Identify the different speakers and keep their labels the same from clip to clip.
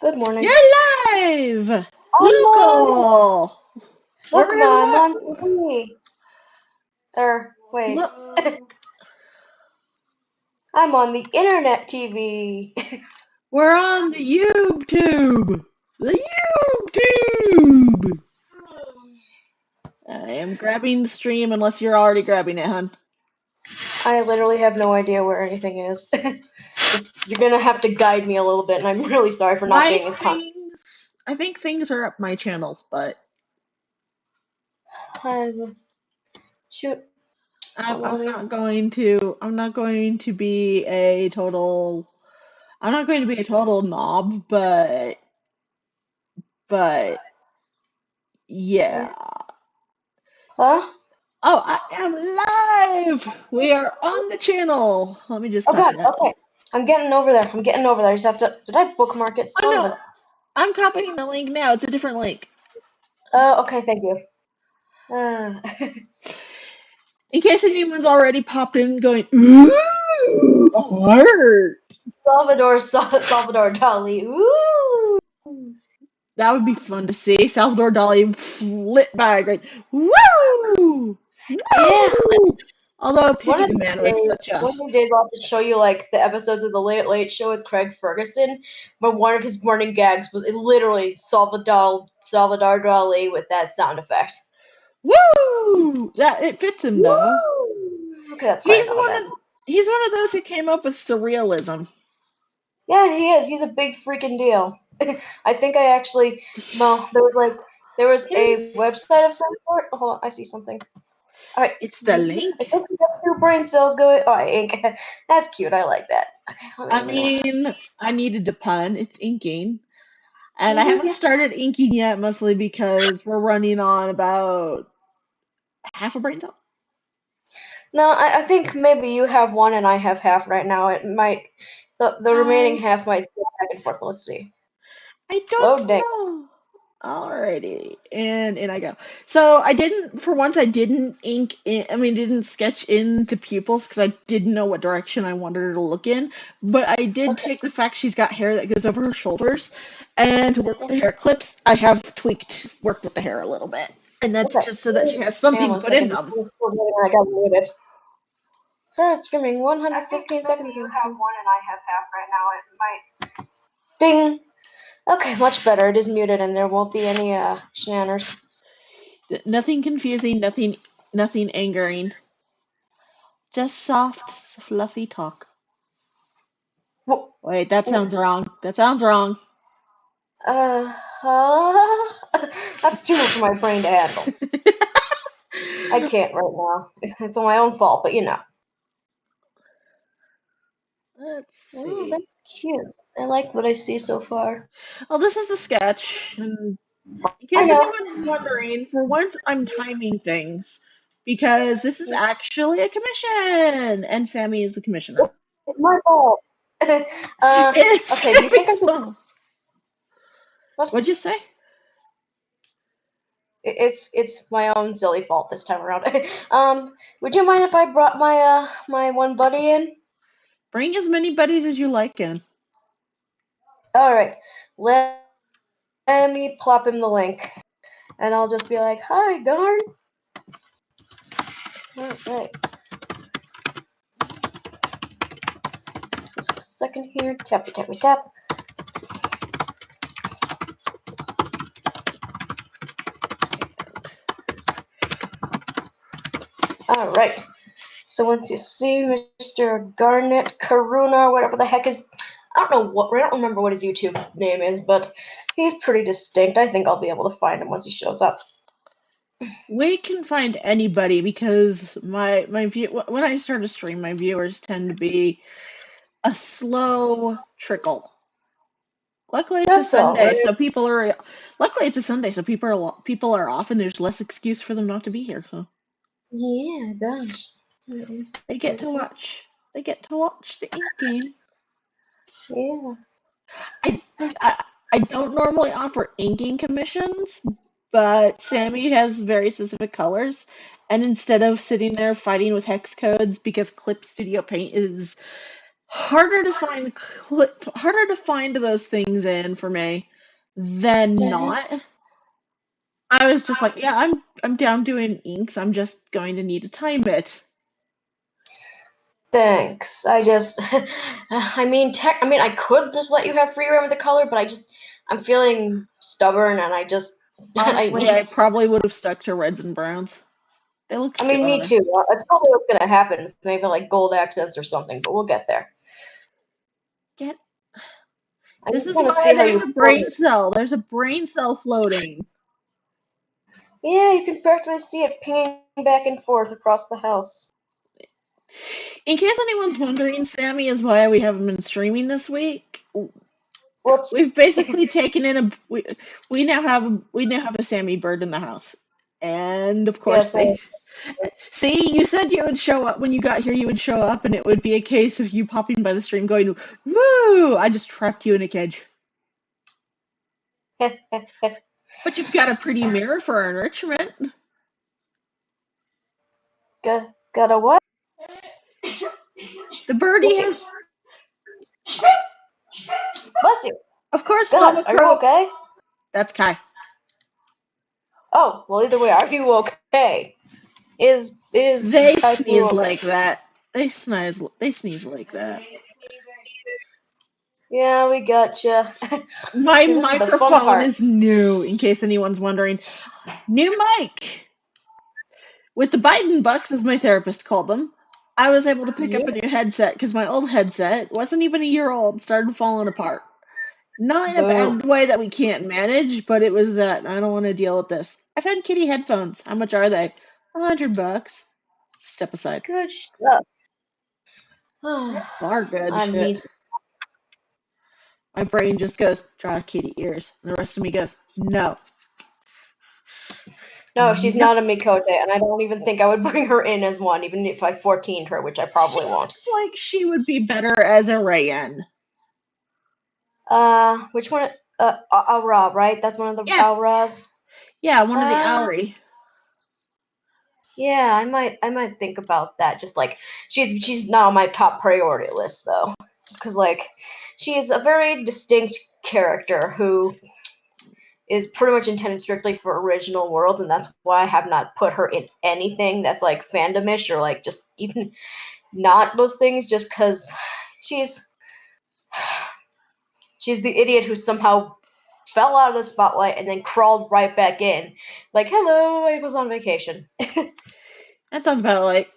Speaker 1: Good morning.
Speaker 2: You're live!
Speaker 1: I'm live.
Speaker 2: Local!
Speaker 1: Look,
Speaker 2: We're in
Speaker 1: Ma, I'm
Speaker 2: what?
Speaker 1: on TV. Wait.
Speaker 2: Lo-
Speaker 1: I'm on the internet TV.
Speaker 2: We're on the YouTube! The YouTube! I am grabbing the stream unless you're already grabbing it, hun.
Speaker 1: I literally have no idea where anything is. You're gonna have to guide me a little bit, and I'm really sorry for not
Speaker 2: My
Speaker 1: being as con.
Speaker 2: things. I think things are up my channels, but
Speaker 1: Shoot.
Speaker 2: I'm,
Speaker 1: Hold on,
Speaker 2: I'm not going to. I'm not going to be a total. I'm not going to be a total knob, but yeah.
Speaker 1: Huh?
Speaker 2: Oh, I am live! We are on the channel. Let me just
Speaker 1: Oh God.
Speaker 2: copy that.
Speaker 1: Okay. I'm getting over there. I just have to. Did I bookmark it?
Speaker 2: Oh
Speaker 1: Son of
Speaker 2: no,
Speaker 1: a.
Speaker 2: I'm copying the link now. It's a different link.
Speaker 1: Okay. Thank you. Uh,
Speaker 2: In case anyone's already popped in going, ooh, art.
Speaker 1: Salvador Dali. Ooh.
Speaker 2: That would be fun to see. Salvador Dali flip by, right? Woo!
Speaker 1: Yeah.
Speaker 2: Woo! Although Pity the Man was such a.
Speaker 1: One of these days, I'll have to show you like the episodes of the Late Late Show with Craig Ferguson, where one of his morning gags was literally Salvador Dali with that sound effect.
Speaker 2: Woo! That it fits him though.
Speaker 1: Woo! Okay, that's fine.
Speaker 2: He's
Speaker 1: Enough of
Speaker 2: one
Speaker 1: that.
Speaker 2: of he's one of those who came up with surrealism.
Speaker 1: Yeah, he is. He's a big freaking deal. I think I actually. Well, there was
Speaker 2: His
Speaker 1: a website of some sort. Hold on, I see something. All right.
Speaker 2: it's the
Speaker 1: I
Speaker 2: link.
Speaker 1: think we got two brain cells going. Oh, ink. That's cute. I like that. Okay,
Speaker 2: I
Speaker 1: let me.
Speaker 2: mean, I needed to pun. It's inking. And I
Speaker 1: Mhm,
Speaker 2: haven't
Speaker 1: yeah.
Speaker 2: started inking yet, mostly because we're running on about half a brain cell.
Speaker 1: No, I think maybe you have one and I have half right now. It might the remaining
Speaker 2: I
Speaker 1: half might sit back and forth. Let's see.
Speaker 2: I don't
Speaker 1: Loading.
Speaker 2: know. Alrighty, and in I go. So I didn't, for once, I didn't ink in, I mean, didn't sketch into pupils because I didn't know what direction I wanted her to look in. But I did
Speaker 1: Okay.
Speaker 2: take the fact she's got hair that goes over her shoulders, and to work with the hair clips, I have worked with the hair a little bit, and that's
Speaker 1: Okay.
Speaker 2: just so that she has
Speaker 1: Hang on
Speaker 2: something to
Speaker 1: one
Speaker 2: put in
Speaker 1: second.
Speaker 2: them.
Speaker 1: I got muted. Sorry, screaming. 115 seconds ago.
Speaker 2: Have one and I have half right now. It might.
Speaker 1: Ding. Okay, much better. It is muted and there won't be any shenanigans.
Speaker 2: Nothing confusing, nothing angering. Just soft, fluffy talk.
Speaker 1: Wh-
Speaker 2: Wait, that sounds wrong. That sounds wrong.
Speaker 1: Uh, that's too much for my brain to handle. I can't right now. It's my own fault, but you know.
Speaker 2: Let's
Speaker 1: Oh,
Speaker 2: see.
Speaker 1: that's cute. I like what I see so far.
Speaker 2: Well, this is the sketch. And in
Speaker 1: I
Speaker 2: case
Speaker 1: know.
Speaker 2: anyone's wondering, for once I'm timing things because this is actually a commission, and Sammy is the commissioner.
Speaker 1: It's my fault.
Speaker 2: It's
Speaker 1: Okay, do you think I
Speaker 2: Sammy's
Speaker 1: could.
Speaker 2: fault.
Speaker 1: What?
Speaker 2: What'd you say?
Speaker 1: It's my own silly fault this time around. Would you mind if I brought my one buddy in?
Speaker 2: Bring as many buddies as you like in.
Speaker 1: All right. Let me plop him the link, and I'll just be like, "Hi, Garn." All right. Just a second here. Tappy tappy tap. All right. So once you see Mr. Garnet Karuna, whatever the heck is, I don't remember what his YouTube name is, but he's pretty distinct. I think I'll be able to find him once he shows up.
Speaker 2: We can find anybody because my view when I start a stream, my viewers tend to be a slow trickle. Luckily, it's a
Speaker 1: That's all.
Speaker 2: Sunday, so people are. Luckily, it's a Sunday, so people are off, and there's less excuse for them not to be here. So
Speaker 1: Yeah, gosh.
Speaker 2: they get to watch. They get to watch the inking.
Speaker 1: Yeah.
Speaker 2: I I, I don't normally offer inking commissions, but Sammy has very specific colors, and instead of sitting there fighting with hex codes because Clip Studio Paint is harder to find those things in for me than not. I was just like, yeah, I'm down doing inks. I'm just going to need to time it.
Speaker 1: Thanks. I could just let you have free reign with the color, but I'm feeling stubborn, and
Speaker 2: Honestly, I probably would have stuck to reds and browns. They look good on
Speaker 1: me
Speaker 2: her.
Speaker 1: too. That's probably what's gonna happen. Maybe like gold accents or something, but we'll get there.
Speaker 2: Get
Speaker 1: I
Speaker 2: This
Speaker 1: just
Speaker 2: is
Speaker 1: want to
Speaker 2: why
Speaker 1: see how
Speaker 2: there's
Speaker 1: you
Speaker 2: a
Speaker 1: float.
Speaker 2: brain cell. There's a brain cell floating.
Speaker 1: Yeah, you can practically see it pinging back and forth across the house.
Speaker 2: In case anyone's wondering, Sammy is why we haven't been streaming this week.
Speaker 1: Whoops.
Speaker 2: We've basically taken in a we now have a Sammy bird in the house, and of course
Speaker 1: Yes,
Speaker 2: they see. You said you would show up when you got here. You would show up, and it would be a case of you popping by the stream, going, "Woo! I just trapped you in a cage." But you've got a pretty mirror for enrichment.
Speaker 1: got a what?
Speaker 2: The birdie
Speaker 1: Bless you.
Speaker 2: has,
Speaker 1: Bless you.
Speaker 2: of course,
Speaker 1: God,
Speaker 2: Mama
Speaker 1: are you
Speaker 2: Crow.
Speaker 1: okay?
Speaker 2: That's Kai.
Speaker 1: Oh, well, either way, are you okay? Is
Speaker 2: They
Speaker 1: Kai Fu
Speaker 2: sneeze
Speaker 1: okay?
Speaker 2: like that. They sneeze like that.
Speaker 1: Yeah, we gotcha.
Speaker 2: My
Speaker 1: See, this is the fun
Speaker 2: microphone
Speaker 1: part.
Speaker 2: is new, in case anyone's wondering. New mic! With the Biden bucks, as my therapist called them, I was able to pick up
Speaker 1: Yeah,
Speaker 2: a new headset because my old headset wasn't even a year old, started falling apart. Not in a
Speaker 1: boo.
Speaker 2: bad way that we can't manage, but it was that I don't want to deal with this. I found kitty headphones. How much are they? $100. Step aside.
Speaker 1: Good stuff.
Speaker 2: Far good
Speaker 1: I
Speaker 2: shit.
Speaker 1: need.
Speaker 2: My brain just goes, draw kitty ears. And the rest of me goes, no.
Speaker 1: No, she's
Speaker 2: Nothing.
Speaker 1: not a Mikote, and I don't even think I would bring her in as one, even if I 14'd her, which I
Speaker 2: She
Speaker 1: probably won't.
Speaker 2: looks like she would be better as a Rayen.
Speaker 1: Which one? Aura, right? That's one of the
Speaker 2: Yeah,
Speaker 1: Auras.
Speaker 2: yeah, one of the
Speaker 1: Uh,
Speaker 2: Auri.
Speaker 1: yeah, I might think about that. Just like she's not on my top priority list though, just because like she's a very distinct character who is pretty much intended strictly for original worlds, and that's why I have not put her in anything that's like fandomish or like just even not those things, just because she's she's the idiot who somehow fell out of the spotlight and then crawled right back in. Like, hello, I was on vacation.
Speaker 2: That sounds about like.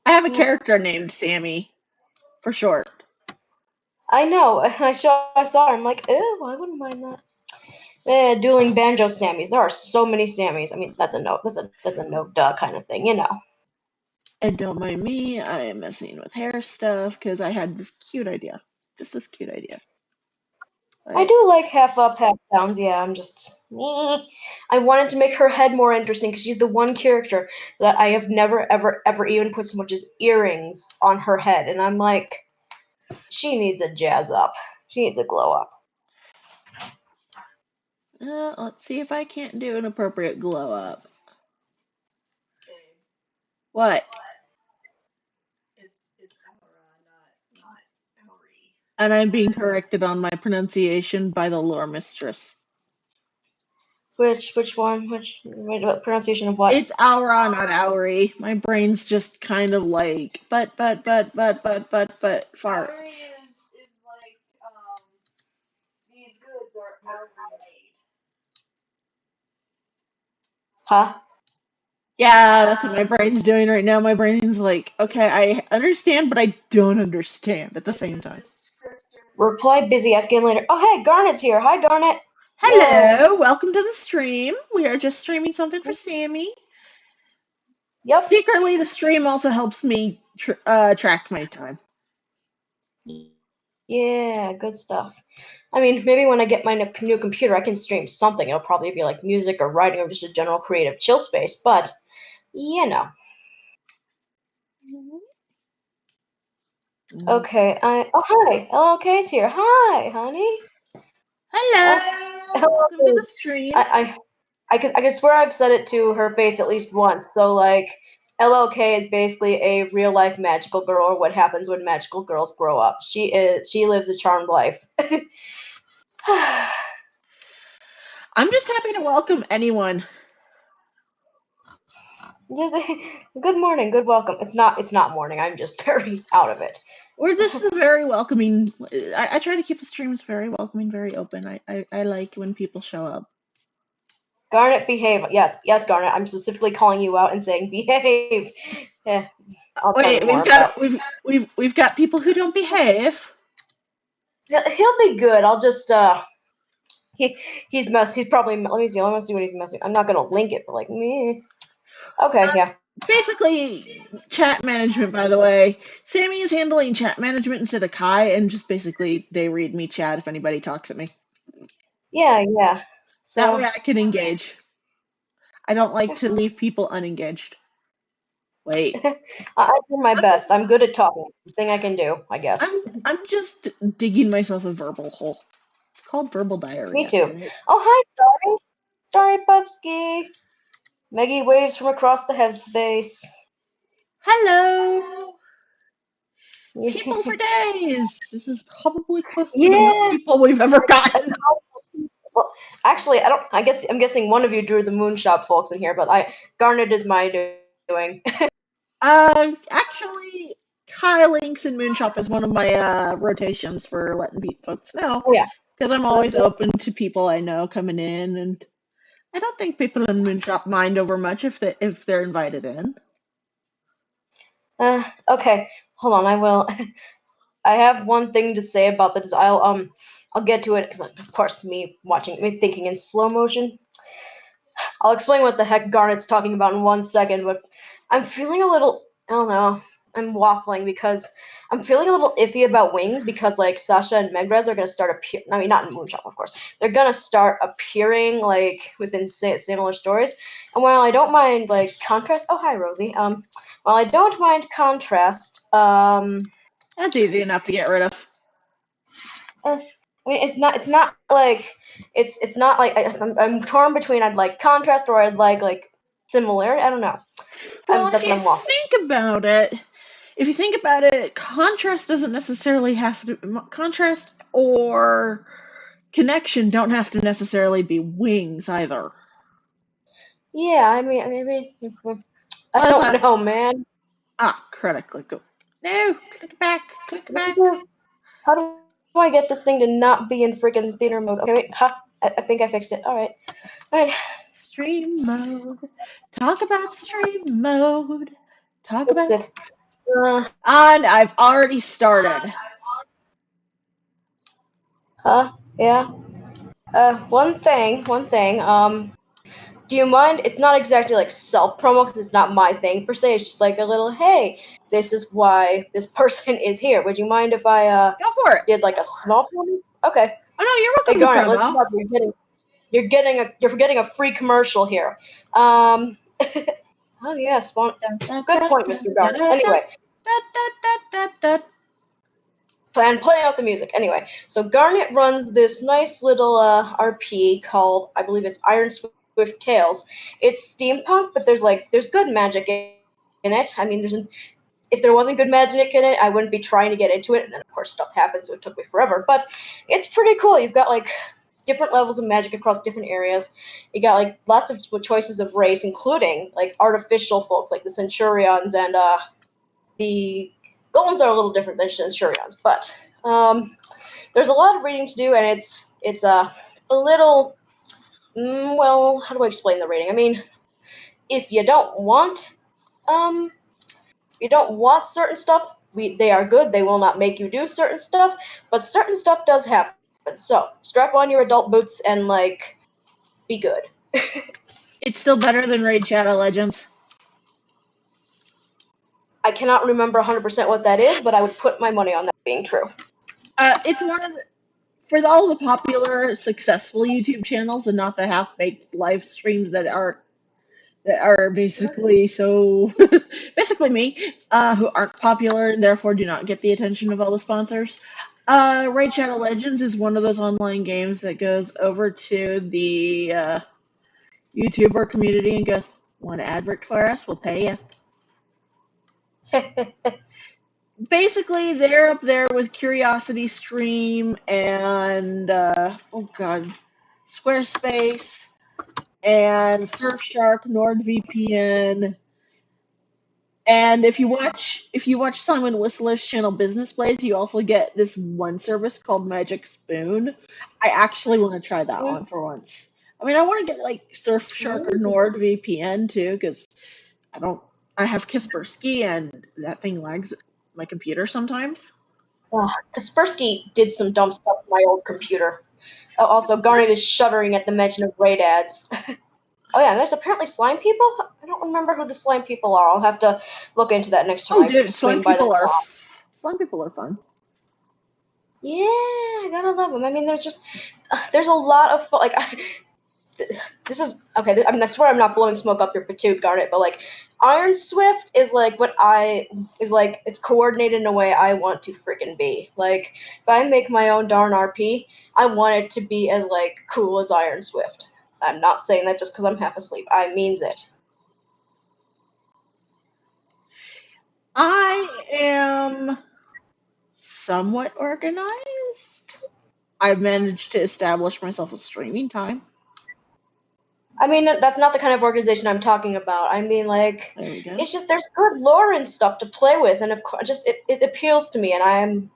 Speaker 2: I have a character named Sammy, for short.
Speaker 1: I know. I saw her. I'm like, I wouldn't mind that. Dueling banjo Sammys. There are so many Sammys. I mean, that's a no. That's a no duh kind of thing, you know.
Speaker 2: And don't mind me, I am messing with hair stuff because I had this cute idea. Just this cute idea.
Speaker 1: I
Speaker 2: Like,
Speaker 1: do like half up, half downs. Yeah, I'm just. I wanted to make her head more interesting because she's the one character that I have never, ever, ever even put so much as earrings on her head, and I'm like, she needs a jazz up. She needs a glow up.
Speaker 2: let's see if I can't do an appropriate glow up. What? And I'm being corrected on my pronunciation by the lore mistress.
Speaker 1: Which one? Wait, what pronunciation of what?
Speaker 2: It's Aura, not Auri. My brain's just kind of like, but, farts.
Speaker 1: Huh?
Speaker 2: Yeah, that's what my brain's doing right now. My brain's like, okay, I understand, but I don't understand at the same time.
Speaker 1: Reply busy. Ask again later. Oh, hey, Garnet's here. Hi, Garnet. Yay.
Speaker 2: Hello, welcome to the stream. We are just streaming something for Sammy.
Speaker 1: Yep.
Speaker 2: Secretly, the stream also helps me track my time.
Speaker 1: Yeah, good stuff. I mean, maybe when I get my new computer, I can stream something. It'll probably be like music or writing or just a general creative chill space, but, you know. Okay, oh, hi. LLK's here. Hi, honey.
Speaker 2: Hello, welcome to
Speaker 1: Hello.
Speaker 2: the stream.
Speaker 1: I could swear I've said it to her face at least once, so, like, LLK is basically a real life magical girl, or what happens when magical girls grow up. She lives a charmed life.
Speaker 2: I'm just happy to welcome anyone.
Speaker 1: Just good morning, good welcome. It's not morning. I'm just very out of it.
Speaker 2: This is a very welcoming. I try to keep the streams very welcoming, very open. I like when people show up.
Speaker 1: Garnet, behave. Yes, yes, Garnet. I'm specifically calling you out and saying behave. I'll tell
Speaker 2: Wait,
Speaker 1: you more about.
Speaker 2: we've got people who don't behave.
Speaker 1: He'll be good. I'll just he's probably, let me see what he's messing. I'm not gonna link it, but like me. Okay, yeah.
Speaker 2: Basically, chat management, by the way. Sammy is handling chat management instead of Kai, and just basically they read me chat if anybody talks at me.
Speaker 1: Yeah.
Speaker 2: That way
Speaker 1: So
Speaker 2: I can engage. I don't like to leave people unengaged. Wait.
Speaker 1: I do my best. I'm good at talking. It's the thing I can do, I guess.
Speaker 2: I'm just digging myself a verbal hole. It's called verbal
Speaker 1: Me
Speaker 2: diarrhea.
Speaker 1: too. Oh, hi, Starry. Starry Bubsky. Meggie waves from across the headspace.
Speaker 2: Hello! People for days! This is probably close to the most
Speaker 1: Yeah.
Speaker 2: people we've ever gotten.
Speaker 1: Well, actually, I don't. I'm guessing one of you drew the Moonshop folks in here, but Garnet is my doing.
Speaker 2: Actually, Kai Links and Moonshop is one of my rotations for letting folks know.
Speaker 1: Oh yeah.
Speaker 2: Because I'm always open to people I know coming in, and I don't think people in Moonshop mind over much if they're invited in.
Speaker 1: Okay. Hold on. I will. I have one thing to say about the design. I'll get to it because, of course, me thinking in slow motion. I'll explain what the heck Garnet's talking about in 1 second, but I'm feeling a little. I don't know. I'm waffling because I'm feeling a little iffy about wings because like Sasha and Megrez are gonna start appearing. I mean, not in Moonshot, of course. They're gonna start appearing like within similar stories. And while I don't mind like contrast. Oh, hi, Rosie. While I don't mind contrast,
Speaker 2: That's easy enough to get rid of.
Speaker 1: I mean, it's not like I'm torn between I'd like contrast or I'd like similarity. I don't know.
Speaker 2: Well,
Speaker 1: That's what I'm waffling.
Speaker 2: if you think about it, contrast doesn't necessarily have to. Contrast or connection don't have to necessarily be wings either.
Speaker 1: Yeah, I mean, I
Speaker 2: What is
Speaker 1: don't
Speaker 2: that?
Speaker 1: know, man.
Speaker 2: Credit click. No, click back, click
Speaker 1: What do
Speaker 2: back.
Speaker 1: I do? How do I get this thing to not be in freaking theater mode? Okay, wait. Ha! I think I fixed it. All right.
Speaker 2: Stream mode. Talk about stream mode. Talk
Speaker 1: Fixed
Speaker 2: about.
Speaker 1: it.
Speaker 2: And I've already started.
Speaker 1: Yeah. One thing. Do you mind? It's not exactly like self promo because it's not my thing per se. It's just like a little, hey, this is why this person is here. Would you mind if I
Speaker 2: Go for it.
Speaker 1: did like a small promo? Okay.
Speaker 2: Oh no, you're
Speaker 1: Hey
Speaker 2: welcome
Speaker 1: Garnet,
Speaker 2: to
Speaker 1: listen
Speaker 2: promo.
Speaker 1: up. You're getting a free commercial here. Oh yeah, spawn. Good point, Mr. Garnet. Anyway, and play out the music. Anyway, so Garnet runs this nice little RP called, I believe it's Iron Swift Tales. It's steampunk, but there's good magic in it. I mean, if there wasn't good magic in it, I wouldn't be trying to get into it. And then of course stuff happens, so it took me forever. But it's pretty cool. You've got like different levels of magic across different areas. You got like lots of choices of race, including like artificial folks like the Centurions and the Golems are a little different than Centurions, but there's a lot of reading to do, and it's a little well, how do I explain the reading? I mean, if you don't want certain stuff, they are good. They will not make you do certain stuff, but certain stuff does happen. So strap on your adult boots and like be good.
Speaker 2: It's still better than Raid Shadow Legends.
Speaker 1: I cannot remember 100% what that is, but I would put my money on that being true.
Speaker 2: It's one of for all the popular, successful YouTube channels, and not the half-baked live streams that are basically basically me, who aren't popular and therefore do not get the attention of all the sponsors. Raid Shadow Legends is one of those online games that goes over to the YouTuber community and goes, "Want to advert for us? We'll pay you." Basically, they're up there with Curiosity Stream and oh god, Squarespace and Surfshark, NordVPN. And if you watch Simon Whistler's channel Business Plays, you also get this one service called Magic Spoon. I actually want to try that one for once. I mean, I want to get like Surfshark or NordVPN too, because I don't. I have Kaspersky, and that thing lags my computer sometimes.
Speaker 1: Kaspersky did some dumb stuff on my old computer. Oh, also, Garnet is shuddering at the mention of raid ads. Oh yeah, there's apparently slime people? I don't remember who the slime people are. I'll have to look into that next time
Speaker 2: Oh,
Speaker 1: I
Speaker 2: dude,
Speaker 1: swing by the shop.
Speaker 2: slime people are fun.
Speaker 1: Yeah, I gotta love them. I mean, there's a lot of like this is okay. I mean, I swear I'm not blowing smoke up your patoot, Garnet, but like Iron Swift is like it's coordinated in a way I want to freaking be. Like if I make my own darn RP, I want it to be as like cool as Iron Swift. I'm not saying that just because I'm half asleep. I means it.
Speaker 2: I am somewhat organized. I've managed to establish myself a streaming time.
Speaker 1: I mean, that's not the kind of organization I'm talking about. I mean, like,
Speaker 2: There we go.
Speaker 1: it's just there's good lore and stuff to play with, and of course, just it appeals to me, and I am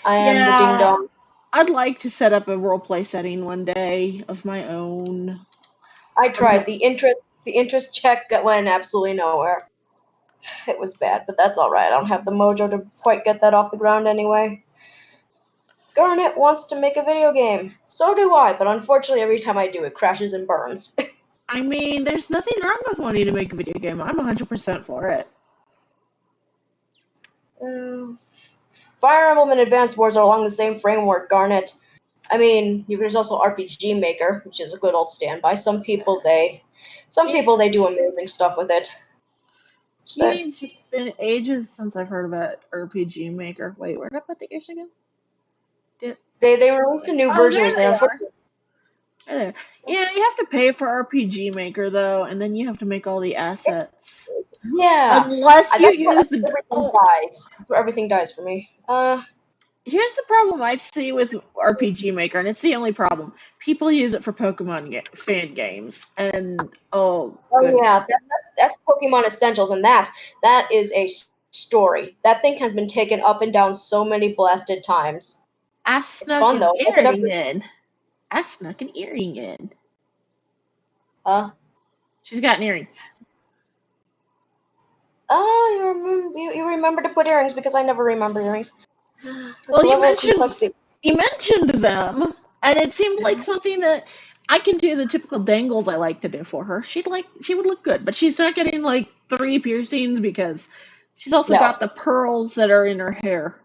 Speaker 1: the ding dong.
Speaker 2: I'd like to set up a roleplay setting one day of my own.
Speaker 1: I tried the interest check went absolutely nowhere. It was bad, but that's all right. I don't have the mojo to quite get that off the ground anyway. Garnet wants to make a video game. So do I, but unfortunately, every time I do, it crashes and burns.
Speaker 2: I mean, there's nothing wrong with wanting to make a video game. I'm 100% for it.
Speaker 1: Fire Emblem and Advance Wars are along the same framework, Garnet. I mean, there's also RPG Maker, which is a good old standby. Some people they do amazing stuff with it.
Speaker 2: It's been ages since I've heard about RPG Maker. Wait, where did I put the ears again?
Speaker 1: They released a new version
Speaker 2: there they
Speaker 1: recently.
Speaker 2: are. There. Yeah, you have to pay for RPG Maker though, and then you have to make all the assets.
Speaker 1: Yeah,
Speaker 2: Unless you use the
Speaker 1: everything dies. That's where everything dies for me.
Speaker 2: Here's the problem I see with RPG Maker, and it's the only problem. People use it for Pokemon fan games, and
Speaker 1: Yeah, that's Pokemon Essentials, and that is a story. That thing has been taken up and down so many blasted times.
Speaker 2: I
Speaker 1: It's
Speaker 2: snuck
Speaker 1: fun
Speaker 2: an
Speaker 1: though.
Speaker 2: earring in. I snuck an earring in. She's got an earring.
Speaker 1: Oh, you remember to put earrings because I never remember earrings.
Speaker 2: Well, you mentioned them, and it seemed like something that I can do the typical dangles I like to do for her. She would look good, but she's not getting like 3 piercings because she's also got the pearls that are in her hair.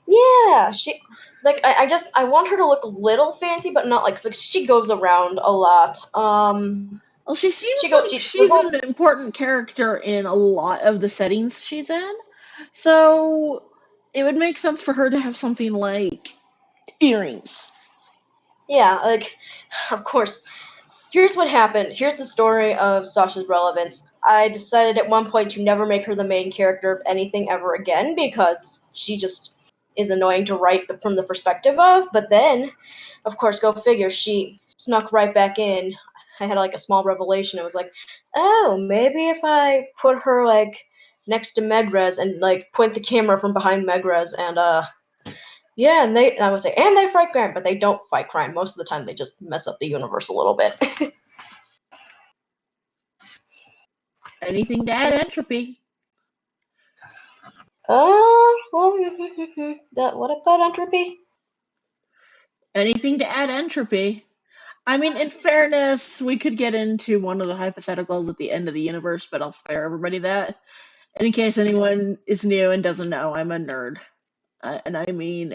Speaker 1: Yeah, I want her to look a little fancy, but not like she goes around a lot.
Speaker 2: Well, she seems like she's an important character in a lot of the settings she's in, so it would make sense for her to have something like earrings.
Speaker 1: Yeah, like, of course. Here's what happened. Here's the story of Sasha's relevance. I decided at one point to never make her the main character of anything ever again because she just is annoying to write from the perspective of. But then, of course, go figure, she snuck right back in. I had like a small revelation. It was like, oh, maybe if I put her like next to Megrez and like point the camera from behind Megrez and yeah, and I would say, and they fight crime, but they don't fight crime. Most of the time, they just mess up the universe a little bit.
Speaker 2: Anything to add entropy.
Speaker 1: What about entropy?
Speaker 2: Anything to add entropy. I mean, in fairness, we could get into one of the hypotheticals at the end of the universe, but I'll spare everybody that. And in case anyone is new and doesn't know, I'm a nerd. And I mean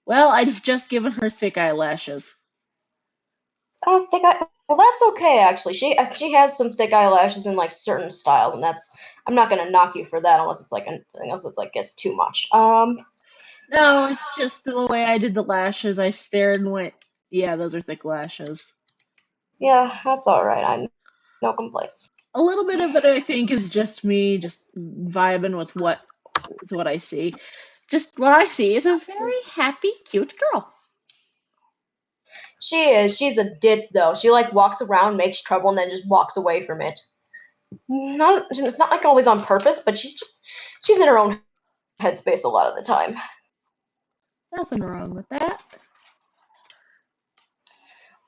Speaker 2: well, I've just given her thick eyelashes.
Speaker 1: Well, that's okay actually. She has some thick eyelashes in like certain styles, and I'm not gonna knock you for that unless it's like gets too much.
Speaker 2: No, it's just the way I did the lashes. I stared and went, yeah, those are thick lashes.
Speaker 1: Yeah, that's all right. No complaints.
Speaker 2: A little bit of it, I think, is just me just vibing with what I see. Just what I see is a very happy, cute girl.
Speaker 1: She is. She's a ditz though. She like walks around, makes trouble, and then just walks away from it. Not it's not like always on purpose, but she's in her own headspace a lot of the time.
Speaker 2: Nothing wrong with that.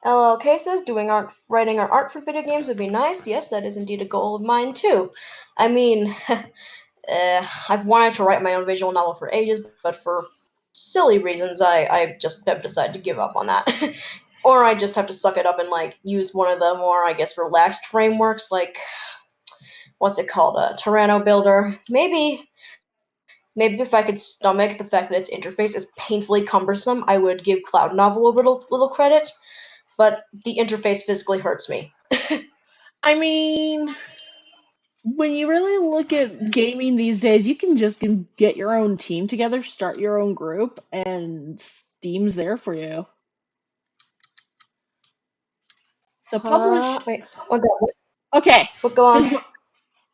Speaker 1: LLK says writing our art for video games would be nice. Yes, that is indeed a goal of mine too. I mean, I've wanted to write my own visual novel for ages, but for silly reasons, I just have decided to give up on that. Or I just have to suck it up and like use one of the more, I guess, relaxed frameworks, like what's it called, Tyranno Builder. Maybe if I could stomach the fact that its interface is painfully cumbersome, I would give Cloud Novel a little credit. But the interface physically hurts me.
Speaker 2: I mean, when you really look at gaming these days, you can just get your own team together, start your own group, and Steam's there for you. So publish.
Speaker 1: Wait, what?
Speaker 2: Okay,
Speaker 1: What go on?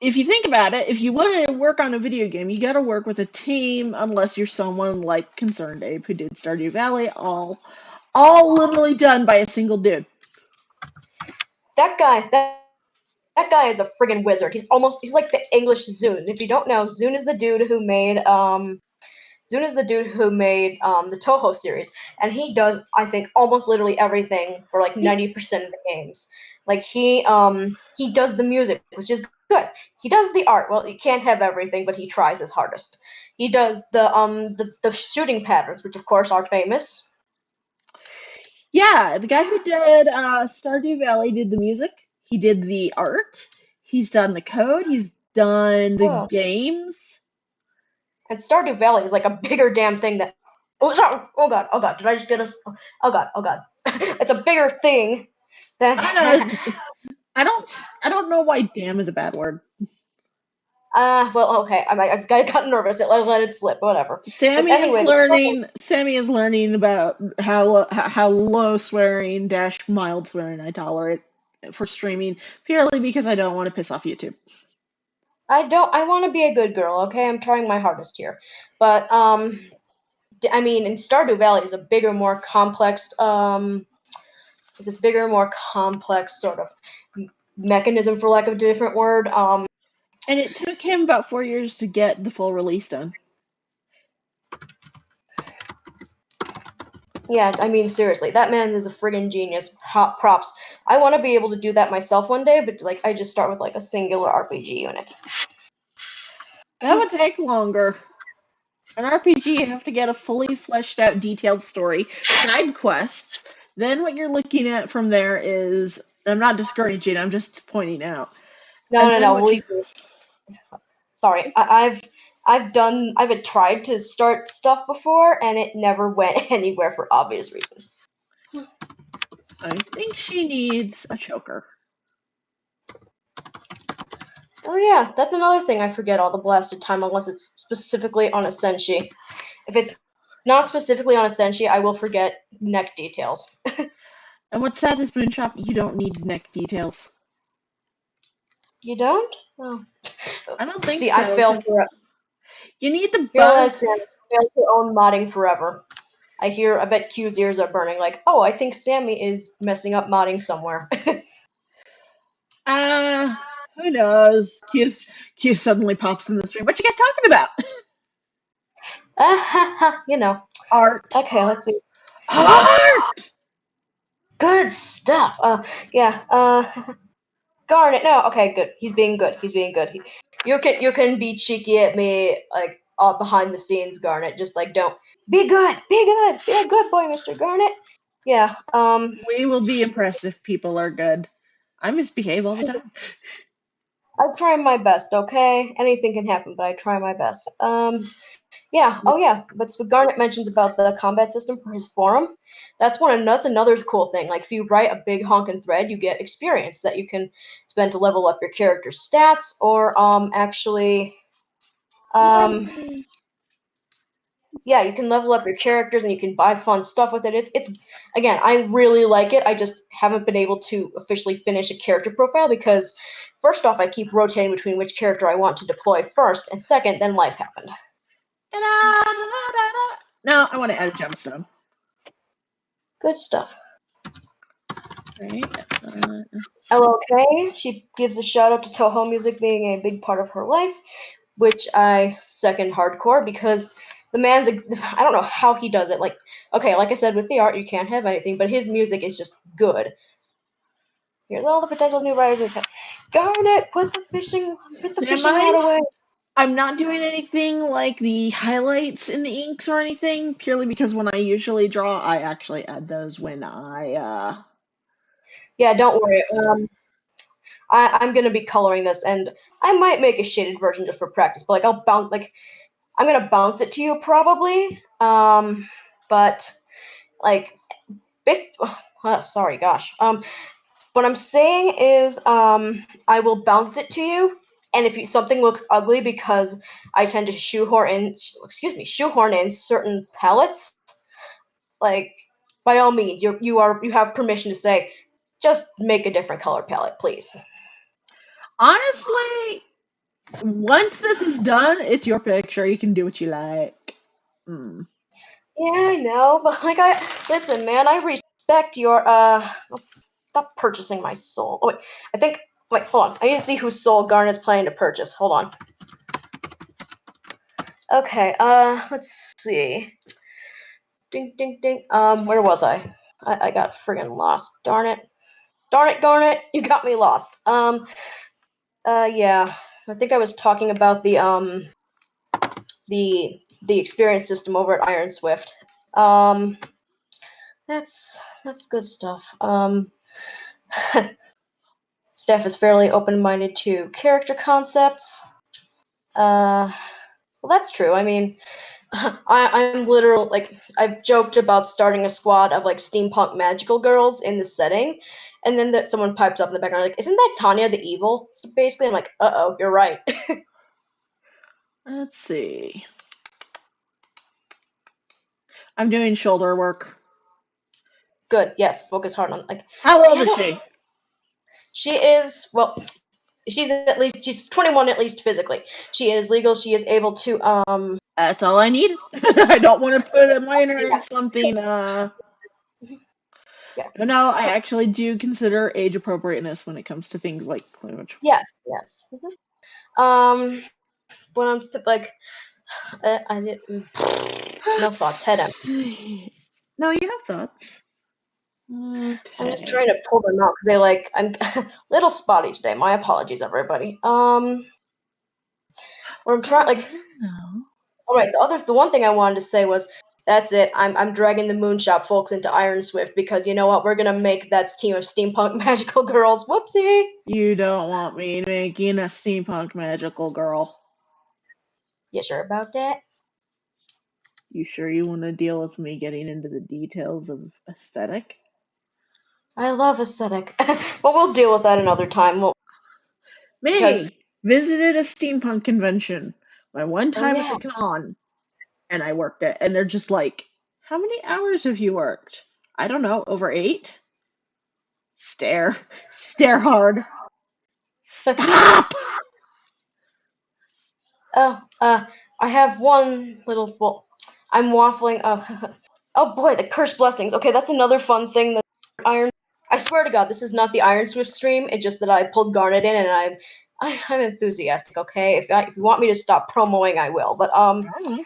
Speaker 2: if you think about it, if you want to work on a video game, you got to work with a team, unless you're someone like Concerned Ape who did Stardew Valley, all literally done by a single dude.
Speaker 1: That guy is a friggin' wizard. He's like the English Zune. If you don't know, Zune is the dude who made the Toho series, and he does, I think, almost literally everything for like 90% of the games. Like he does the music, which is good. He does the art. Well, you can't have everything, but he tries his hardest. He does the shooting patterns, which of course are famous.
Speaker 2: Yeah, the guy who did Stardew Valley did the music. He did the art. He's done the code. He's done the
Speaker 1: Oh,
Speaker 2: games.
Speaker 1: and Stardew Valley is like a bigger damn thing that. Oh, sorry. Oh god. Did I just get us? Oh god. It's a bigger thing than.
Speaker 2: I know. I don't know why "damn" is a bad word.
Speaker 1: Well, okay. I got nervous. Let it slip. Whatever. But
Speaker 2: Sammy is
Speaker 1: anyway,
Speaker 2: learning. Sammy is learning about how low swearing dash mild swearing I tolerate for streaming purely because I don't want to piss off YouTube.
Speaker 1: I don't. I want to be a good girl. Okay, I'm trying my hardest here. But I mean, in Stardew Valley is a bigger, more complex sort of mechanism, for lack of a different word.
Speaker 2: And it took him about 4 years to get the full release done.
Speaker 1: Yeah, I mean, seriously, that man is a friggin' genius. Hot props. I want to be able to do that myself one day, but like, I just start with like a singular RPG unit.
Speaker 2: That would take longer. An RPG, you have to get a fully fleshed out, detailed story, side quests. Then what you're looking at from there is, I'm not discouraging, I'm just pointing out.
Speaker 1: No,
Speaker 2: And
Speaker 1: no,
Speaker 2: then
Speaker 1: no.
Speaker 2: what you,
Speaker 1: Sorry, I've tried to start stuff before, and it never went anywhere for obvious reasons.
Speaker 2: I think she needs a choker.
Speaker 1: Oh yeah, that's another thing I forget all the blasted time unless it's specifically on a senshi. If it's not specifically on a senshi, I will forget neck details.
Speaker 2: And what's sad is Moonshop, you don't need neck details.
Speaker 1: You don't? Oh.
Speaker 2: I don't think
Speaker 1: See, I
Speaker 2: so,
Speaker 1: fail
Speaker 2: because
Speaker 1: for it.
Speaker 2: you need the
Speaker 1: Realize
Speaker 2: buzz.
Speaker 1: Sam failed to own modding forever. I bet Q's ears are burning like, oh, I think Sammy is messing up modding somewhere.
Speaker 2: Who knows? Q suddenly pops in the stream. What you guys talking about?
Speaker 1: You know.
Speaker 2: Art.
Speaker 1: Okay, let's see.
Speaker 2: Art!
Speaker 1: Good stuff. Yeah. Garnet. No. Okay. Good. He's being good. You can be cheeky at me like behind the scenes, Garnet. Just like don't be good. Be a good boy, Mr. Garnet. Yeah.
Speaker 2: We will be impressed if people are good. I misbehave all the time.
Speaker 1: I try my best. Okay. Anything can happen, but I try my best. Yeah. Oh yeah. That's what Garnet mentions about the combat system for his forum. That's another cool thing. Like if you write a big honkin' thread, you get experience that you can spend to level up your character's stats, or actually, Yeah, you can level up your characters and you can buy fun stuff with it. It's again, I really like it. I just haven't been able to officially finish a character profile because first off, I keep rotating between which character I want to deploy first, and second, then life happened.
Speaker 2: Now I want to add a gemstone.
Speaker 1: Good stuff.
Speaker 2: Right.
Speaker 1: LLK, she gives a shout out to Toho music being a big part of her life, which I second hardcore because the man's I don't know how he does it. Like, okay, like I said, with the art you can't have anything, but his music is just good. Here's all the potential new writers in the chat. Garnet, put the fishing rod away.
Speaker 2: I'm not doing anything like the highlights in the inks or anything, purely because when I usually draw, I actually add those when I
Speaker 1: Yeah, don't worry. I'm gonna be coloring this, and I might make a shaded version just for practice. But I'm gonna bounce it to you probably. But like, sorry, gosh. What I'm saying is, I will bounce it to you, and if something looks ugly because I tend to shoehorn in certain palettes, like by all means, you have permission to say, just make a different color palette, please.
Speaker 2: honestly, once this is done, it's your picture. You can do what you like.
Speaker 1: Yeah, I know, but listen, man, I respect your stop purchasing my soul. Oh wait, hold on. I need to see whose soul Garnet's planning to purchase. Hold on. Okay, let's see. Ding, ding, ding. Where was I? I got friggin' lost. Darn it, Garnet, you got me lost. Yeah, I think I was talking about the experience system over at Iron Swift. That's good stuff. Steph is fairly open-minded to character concepts. Well, that's true. I mean, I'm literal. Like, I've joked about starting a squad of like steampunk magical girls in the setting, and then that someone pipes up in the background like, "Isn't that Tanya the Evil?" So basically, I'm like, "Uh-oh, you're right."
Speaker 2: Let's see. I'm doing shoulder work.
Speaker 1: Good. Yes. Focus hard on like.
Speaker 2: How old is she?
Speaker 1: She is she's 21 at least physically. She is legal. She is able to
Speaker 2: That's all I need. I don't want to put a minor
Speaker 1: yeah.
Speaker 2: in something.
Speaker 1: Yeah.
Speaker 2: No, I actually do consider age appropriateness when it comes to things like cleavage.
Speaker 1: Yes. Yes. When I'm like, I didn't. No thoughts. Head empty.
Speaker 2: No, you have thoughts.
Speaker 1: I'm just
Speaker 2: Okay.
Speaker 1: trying to pull them out because I'm a little spotty today. My apologies, everybody. What I'm trying like.
Speaker 2: No.
Speaker 1: All right. The one thing I wanted to say was that's it. I'm dragging the Moonshop folks into Iron Swift because you know what? We're gonna make that team of steampunk magical girls. Whoopsie.
Speaker 2: You don't want me making a steampunk magical girl.
Speaker 1: You sure about that?
Speaker 2: You sure you want to deal with me getting into the details of aesthetic?
Speaker 1: I love aesthetic, but we'll deal with that another time. Because
Speaker 2: Me visited a steampunk convention my one
Speaker 1: oh
Speaker 2: time at
Speaker 1: yeah,
Speaker 2: the con, and I worked it, and they're just like, "How many hours have you worked?" I don't know, over 8. Stare hard. Stop.
Speaker 1: oh I have one little I'm waffling. Oh boy, the cursed blessings. Okay, that's another fun thing. The Iron. I swear to God, this is not the Iron Swift stream. It's just that I pulled Garnet in, and I'm enthusiastic. Okay, if you want me to stop promoting, I will. But
Speaker 2: I don't know.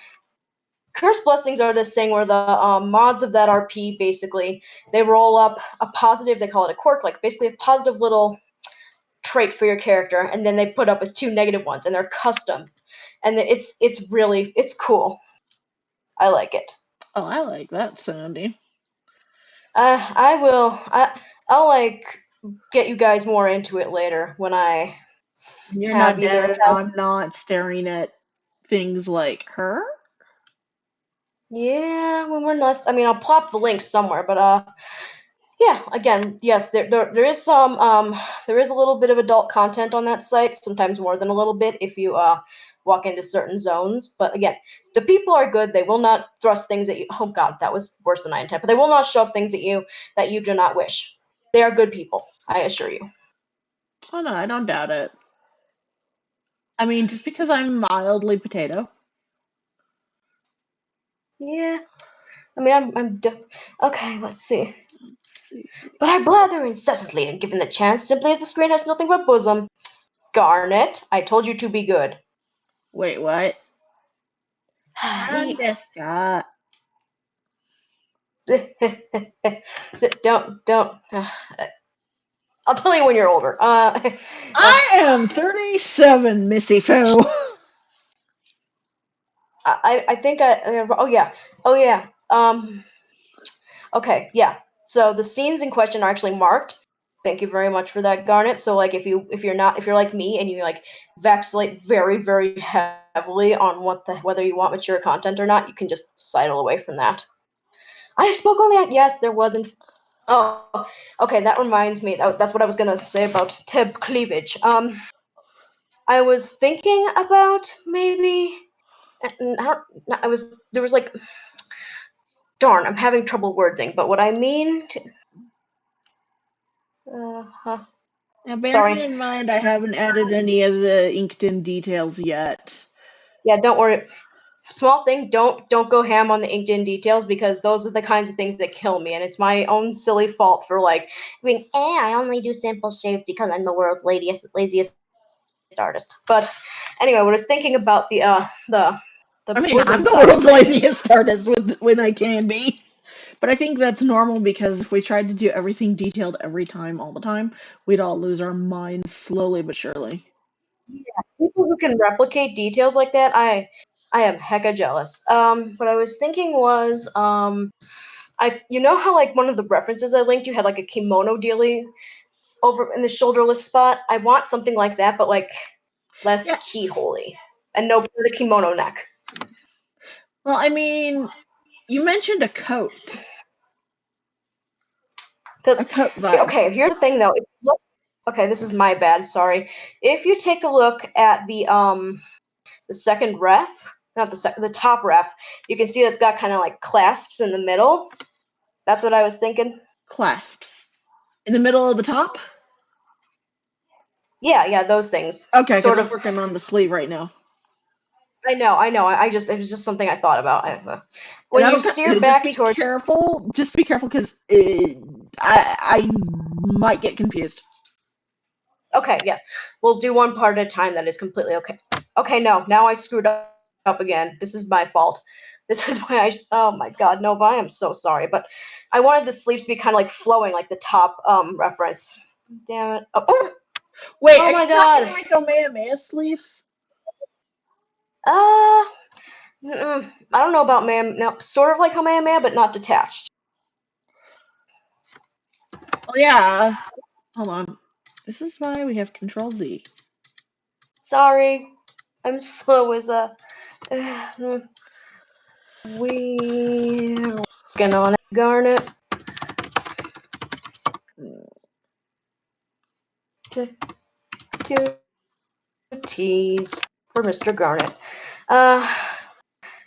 Speaker 1: Cursed blessings are this thing where the mods of that RP basically they roll up a positive. They call it a quirk, like basically a positive little trait for your character, and then they put up with 2 negative ones, and they're custom, and it's cool. I like it.
Speaker 2: Oh, I like that sounding.
Speaker 1: I'll like get you guys more into it later when I
Speaker 2: You're not
Speaker 1: have
Speaker 2: dead
Speaker 1: either.
Speaker 2: and I'm not staring at things like her?
Speaker 1: Yeah, when we're not. I mean, I'll plop the link somewhere, but yeah. Again, yes, there is some there is a little bit of adult content on that site. Sometimes more than a little bit if you walk into certain zones. But again, the people are good. They will not thrust things at you. Oh God, that was worse than I intended. But they will not shove things at you that you do not wish. They are good people, I assure you.
Speaker 2: Oh no, I don't doubt it. I mean, just because I'm mildly potato.
Speaker 1: Yeah. I mean, okay, let's see.
Speaker 2: Let's see.
Speaker 1: But I blather incessantly, and given the chance, simply as the screen has nothing but bosom. Garnet, I told you to be good.
Speaker 2: Wait, what?
Speaker 1: We
Speaker 2: Scott.
Speaker 1: don't. I'll tell you when you're older.
Speaker 2: I am 37, Missy Foo.
Speaker 1: I think oh yeah. Okay, yeah. So the scenes in question are actually marked. Thank you very much for that, Garnet. So like if you're like me and you like vacillate very, very heavily on whether you want mature content or not, you can just sidle away from that. I spoke only at yes, there wasn't. Oh, okay. That reminds me. That's what I was gonna say about Teb cleavage. I was thinking about maybe. I don't. I was. There was like. Darn, I'm having trouble wording. But what I mean.
Speaker 2: Now, bearing
Speaker 1: Sorry.
Speaker 2: in mind, I haven't added any of the inked in details yet.
Speaker 1: Yeah, don't worry. Small thing. Don't go ham on the inked in details because those are the kinds of things that kill me, and it's my own silly fault for like being. I only do simple shapes because I'm the world's laziest artist. But anyway, what I was thinking about the
Speaker 2: I mean,
Speaker 1: bosom
Speaker 2: I'm the
Speaker 1: side of
Speaker 2: world's
Speaker 1: things.
Speaker 2: laziest artist when I can be. But I think that's normal because if we tried to do everything detailed every time, all the time, we'd all lose our minds slowly but surely.
Speaker 1: People who can replicate details like that, I am hecka jealous. What I was thinking was, you know how like one of the references I linked you had like a kimono dealie over in the shoulderless spot. I want something like that, but like less
Speaker 2: Yeah.
Speaker 1: keyholey and no the kimono neck.
Speaker 2: Well, I mean, you mentioned a coat. A
Speaker 1: Because
Speaker 2: coat vibe.
Speaker 1: okay, here's the thing though. Okay, this is my bad. Sorry. If you take a look at the second ref, not the top ref, you can see that's got kind of like clasps in the middle. That's what I was thinking.
Speaker 2: Clasps. In the middle of the top?
Speaker 1: Yeah, those things.
Speaker 2: Okay, because
Speaker 1: Sort
Speaker 2: I'm
Speaker 1: of.
Speaker 2: working on the sleeve right now.
Speaker 1: I know. It was just something I thought about.
Speaker 2: And
Speaker 1: When you steer back toward.
Speaker 2: just be careful because I might get confused.
Speaker 1: Okay, yes, we'll do one part at a time. That is completely okay. Okay, no, now I screwed up again. This is my fault. This is why I. Oh my God, Nova, I am so sorry. But I wanted the sleeves to be kind of like flowing, like the top reference. Damn it!
Speaker 2: Wait,
Speaker 1: Oh
Speaker 2: are
Speaker 1: my
Speaker 2: you talking
Speaker 1: God.
Speaker 2: like Kamehameha sleeves?
Speaker 1: Uh, I don't know about man. Now, sort of like Kamehameha, but not detached.
Speaker 2: Oh yeah. Hold on. This is why we have Control Z.
Speaker 1: Sorry, I'm slow as a. We're working on it, Garnet. Two T's for Mr. Garnet. Uh,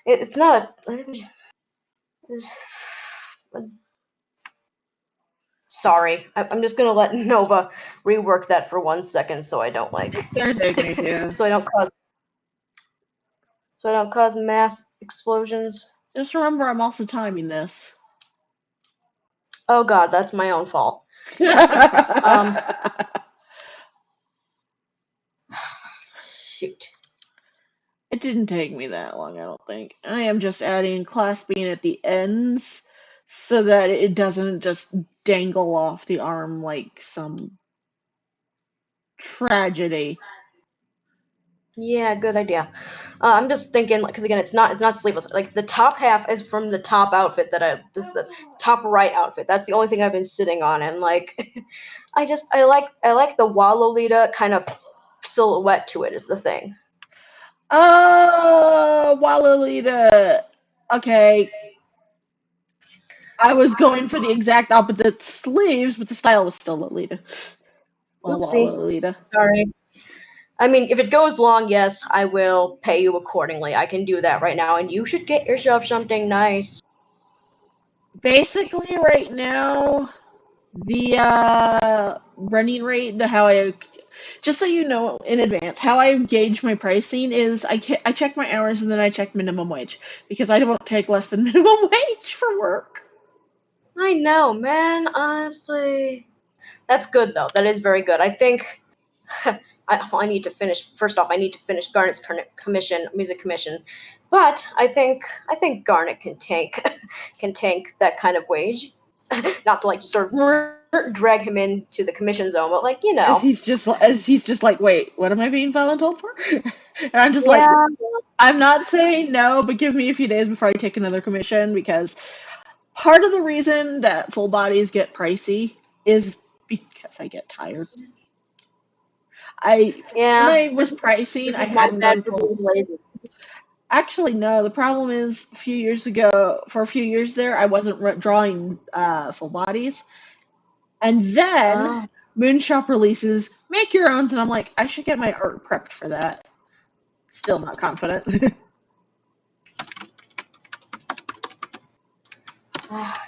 Speaker 1: it's not a. Sorry, I'm just gonna let Nova rework that for 1 second so I don't like.
Speaker 2: It's gonna take me too.
Speaker 1: so I don't cause mass explosions.
Speaker 2: Just remember, I'm also timing this.
Speaker 1: Oh God, that's my own fault. Um, shoot.
Speaker 2: It didn't take me that long, I don't think. I am just adding clasping at the ends so that it doesn't just dangle off the arm like some tragedy.
Speaker 1: Yeah, good idea. I'm just thinking because again, it's not sleeveless. Like the top half is from the top outfit the top right outfit. That's the only thing I've been sitting on, and like, I like the Lolita kind of silhouette to it is the thing.
Speaker 2: Oh, Wallalita. Okay, I was going for the exact opposite sleeves, but the style was still Lolita. Well,
Speaker 1: Oopsie,
Speaker 2: Wallalita.
Speaker 1: sorry. I mean, if it goes long, yes, I will pay you accordingly. I can do that right now, and you should get yourself something nice.
Speaker 2: Basically, right now, the running rate, just so you know in advance, how I gauge my pricing is I check my hours and then I check minimum wage because I don't take less than minimum wage for work.
Speaker 1: I know, man. Honestly, that's good though. That is very good. I think I need to finish. First off, I need to finish Garnet's music commission, but I think Garnet can tank can tank that kind of wage. Not to like just sort of drag him into the commission zone, but like
Speaker 2: As he's just like, wait, what am I being voluntold for? And I'm just like,
Speaker 1: yeah,
Speaker 2: I'm not saying no, but give me a few days before I take another commission because part of the reason that full bodies get pricey is because I get tired. When
Speaker 1: yeah.
Speaker 2: I was pricing,
Speaker 1: This
Speaker 2: I
Speaker 1: is my
Speaker 2: hadn't
Speaker 1: bad
Speaker 2: done
Speaker 1: for being
Speaker 2: full.
Speaker 1: lazy.
Speaker 2: Actually, no. The problem is, for a few years there, I wasn't drawing full bodies, and then
Speaker 1: Oh,
Speaker 2: Moonshop releases make your owns, and I'm like, I should get my art prepped for that. Still not confident.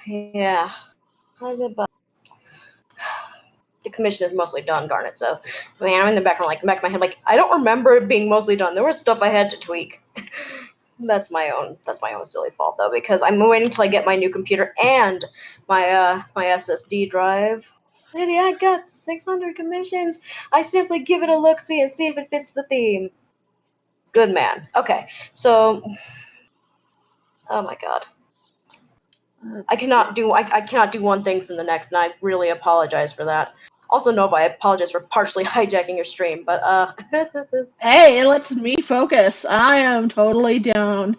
Speaker 1: yeah. How's it about- The commission is mostly done, Garnet says. I mean, I'm in the background, like back of my head, like I don't remember it being mostly done. There was stuff I had to tweak. That's my own silly fault though, because I'm waiting until I get my new computer and my SSD drive. Lady, I got 600 commissions. I simply give it a look-see and see if it fits the theme. Good man. Okay, so oh my god. I cannot do one thing from the next, and I really apologize for that. Also, Nova, I apologize for partially hijacking your stream, but
Speaker 2: Hey, it lets me focus. I am totally down.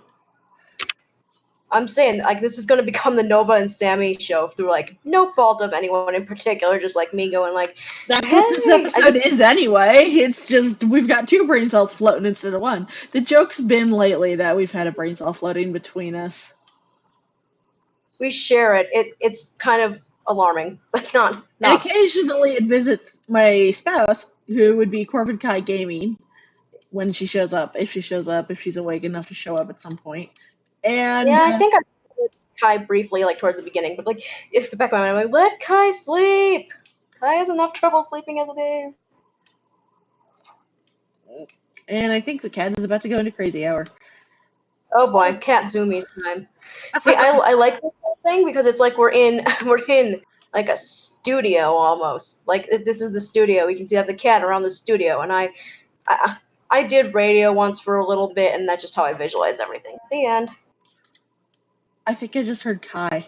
Speaker 1: I'm saying like this is gonna become the Nova and Sami show through like no fault of anyone in particular, just like me going like,
Speaker 2: That's what this
Speaker 1: hey,
Speaker 2: episode is anyway. It's just we've got two brain cells floating instead of one. The joke's been lately that we've had a brain cell floating between us.
Speaker 1: we share it. It's kind of alarming, but
Speaker 2: And
Speaker 1: not.
Speaker 2: occasionally it visits my spouse, who would be Corvid Kai Gaming, when she shows up, if she's awake enough to show up at some point.
Speaker 1: Yeah,
Speaker 2: And
Speaker 1: I think I told Kai briefly like towards the beginning, but like if the back of my mind, I'm like, let Kai sleep. Kai has enough trouble sleeping as it is.
Speaker 2: I think the cat is about to go into crazy hour.
Speaker 1: Oh boy, cat zoomies time. See, I like this whole thing because it's like we're in we're in like a studio almost. Like this is the studio. We can see the cat around the studio, and I I did radio once for a little bit, and that's just how I visualize everything. The end.
Speaker 2: I think I just heard Kai.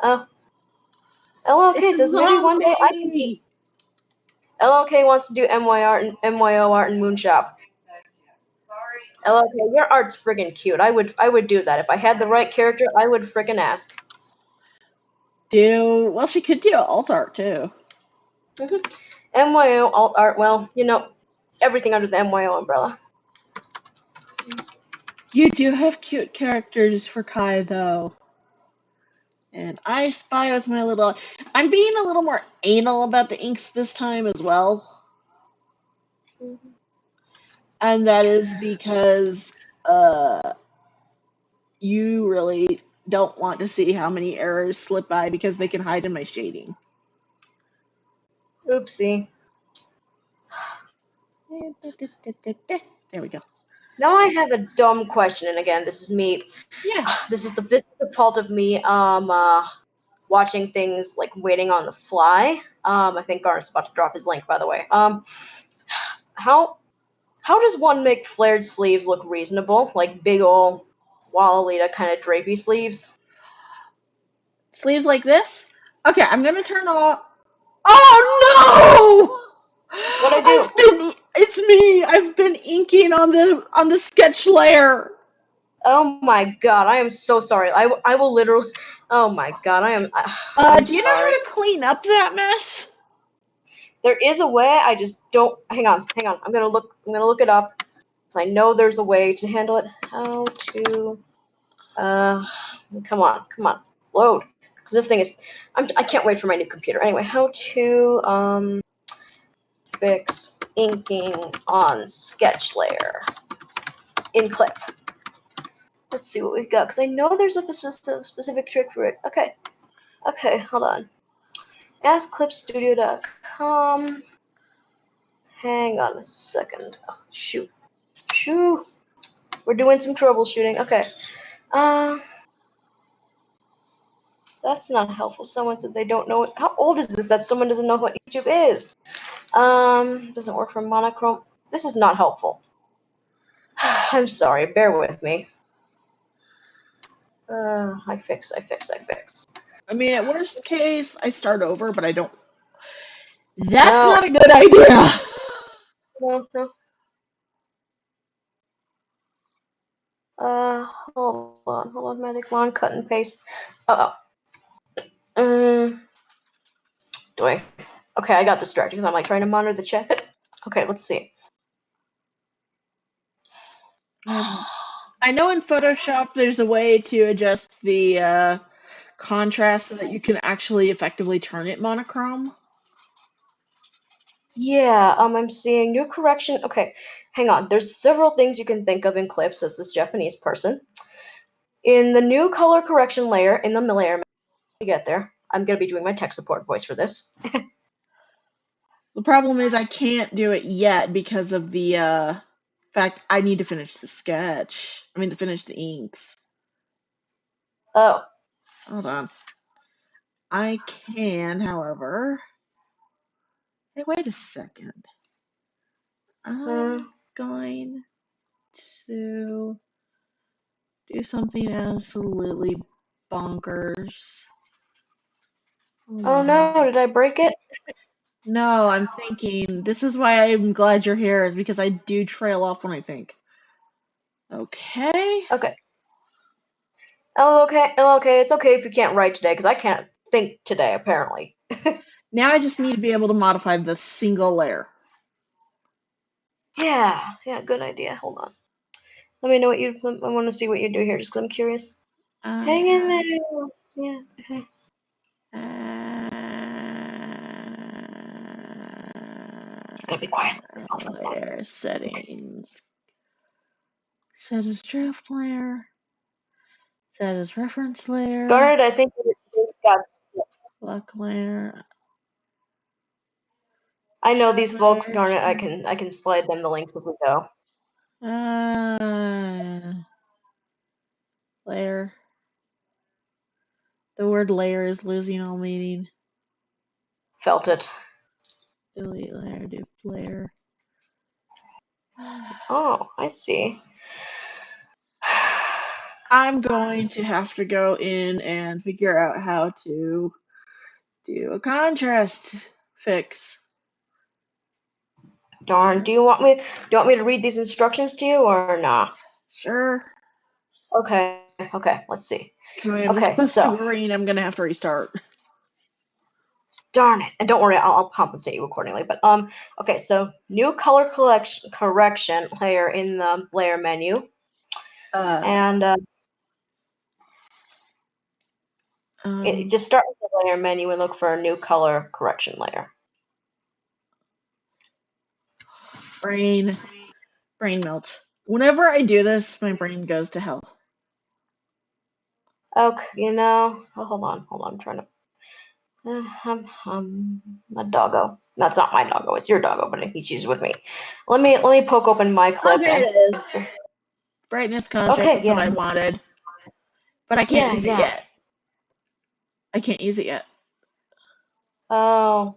Speaker 1: Oh, LLK
Speaker 2: It's a
Speaker 1: says maybe one day I can do.
Speaker 2: zombie.
Speaker 1: LLK wants to do MYO art and Moonshop. LLK, your art's friggin' cute. I would do that if I had the right character. I would friggin' ask.
Speaker 2: Well, she could do alt art too.
Speaker 1: MYO alt art. Well, everything under the MYO umbrella.
Speaker 2: You do have cute characters for Kai though. And I spy with my little. I'm being a little more anal about the inks this time as well. And that is because you really don't want to see how many errors slip by because they can hide in my shading.
Speaker 1: Oopsie.
Speaker 2: There we go.
Speaker 1: Now I have a dumb question, and again, this is me.
Speaker 2: Yeah.
Speaker 1: This is the fault of me. Watching things like waiting on the fly. I think Garn's about to drop his link, by the way. How does one make flared sleeves look reasonable? Like big ol' Wallalita kind of drapey sleeves?
Speaker 2: Sleeves like this? Okay, I'm gonna turn off. Oh no!
Speaker 1: What'd I do?
Speaker 2: It's me. I've been inking on the sketch layer.
Speaker 1: Oh my god, I am so sorry. I will literally. Oh my god, I'm
Speaker 2: Do you know how
Speaker 1: sorry.
Speaker 2: to clean up that mess?
Speaker 1: There is a way. I just don't. Hang on. I'm gonna look. I'm gonna look it up. So I know there's a way to handle it. How to? Come on, load. Because this thing is. I can't wait for my new computer. Anyway, how to fix inking on sketch layer in clip. Let's see what we've got, because I know there's a specific trick for it. Okay, hold on. AskClipStudio.com. Hang on a second. Oh, shoot. We're doing some troubleshooting. Okay. That's not helpful. Someone said they don't know what. How old is this that someone doesn't know what YouTube is? Doesn't work for monochrome. This is not helpful. I'm sorry. Bear with me. I fix.
Speaker 2: I mean, at worst case, I start over, but I don't. That's
Speaker 1: No.
Speaker 2: not a good idea.
Speaker 1: No. Hold on, magic wand, cut and paste. Do I? Okay, I got distracted because I'm like trying to monitor the chat. Okay, let's see.
Speaker 2: I know in Photoshop there's a way to adjust the contrast so that you can actually effectively turn it monochrome.
Speaker 1: Yeah, I'm seeing new correction. Okay, hang on. There's several things you can think of in clips as this Japanese person. In the new color correction layer, in the layer, you get there. I'm going to be doing my tech support voice for this.
Speaker 2: The problem is I can't do it yet because of the fact I need to finish the sketch. I mean, to finish the inks.
Speaker 1: Oh.
Speaker 2: Hold on. I can, however. Hey, wait a second. I'm going to do something absolutely bonkers.
Speaker 1: Oh no, did I break it?
Speaker 2: No, I'm thinking, this is why I'm glad you're here, is because I do trail off when I think. Okay.
Speaker 1: Okay. Okay, it's okay if you can't write today, because I can't think today, apparently.
Speaker 2: Now I just need to be able to modify the single layer.
Speaker 1: Yeah, good idea. Hold on. Let me know what you. I want to see what you do here, just because I'm curious. Hang in there. Yeah. Okay. Gotta be quiet.
Speaker 2: Layer settings. Set as draft layer. Set as reference layer.
Speaker 1: Garnet, I think it got skipped.
Speaker 2: Block layer.
Speaker 1: I know these folks, Garnet. I can slide them the links as we go.
Speaker 2: Layer. The word layer is losing all meaning.
Speaker 1: Felt it.
Speaker 2: Delete layer, div layer.
Speaker 1: Oh, I see.
Speaker 2: I'm going to have to go in and figure out how to do a contrast fix.
Speaker 1: Darn. Do you want me to read these instructions to you or not?
Speaker 2: Sure.
Speaker 1: Okay. Let's see.
Speaker 2: If this goes to green, I'm gonna have to restart.
Speaker 1: Darn it. And don't worry, I'll compensate you accordingly. But okay, so new color correction layer in the layer menu. Just start with the layer menu and look for a new color correction layer.
Speaker 2: Brain melt. Whenever I do this, my brain goes to hell.
Speaker 1: Okay, oh, hold on. I'm trying to. My doggo. That's not my doggo. It's your doggo, but she's with me. Let me poke open my clip.
Speaker 2: Okay, it is. Brightness contrast.
Speaker 1: Okay,
Speaker 2: that's what I wanted, but I can't use it yet. I can't use it yet.
Speaker 1: Oh.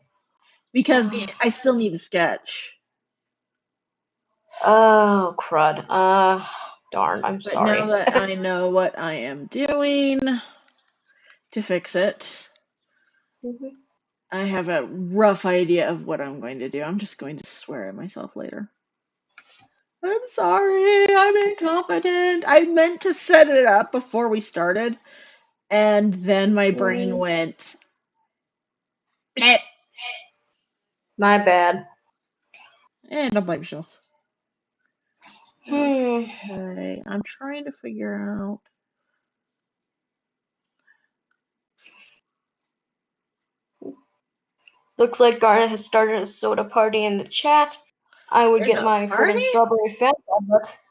Speaker 2: Because I still need the sketch.
Speaker 1: Oh, crud. Darn, I'm sorry.
Speaker 2: But now that I know what I am doing to fix it, I have a rough idea of what I'm going to do. I'm just going to swear at myself later. I'm sorry, I'm incompetent. I meant to set it up before we started, and then my brain went, bleh.
Speaker 1: My bad.
Speaker 2: Don't blame yourself. Okay, I'm trying to figure out.
Speaker 1: Looks like Garnet has started a soda party in the chat. I would
Speaker 2: There's
Speaker 1: get
Speaker 2: a
Speaker 1: my
Speaker 2: party?
Speaker 1: friggin' strawberry Fanta,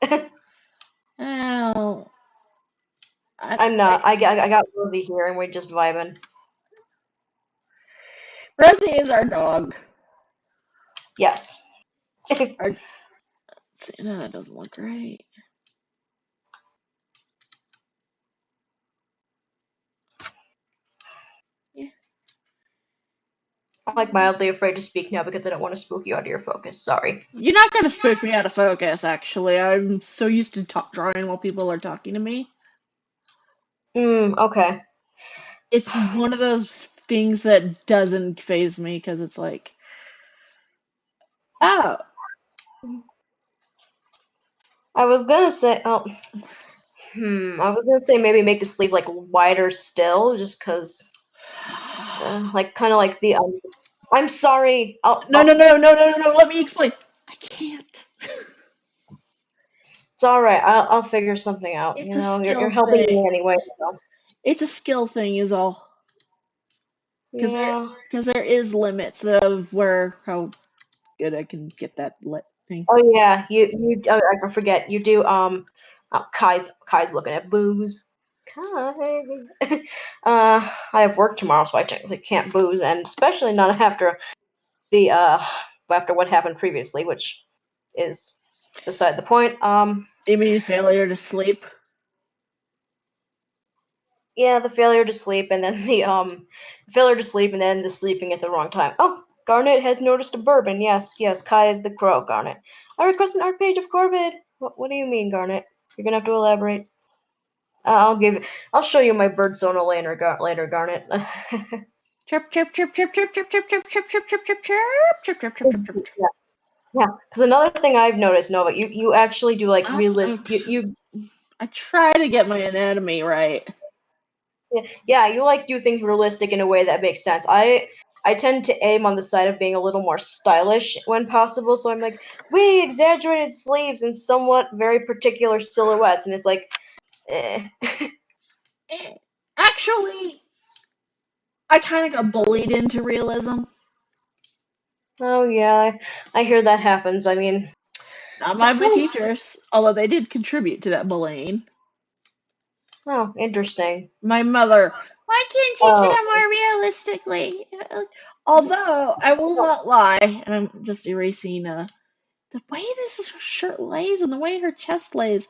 Speaker 1: but
Speaker 2: Well,
Speaker 1: I'm not. I got Rosie here, and we're just vibing.
Speaker 2: Rosie is our dog.
Speaker 1: Yes.
Speaker 2: Our, see, no, that doesn't look right. Yeah.
Speaker 1: I'm like mildly afraid to speak now because I don't want to spook you out of your focus. Sorry.
Speaker 2: You're not gonna spook me out of focus, actually. I'm so used to drawing while people are talking to me.
Speaker 1: Okay.
Speaker 2: It's one of those things that doesn't phase me because it's like, oh,
Speaker 1: I was gonna say, I was gonna say maybe make the sleeves like wider still, just cause, like kind of like the. I'm sorry.
Speaker 2: no, no, no, no, no, no, no. Let me explain. I can't.
Speaker 1: It's all right. I'll figure something out.
Speaker 2: It's
Speaker 1: You
Speaker 2: a
Speaker 1: know, you're
Speaker 2: skill
Speaker 1: helping
Speaker 2: thing.
Speaker 1: me anyway, so
Speaker 2: It's a skill thing, is all.
Speaker 1: yeah.
Speaker 2: Because there is limits of where how good I can get that thing.
Speaker 1: Oh yeah, you. Oh, I forget. You do. Kai's looking at booze. Kai. I have work tomorrow, so I technically can't booze, and especially not after the after what happened previously, which is beside the point.
Speaker 2: You mean failure to sleep?
Speaker 1: Yeah, the failure to sleep, and then the failure to sleep, and then the sleeping at the wrong time. Oh, Garnet has noticed a bourbon. Yes, yes, Kai is the crow, Garnet. I request an art page of Corbett. What do you mean, Garnet? You're gonna have to elaborate. I'll show you my bird sona later, Garnet.
Speaker 2: Chirp, chirp, chirp, chirp, chirp, chirp, chirp, chirp, chirp, chirp, chirp, chirp, chirp, chirp, chirp, chirp, chirp, chirp.
Speaker 1: Yeah, yeah. Because another thing I've noticed, Nova, you actually do like
Speaker 2: I try to get my anatomy right.
Speaker 1: yeah, you like do things realistic in a way that makes sense. I tend to aim on the side of being a little more stylish when possible, so I'm like, we exaggerated sleeves and somewhat very particular silhouettes, and it's like, eh.
Speaker 2: Actually, I kind of got bullied into realism.
Speaker 1: Oh yeah, I hear that happens. I mean,
Speaker 2: Not
Speaker 1: it's a
Speaker 2: by my
Speaker 1: funny.
Speaker 2: teachers, although they did contribute to that bullying.
Speaker 1: Oh, interesting.
Speaker 2: My mother, why can't you
Speaker 1: Oh,
Speaker 2: draw more realistically? Although, I will not lie, and I'm just erasing the way this shirt lays and the way her chest lays.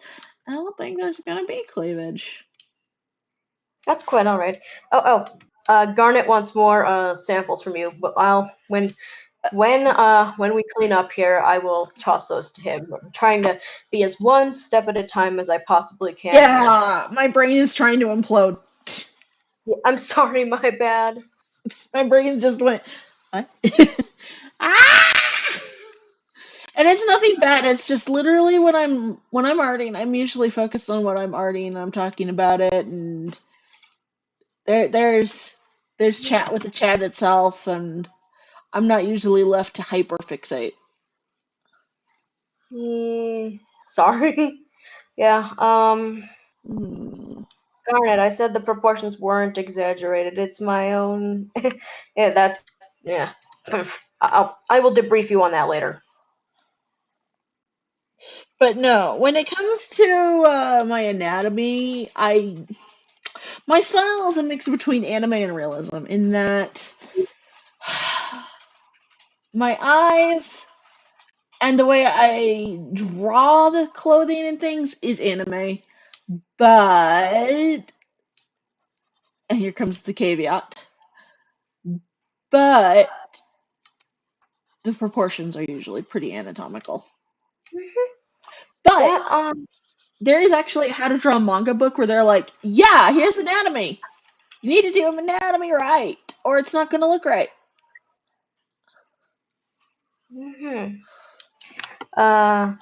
Speaker 2: I don't think there's gonna be cleavage.
Speaker 1: that's quite all right. Garnet wants more samples from you, but I'll when we clean up here, I will toss those to him. I'm trying to be as one step at a time as I possibly can here.
Speaker 2: Yeah, my brain is trying to implode.
Speaker 1: I'm sorry, my bad.
Speaker 2: My brain just went, what? Ah! And it's nothing bad. It's just literally when I'm arting, I'm usually focused on what I'm arting and I'm talking about it, and there's chat with the chat itself, and I'm not usually left to hyperfixate.
Speaker 1: Sorry. Yeah.
Speaker 2: Hmm.
Speaker 1: Garnet, I said the proportions weren't exaggerated. It's my own. Yeah, that's yeah. I will debrief you on that later.
Speaker 2: But no, when it comes to my anatomy, my style is a mix between anime and realism in that my eyes and the way I draw the clothing and things is anime, but and here comes the caveat, but the proportions are usually pretty anatomical. But
Speaker 1: That
Speaker 2: there is actually a how to draw manga book where they're like, yeah, here's anatomy. You need to do anatomy right, or it's not going to look right.
Speaker 1: mhm.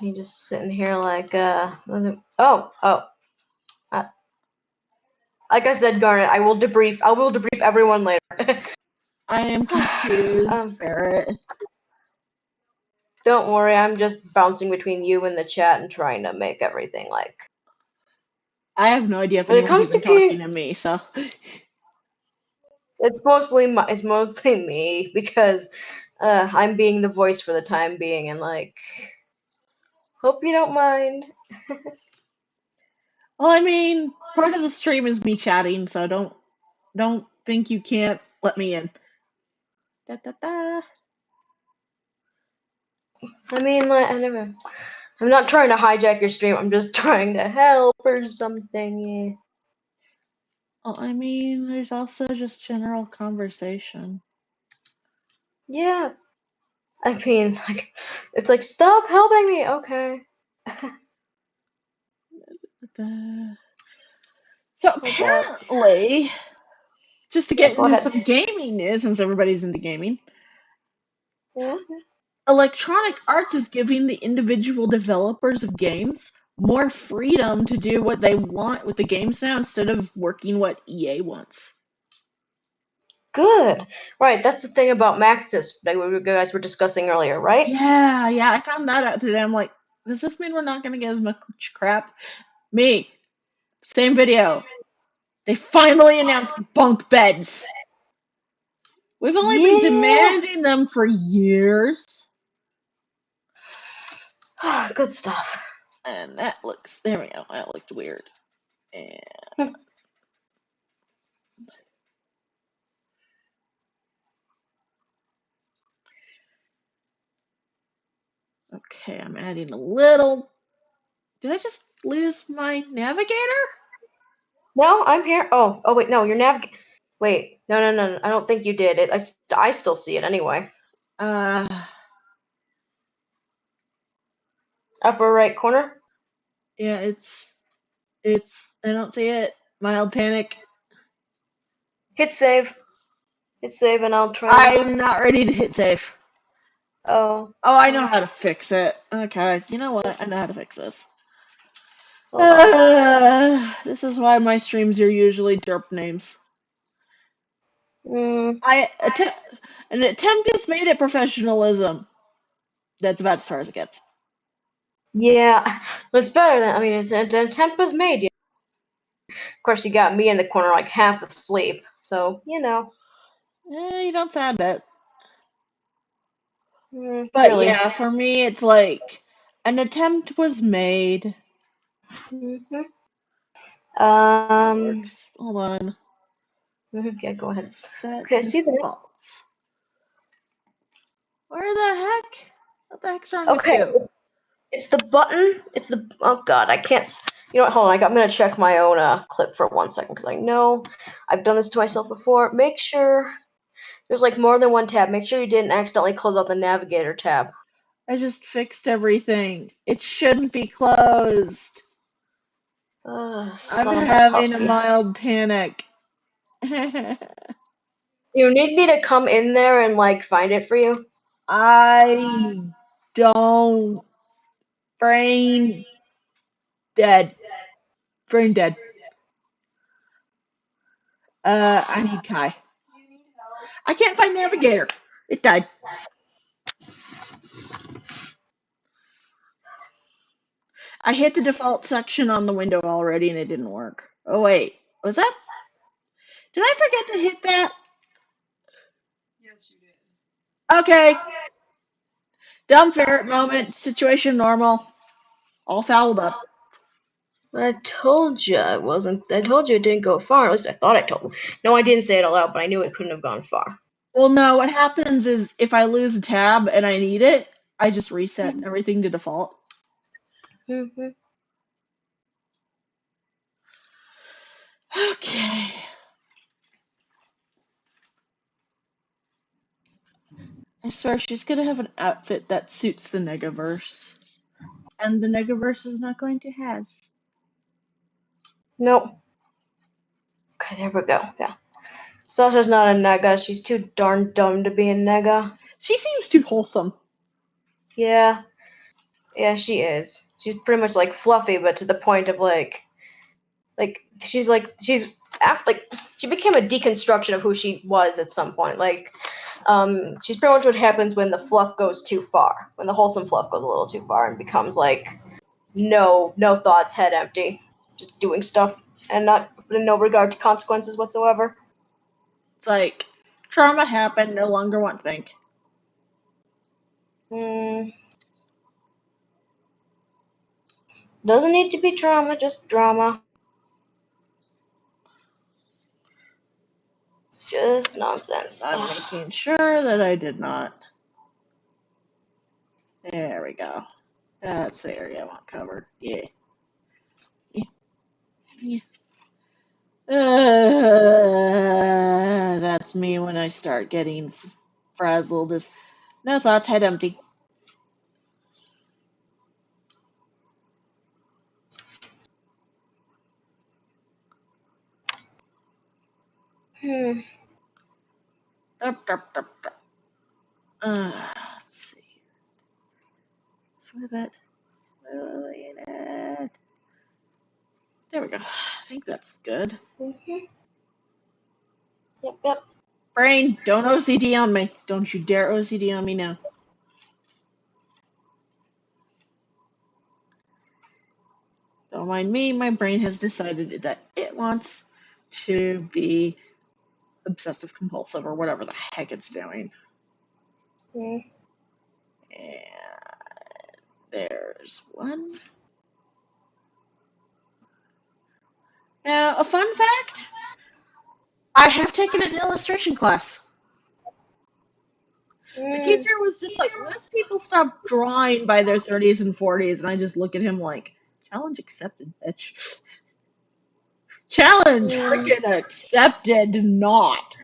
Speaker 1: You just sitting here like uh, like I said, Garnet, I will debrief. I will debrief everyone later.
Speaker 2: I am confused,
Speaker 1: um,
Speaker 2: Barrett.
Speaker 1: don't worry, I'm just bouncing between you and the chat and trying to make everything like.
Speaker 2: I have no idea if
Speaker 1: When it
Speaker 2: anyone's
Speaker 1: comes to
Speaker 2: even talking
Speaker 1: King,
Speaker 2: to me, so.
Speaker 1: it's mostly me because I'm being the voice for the time being, and like, hope you don't mind.
Speaker 2: Well, I mean, part of the stream is me chatting, so don't think you can't let me in. Da, da, da.
Speaker 1: I mean, like, I'm not trying to hijack your stream. I'm just trying to help or something.
Speaker 2: Well, I mean, there's also just general conversation.
Speaker 1: Yeah. I mean, like, it's like, stop helping me. Okay.
Speaker 2: Da. So
Speaker 1: Like that.
Speaker 2: apparently, just to
Speaker 1: Yeah,
Speaker 2: get
Speaker 1: go
Speaker 2: into
Speaker 1: ahead.
Speaker 2: some gaming news, since everybody's into gaming,
Speaker 1: Yeah.
Speaker 2: Electronic Arts is giving the individual developers of games more freedom to do what they want with the games now instead of working what EA wants.
Speaker 1: Good. Right, that's the thing about Maxis that you guys were discussing earlier, right?
Speaker 2: Yeah, I found that out today. I'm like, does this mean we're not going to get as much crap? Me, same video. They finally announced bunk beds. We've only been
Speaker 1: Yeah.
Speaker 2: demanding them for years.
Speaker 1: Good stuff.
Speaker 2: And that looks, there we go, that looked weird. And, okay, I'm adding a little. Did I just lose my navigator?
Speaker 1: No, I'm here. Oh, wait, no, you're Wait, no. I don't think you did. I still see it anyway.
Speaker 2: Uh,
Speaker 1: Upper right corner.
Speaker 2: yeah, I don't see it. Mild panic.
Speaker 1: Hit save. Hit save, and I'll try and.
Speaker 2: I'm not ready to hit save.
Speaker 1: Oh.
Speaker 2: Oh, I know how to fix it. Okay, you know what? I know how to fix this.
Speaker 1: Hold on.
Speaker 2: This is why my streams are usually derp names.
Speaker 1: Mm,
Speaker 2: An attempt is made at professionalism. That's about as far as it gets.
Speaker 1: yeah, but it's better than. I mean, an attempt was made. Of course, you got me in the corner, like half asleep. So
Speaker 2: You don't sound it. But
Speaker 1: really.
Speaker 2: yeah, for me, it's like an attempt was made.
Speaker 1: Hmm.
Speaker 2: That
Speaker 1: Um.
Speaker 2: works. Hold on.
Speaker 1: Yeah, go ahead.
Speaker 2: Set
Speaker 1: Okay, I see that.
Speaker 2: defaults. Where the heck? What the heck's wrong with
Speaker 1: Okay,
Speaker 2: you?
Speaker 1: it's the button. It's the. Oh God, I can't. You know what? Hold on. I'm gonna check my own clip for 1 second because I know I've done this to myself before. Make sure there's like more than one tab. Make sure you didn't accidentally close out the navigator tab.
Speaker 2: I just fixed everything. It shouldn't be closed. I'm
Speaker 1: Son of a
Speaker 2: having a
Speaker 1: Puffsky.
Speaker 2: mild panic.
Speaker 1: Do you need me to come in there and like find it for you?
Speaker 2: I don't. Brain dead. Brain dead. I need Kai. I can't find Navigator. It died. I hit the default section on the window already and it didn't work. Oh, wait. Was that? Did I forget to hit that? Okay. Dumb ferret moment. Situation normal. All fouled up.
Speaker 1: I told you it wasn't. I told you it didn't go far. At least I thought I told. No, I didn't say it out loud, but I knew it couldn't have gone far.
Speaker 2: Well, no, what happens is if I lose a tab and I need it, I just reset everything to default.
Speaker 1: Mm-hmm.
Speaker 2: Okay. I swear she's gonna have an outfit that suits the Negaverse. And the Negaverse is not going to has.
Speaker 1: Nope. Okay, there we go. Yeah. Sasha's not a nega. She's too darn dumb to be a nega.
Speaker 2: She seems too wholesome.
Speaker 1: Yeah. Yeah, she is. She's pretty much like Fluffy, but to the point of she's after she became a deconstruction of who she was at some point. She's pretty much what happens when the fluff goes too far. When the wholesome fluff goes a little too far and becomes like no thoughts, head empty, just doing stuff and not in no regard to consequences whatsoever.
Speaker 2: It's like trauma happened, no longer want to think.
Speaker 1: Doesn't need to be drama, just drama. Just nonsense.
Speaker 2: I'm making sure that I did not. There we go. That's the area I want covered. Yeah. Yeah. That's me when I start getting frazzled. No thoughts, head empty. Let's see. Swim it. Swim it. There we go. I think that's good.
Speaker 1: Yep.
Speaker 2: Brain, don't OCD on me. Don't you dare OCD on me now. Don't mind me, my brain has decided that it wants to be obsessive compulsive or whatever the heck it's doing. And there's one. Now, a fun fact, I have taken an illustration class. The teacher was just like, most people stop drawing by their 30s and 40s, and I just look at him like, challenge accepted, bitch. Challenge freaking accepted, not.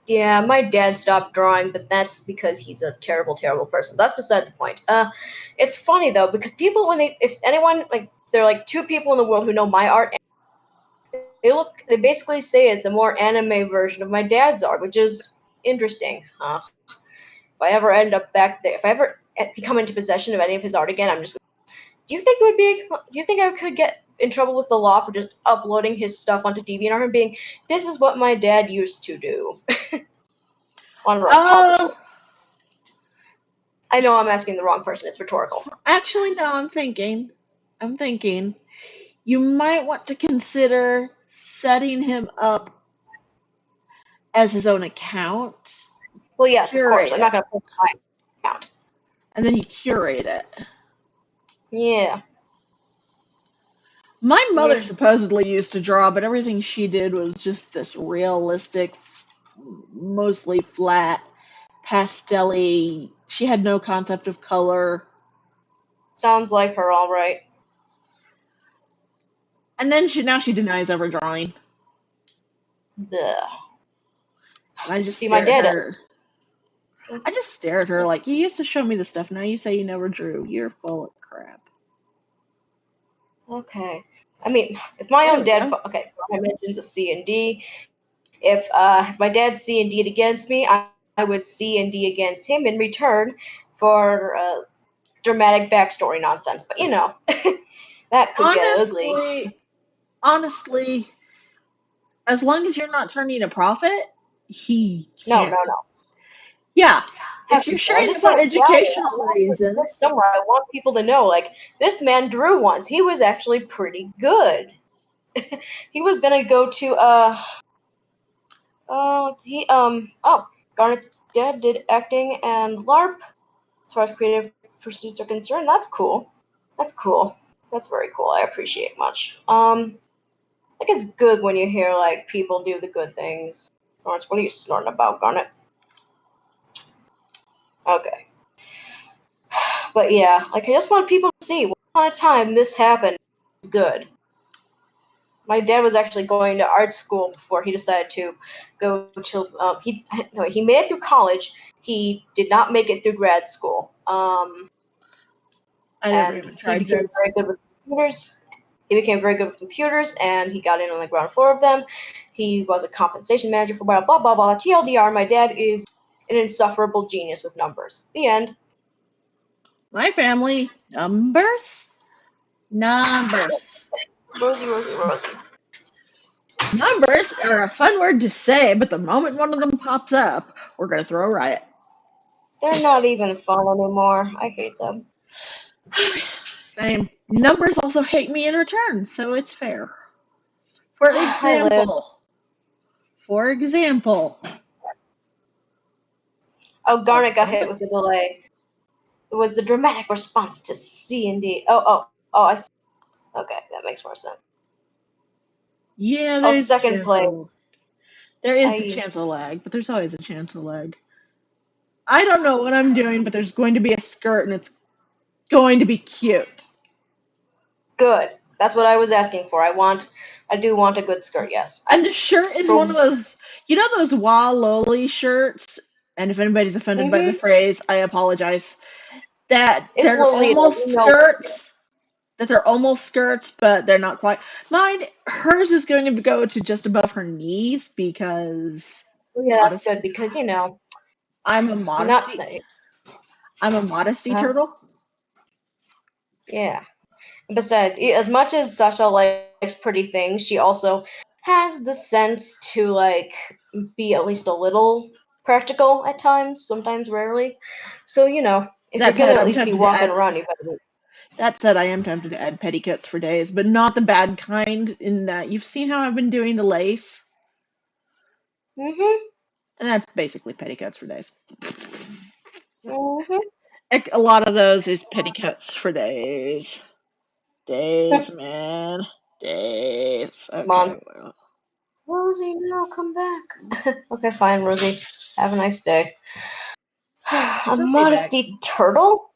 Speaker 1: Yeah, my dad stopped drawing, but that's because he's a terrible, terrible person. That's beside the point. It's funny though, because people, if anyone, like, there are like two people in the world who know my art, they basically say it's a more anime version of my dad's art, which is interesting. If I ever end up back there, if I ever become into possession of any of his art again, I'm just. Do you think I could get in trouble with the law for just uploading his stuff onto DeviantArt and being, this is what my dad used to do? On a repository. I know I'm asking the wrong person. It's rhetorical.
Speaker 2: Actually, no, I'm thinking you might want to consider setting him up as his own account.
Speaker 1: Well, yes, of course. I'm not going to put my account.
Speaker 2: And then you curate it.
Speaker 1: Yeah.
Speaker 2: My mother supposedly used to draw, but everything she did was just this realistic, mostly flat, pastel-y. She had no concept of color.
Speaker 1: Sounds like her, all right.
Speaker 2: And then she denies ever drawing.
Speaker 1: Ugh.
Speaker 2: And I just
Speaker 1: See, my dad.
Speaker 2: I just stare at her like, you used to show me the stuff, now you say you never drew. You're full of crap.
Speaker 1: Okay. I mean, if my own dad. Okay, I mentions a C and D. If my dad C and D'd against me, I would C and D against him in return for dramatic backstory nonsense. But that could get ugly.
Speaker 2: Honestly, as long as you're not turning a profit, he can't.
Speaker 1: No.
Speaker 2: Yeah. If you're sharing it for educational reasons.
Speaker 1: Somewhere, I want people to know, like, this man drew once. He was actually pretty good. He was gonna go to Garnet's dad did acting and LARP as far as creative pursuits are concerned. That's cool. That's very cool. I appreciate much. Like, it's good when you hear, like, people do the good things. What are you snorting about, Garnet? Okay. But yeah, like, I just want people to see, once upon a time this happened. It's good. My dad was actually going to art school before he decided to go to. He made it through college. He did not make it through grad school.
Speaker 2: I never even tried
Speaker 1: grad school. Very good with computers. He became very good with computers, and he got in on the ground floor of them. He was a compensation manager for blah blah blah blah. TLDR: my dad is an insufferable genius with numbers. The end.
Speaker 2: My family, numbers.
Speaker 1: Rosie.
Speaker 2: Numbers are a fun word to say, but the moment one of them pops up, we're going to throw a riot.
Speaker 1: They're not even fun anymore. I hate them.
Speaker 2: Same. Numbers also hate me in return, so it's fair. For example.
Speaker 1: Oh, Garnet got hit
Speaker 2: something.
Speaker 1: with a delay. It was the dramatic response to C and D. Oh, I see. Okay, that makes more sense.
Speaker 2: Yeah,
Speaker 1: Oh,
Speaker 2: there's a
Speaker 1: second
Speaker 2: chance
Speaker 1: place.
Speaker 2: there is the
Speaker 1: I
Speaker 2: chance of lag, but there's always a chance of lag. I don't know what I'm doing, but there's going to be a skirt and it's going to be cute.
Speaker 1: good. That's what I was asking for. I do want a good skirt. Yes.
Speaker 2: And the shirt is one of those, those Wa Loli shirts. And if anybody's offended by the
Speaker 1: Mhm.
Speaker 2: phrase, I apologize. That
Speaker 1: It's
Speaker 2: they're
Speaker 1: Lolita. You
Speaker 2: almost
Speaker 1: know.
Speaker 2: skirts. That they're almost skirts, but they're not quite. Mine, hers is going to go to just above her knees because
Speaker 1: Yeah, that's good
Speaker 2: modesty.
Speaker 1: because
Speaker 2: I'm a
Speaker 1: not.
Speaker 2: modesty. I'm a modesty
Speaker 1: Huh?
Speaker 2: turtle.
Speaker 1: Yeah. Besides, as much as Sasha likes pretty things, she also has the sense to be at least a little practical at times, sometimes rarely. So, if you're
Speaker 2: That
Speaker 1: gonna
Speaker 2: said,
Speaker 1: at
Speaker 2: I'm
Speaker 1: least be
Speaker 2: tempted to
Speaker 1: walking
Speaker 2: add.
Speaker 1: around, you better be.
Speaker 2: That said, I am tempted to add petticoats for days, but not the bad kind. In that you've seen how I've been doing the lace,
Speaker 1: Mhm.
Speaker 2: and that's basically petticoats for days.
Speaker 1: Mhm.
Speaker 2: A lot of those is petticoats for days. Days, man. Days. Okay,
Speaker 1: Month.
Speaker 2: well.
Speaker 1: Rosie, no, come back. Okay, fine, Rosie. Have a nice day. A
Speaker 2: She'll be back.
Speaker 1: modesty turtle?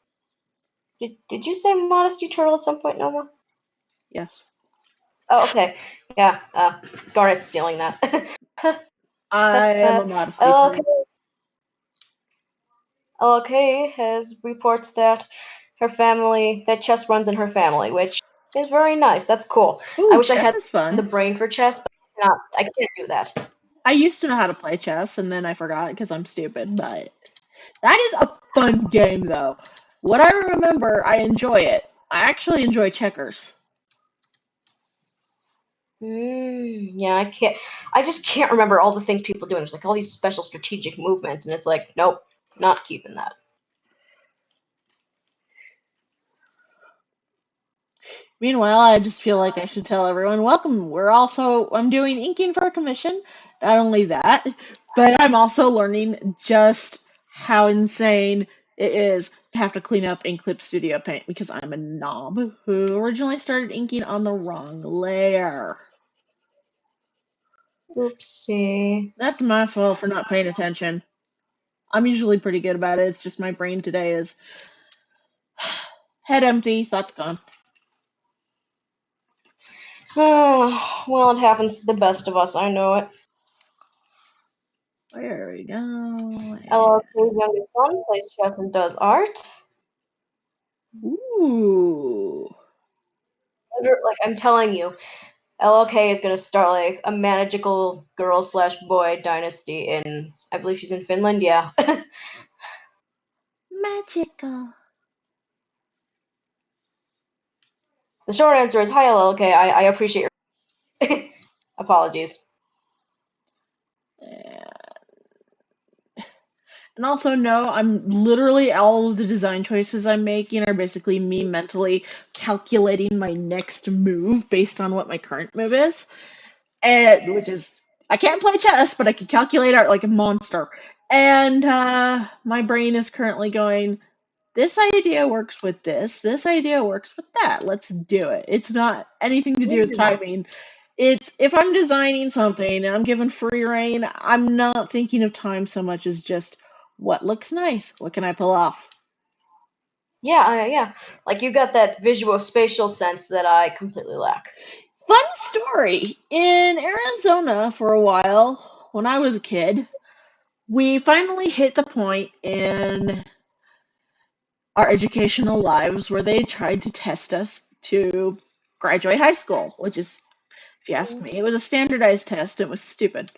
Speaker 1: Did you say modesty turtle at some point, Noma?
Speaker 2: Yes.
Speaker 1: Oh, okay. Yeah, Garnet's stealing that.
Speaker 2: I am a modesty
Speaker 1: Okay,
Speaker 2: turtle.
Speaker 1: okay has reports that that chess runs in her family, which is very nice. That's cool. I
Speaker 2: Ooh,
Speaker 1: wish I
Speaker 2: chess
Speaker 1: had
Speaker 2: is
Speaker 1: the
Speaker 2: fun.
Speaker 1: brain for chess, but I can't do that.
Speaker 2: I used to know how to play chess, and then I forgot because I'm stupid, but that is a fun game, though. What I remember, I enjoy it. I actually enjoy checkers.
Speaker 1: Yeah, I can't. I just can't remember all the things people do. And there's like all these special strategic movements, and it's like, nope, not keeping that.
Speaker 2: Meanwhile, I just feel like I should tell everyone, welcome. I'm doing inking for a commission. Not only that, but I'm also learning just how insane it is to have to clean up in Clip Studio Paint because I'm a knob who originally started inking on the wrong layer.
Speaker 1: Oopsie.
Speaker 2: That's my fault for not paying attention. I'm usually pretty good about it. It's just my brain today is head empty, thoughts gone.
Speaker 1: Oh, well, it happens to the best of us. I know it.
Speaker 2: There we go.
Speaker 1: LLK's youngest son plays chess and does art.
Speaker 2: Ooh.
Speaker 1: Like I'm telling you, LLK is gonna start like a magical girl slash boy dynasty in. I believe she's in Finland. Yeah.
Speaker 2: Magical.
Speaker 1: The short answer is hi, LLK. I appreciate your. Apologies.
Speaker 2: And also, no, I'm literally all of the design choices I'm making are basically me mentally calculating my next move based on what my current move is. And which is I can't play chess, but I can calculate art like a monster. And my brain is currently going, this idea works with this idea works with that. Let's do it. It's not anything to do with timing. It's if I'm designing something and I'm given free reign, I'm not thinking of time so much as just what looks nice, what can I pull off.
Speaker 1: Yeah, yeah. Like you got that visual spatial sense that I completely lack.
Speaker 2: Fun story. In Arizona for a while, when I was a kid, we finally hit the point in our educational lives where they tried to test us to graduate high school, which is, if you ask me, it was a standardized test. It was stupid.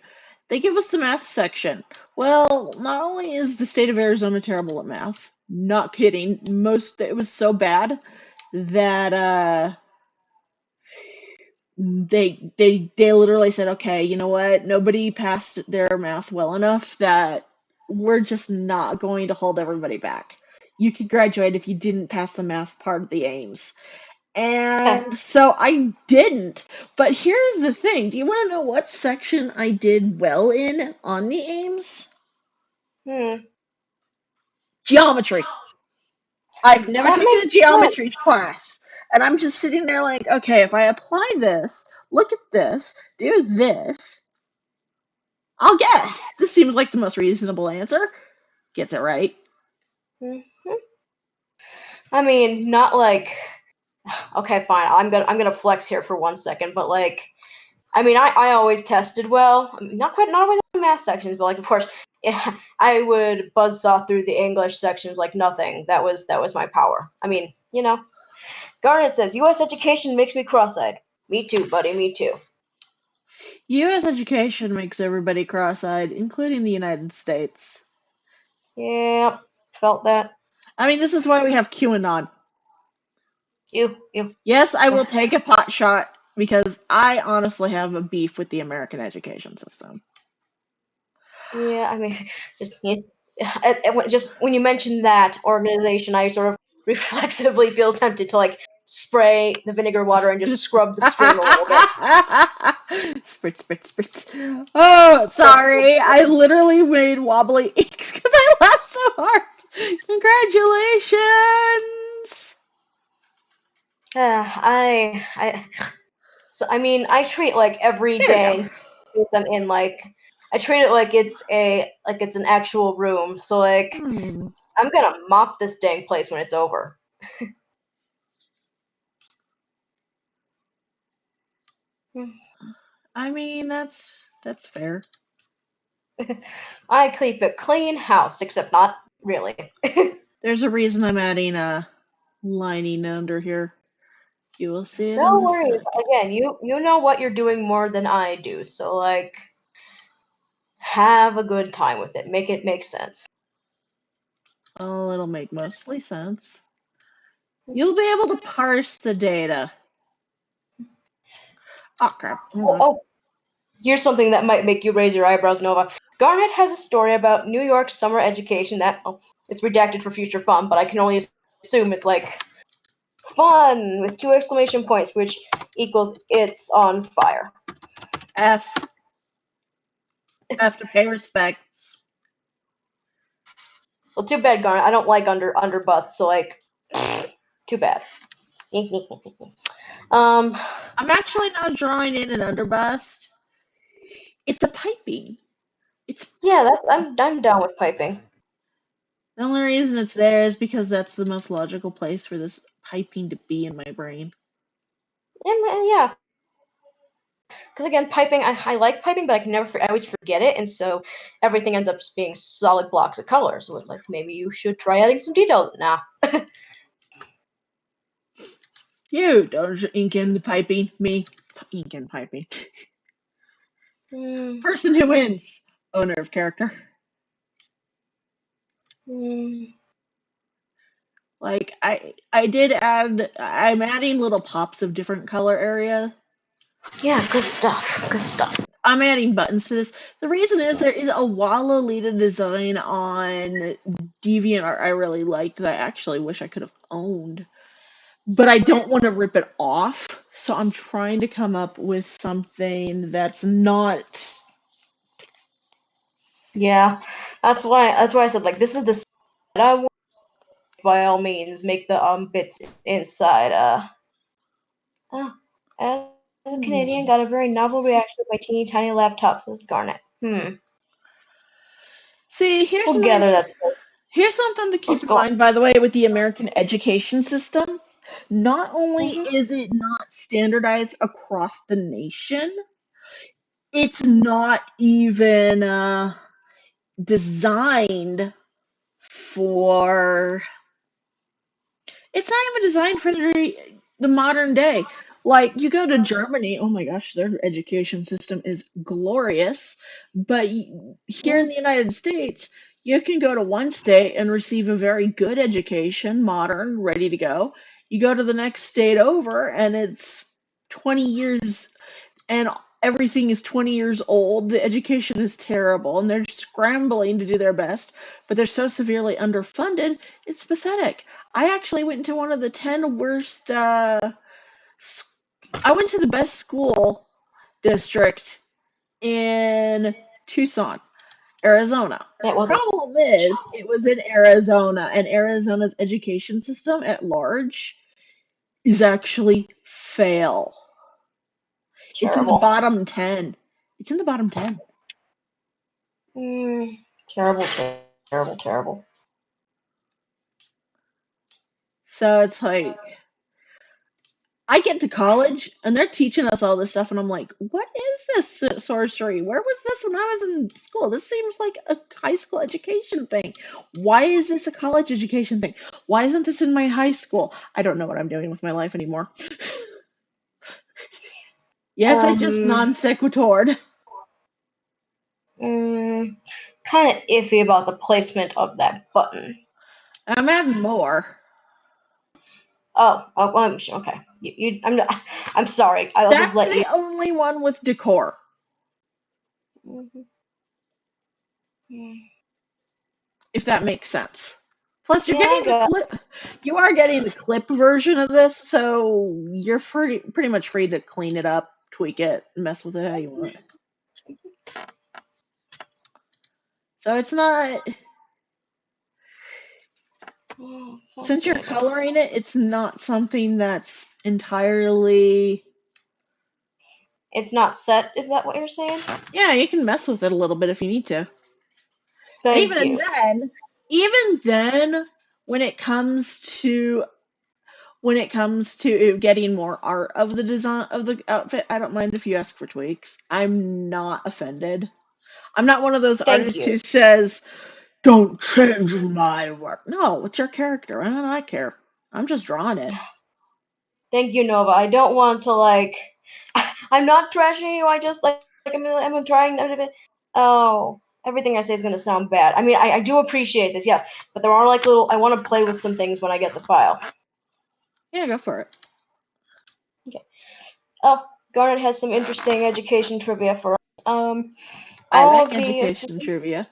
Speaker 2: They give us the math section. Well, not only is the state of Arizona terrible at math, not kidding, it was so bad that they literally said, okay, you know what? Nobody passed their math well enough that we're just not going to hold everybody back. You could graduate if you didn't pass the math part of the aims. And so I didn't. But here's the thing. Do you want to know what section I did well in on the aims?
Speaker 1: Hmm.
Speaker 2: Geometry. I've never
Speaker 1: That
Speaker 2: taken a
Speaker 1: makes sense.
Speaker 2: geometry class. And I'm just sitting there like, okay, if I apply this, look at this, do this, I'll guess. This seems like the most reasonable answer. Gets it right.
Speaker 1: Mhm. I mean, not like. Okay, fine. I'm gonna flex here for 1 second, but like, I mean, I always tested well. I mean, not always in math sections, but like, of course, yeah, I would buzzsaw through the English sections like nothing. That was my power. I mean, Garnet says U.S. education makes me cross-eyed. Me too, buddy. Me too.
Speaker 2: U.S. education makes everybody cross-eyed, including the United States.
Speaker 1: Yeah, felt that.
Speaker 2: I mean, this is why we have QAnon.
Speaker 1: You.
Speaker 2: Yes, I will take a pot shot because I honestly have a beef with the American education system.
Speaker 1: Yeah, I mean, just just when you mention that organization, I sort of reflexively feel tempted to like spray the vinegar water and just scrub the stream a little bit.
Speaker 2: Spritz, spritz, spritz. Oh,
Speaker 1: Scrub, scrub,
Speaker 2: sorry. I
Speaker 1: scrub.
Speaker 2: literally made wobbly inks because I laughed so hard. Congratulations.
Speaker 1: I so I mean I treat like every
Speaker 2: There we go.
Speaker 1: day since I'm in like I treat it like it's an actual room. So like
Speaker 2: Hmm.
Speaker 1: I'm gonna mop this dang place when it's over.
Speaker 2: I mean, that's fair.
Speaker 1: I keep it clean house, except not really.
Speaker 2: There's a reason I'm adding a lining under here. You will see it in
Speaker 1: No
Speaker 2: a
Speaker 1: worries.
Speaker 2: second.
Speaker 1: Again, you know what you're doing more than I do, so like have a good time with it. Make it make sense.
Speaker 2: Oh, it'll make mostly sense. You'll be able to parse the data. Oh crap, hold
Speaker 1: Oh,
Speaker 2: on.
Speaker 1: oh, here's something that might make you raise your eyebrows, Nova. Garnet has a story about New York summer education that it's redacted for future fun, but I can only assume it's like fun with two exclamation points, which equals it's on fire.
Speaker 2: F. Have to pay respects.
Speaker 1: Well, too bad, Garnet. I don't like under busts, so like, too bad. um,
Speaker 2: I'm actually not drawing in an underbust. It's a piping. It's
Speaker 1: yeah, I'm down with piping.
Speaker 2: the only reason it's there is because that's the most logical place for this piping to be in my brain.
Speaker 1: And yeah, because again, piping, I like piping, but I always forget it, and so everything ends up just being solid blocks of color. So it's like maybe you should try adding some details. Nah.
Speaker 2: You don't ink in the piping. Me. Ink in piping.
Speaker 1: Mm,
Speaker 2: Person who wins. Owner of character.
Speaker 1: mm,
Speaker 2: Like I did add I'm adding little pops of different color area.
Speaker 1: yeah, good stuff. Good stuff.
Speaker 2: I'm adding buttons to this. The reason is there is a Lolita design on DeviantArt I really liked that I actually wish I could have owned. But I don't want to rip it off, so I'm trying to come up with something that's not.
Speaker 1: Yeah, that's why I said like this is the that I want. By all means, make the bits inside. Uh, as a Canadian, got a very novel reaction with my teeny tiny laptop, says Garnet.
Speaker 2: See,
Speaker 1: We'll gather that.
Speaker 2: here's something to keep
Speaker 1: Let's
Speaker 2: in
Speaker 1: go.
Speaker 2: mind, by the way, with the American education system. Not only
Speaker 1: Mm-hmm.
Speaker 2: is it not standardized across the nation, it's not even designed for it's not even designed for the modern day. Like you go to Germany, oh my gosh, their education system is glorious. But here in the United States, you can go to one state and receive a very good education, modern, ready to go. You go to the next state over, and it's 20 years and everything is 20 years old. The education is terrible, and they're scrambling to do their best, but they're so severely underfunded, it's pathetic. I actually went into one of the 10 worst. I went to the best school district in Tucson. Arizona.
Speaker 1: It wasn't.
Speaker 2: Problem is, it was in Arizona, and Arizona's education system at large is actually fail. It's in the
Speaker 1: Terrible.
Speaker 2: bottom 10. It's in the bottom 10.
Speaker 1: Terrible, terrible, terrible.
Speaker 2: So it's like, I get to college and they're teaching us all this stuff, and I'm like, what is this sorcery? Where was this when I was in school? This seems like a high school education thing. Why is this a college education thing? Why isn't this in my high school? I don't know what I'm doing with my life anymore. Yes, I just non sequitured.
Speaker 1: Kind of iffy about the placement of that button.
Speaker 2: I'm adding more.
Speaker 1: Oh, well, okay. I'm sorry. I'll
Speaker 2: That's
Speaker 1: just let you.
Speaker 2: the only one with decor. If that makes sense. Plus, you're getting the clip. You are getting the clip version of this, so you're pretty much free to clean it up, tweak it, mess with it how you want. So it's not. Since you're coloring it, it's not something that's entirely.
Speaker 1: It's not set. Is that what you're saying?
Speaker 2: Yeah, you can mess with it a little bit if you need to.
Speaker 1: Thank you.
Speaker 2: Even then, when it comes to getting more art of the design of the outfit, I don't mind if you ask for tweaks. I'm not offended. I'm not one of those
Speaker 1: Thank
Speaker 2: artists
Speaker 1: you.
Speaker 2: who says, "Don't change my work." No, it's your character. I don't care. I'm just drawing it.
Speaker 1: Thank you, Nova. I don't want to I'm not trashing you. I just I'm trying. Oh, everything I say is gonna sound bad. I mean, I do appreciate this, yes, but there are little. I want to play with some things when I get the file.
Speaker 2: Yeah, go for it.
Speaker 1: Okay. Oh, Garnet has some interesting education trivia for us.
Speaker 2: I
Speaker 1: All
Speaker 2: like
Speaker 1: of the
Speaker 2: education trivia.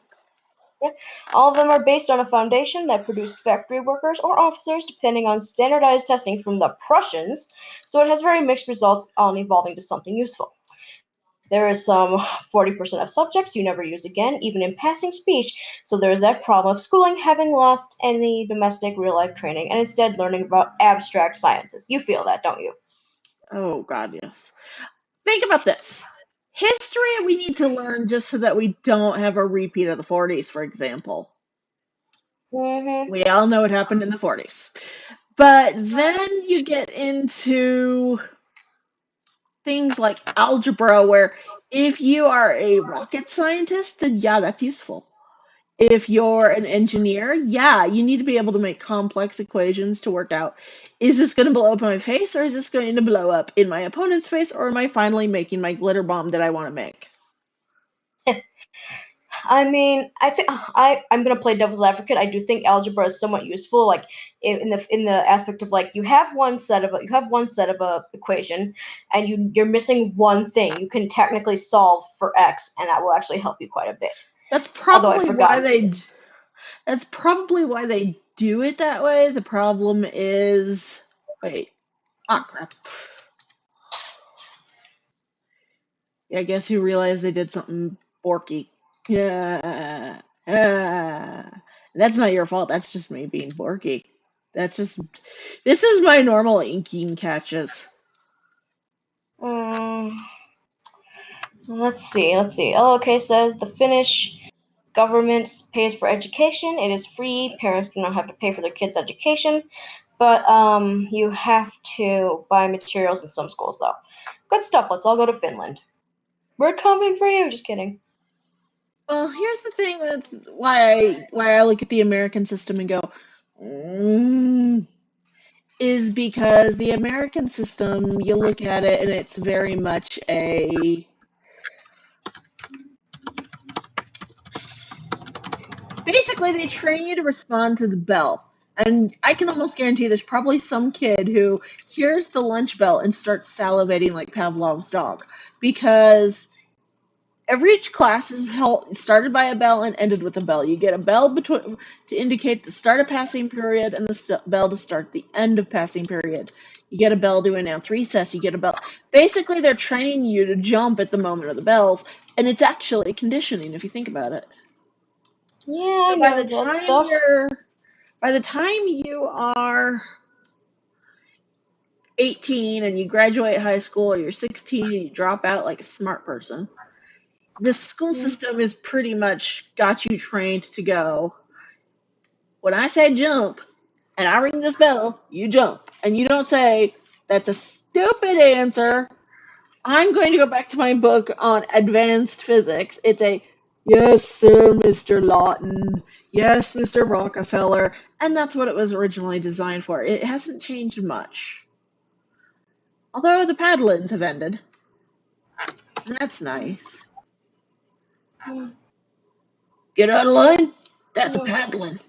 Speaker 1: all of them are based on a foundation that produced factory workers or officers depending on standardized testing from the Prussians, so it has very mixed results on evolving to something useful. There is some 40% of subjects you never use again, even in passing speech, so there is that problem of schooling having lost any domestic real-life training and instead learning about abstract sciences. You feel that, don't you?
Speaker 2: Oh God, yes. Think about this. History we need to learn just so that we don't have a repeat of the 40s, for example. We all know what happened in the 40s. But then you get into things like algebra, where if you are a rocket scientist, then yeah, that's useful. If you're an engineer, yeah, you need to be able to make complex equations to work out, is this going to blow up in my face, or is this going to blow up in my opponent's face, or am I finally making my glitter bomb that I want to make?
Speaker 1: I mean, I think I'm gonna play devil's advocate. I do think algebra is somewhat useful, in the aspect of you have one set of a equation, and you're missing one thing. You can technically solve for x, and that will actually help you quite a bit.
Speaker 2: That's
Speaker 1: Although I
Speaker 2: probably
Speaker 1: forgot.
Speaker 2: why they That's probably why they do it that way. The problem is, wait, crap. Yeah, I guess who realized they did something borky. Yeah, that's not your fault. That's just me being borky. This is my normal inking catches.
Speaker 1: Um, let's see. Oh, okay, says the Finnish government pays for education. It is free. Parents do not have to pay for their kids' education, but you have to buy materials in some schools though. Good stuff. Let's all go to Finland. We're coming for you. Just kidding.
Speaker 2: Well, here's the thing with why I look at the American system and go, mm, is because the American system, you look at it and it's very much a basically they train you to respond to the bell. And I can almost guarantee there's probably some kid who hears the lunch bell and starts salivating like Pavlov's dog, because every class is started by a bell and ended with a bell. You get a bell between to indicate the start of passing period, and the bell to start the end of passing period. You get a bell to announce recess. You get a bell. Basically, they're training you to jump at the moment of the bells, and it's actually conditioning if you think about it.
Speaker 1: Yeah, I
Speaker 2: So
Speaker 1: know that stuff.
Speaker 2: by the time you are 18 and you graduate high school, or you're 16 and you drop out like a smart person, the school
Speaker 1: Mm,
Speaker 2: system is pretty much got you trained to go. When I say jump and I ring this bell, you jump. And you don't say, that's a stupid answer. I'm going to go back to my book on advanced physics. It's a, yes, sir, Mr. Lawton. Yes, Mr. Rockefeller. And that's what it was originally designed for. It hasn't changed much. Although the paddlings have ended. That's nice.
Speaker 1: mm,
Speaker 2: Get out of line? That's a
Speaker 1: mm,
Speaker 2: paddling.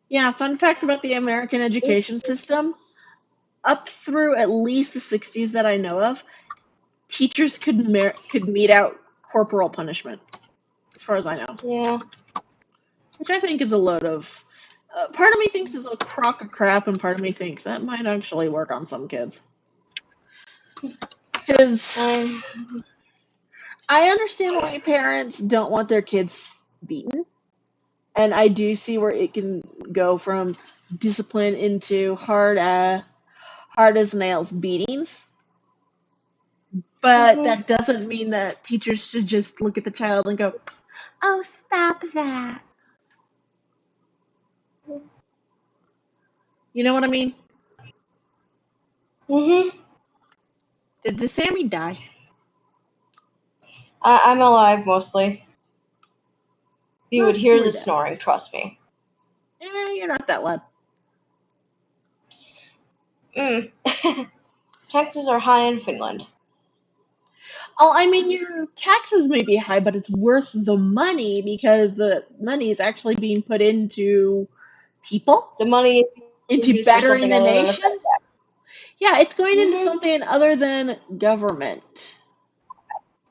Speaker 2: Yeah, fun fact about the American education system. Up through at least the 60s that I know of, teachers could mete out corporal punishment, as far as I know.
Speaker 1: yeah.
Speaker 2: Which I think is a load of. Part of me thinks is a crock of crap, and part of me thinks that might actually work on some kids. Because
Speaker 1: I,
Speaker 2: I understand why parents don't want their kids beaten, and I do see where it can go from discipline into hard as nails beatings. But
Speaker 1: mhm,
Speaker 2: that doesn't mean that teachers should just look at the child and go, "Oh, stop that." You know what I mean?
Speaker 1: mhm.
Speaker 2: Did Sammy die?
Speaker 1: I'm alive mostly. You would hear
Speaker 2: Mostly
Speaker 1: the
Speaker 2: dead.
Speaker 1: snoring, trust me.
Speaker 2: You're not that loud.
Speaker 1: Mm. Taxes are high in Finland.
Speaker 2: Oh, I mean, your taxes may be high, but it's worth the money because the money is actually being put into people,
Speaker 1: The money is being
Speaker 2: into
Speaker 1: used for
Speaker 2: bettering
Speaker 1: something
Speaker 2: the
Speaker 1: other than the Fed
Speaker 2: nation.
Speaker 1: tax.
Speaker 2: Yeah, it's going into
Speaker 1: Mhm,
Speaker 2: something other than government.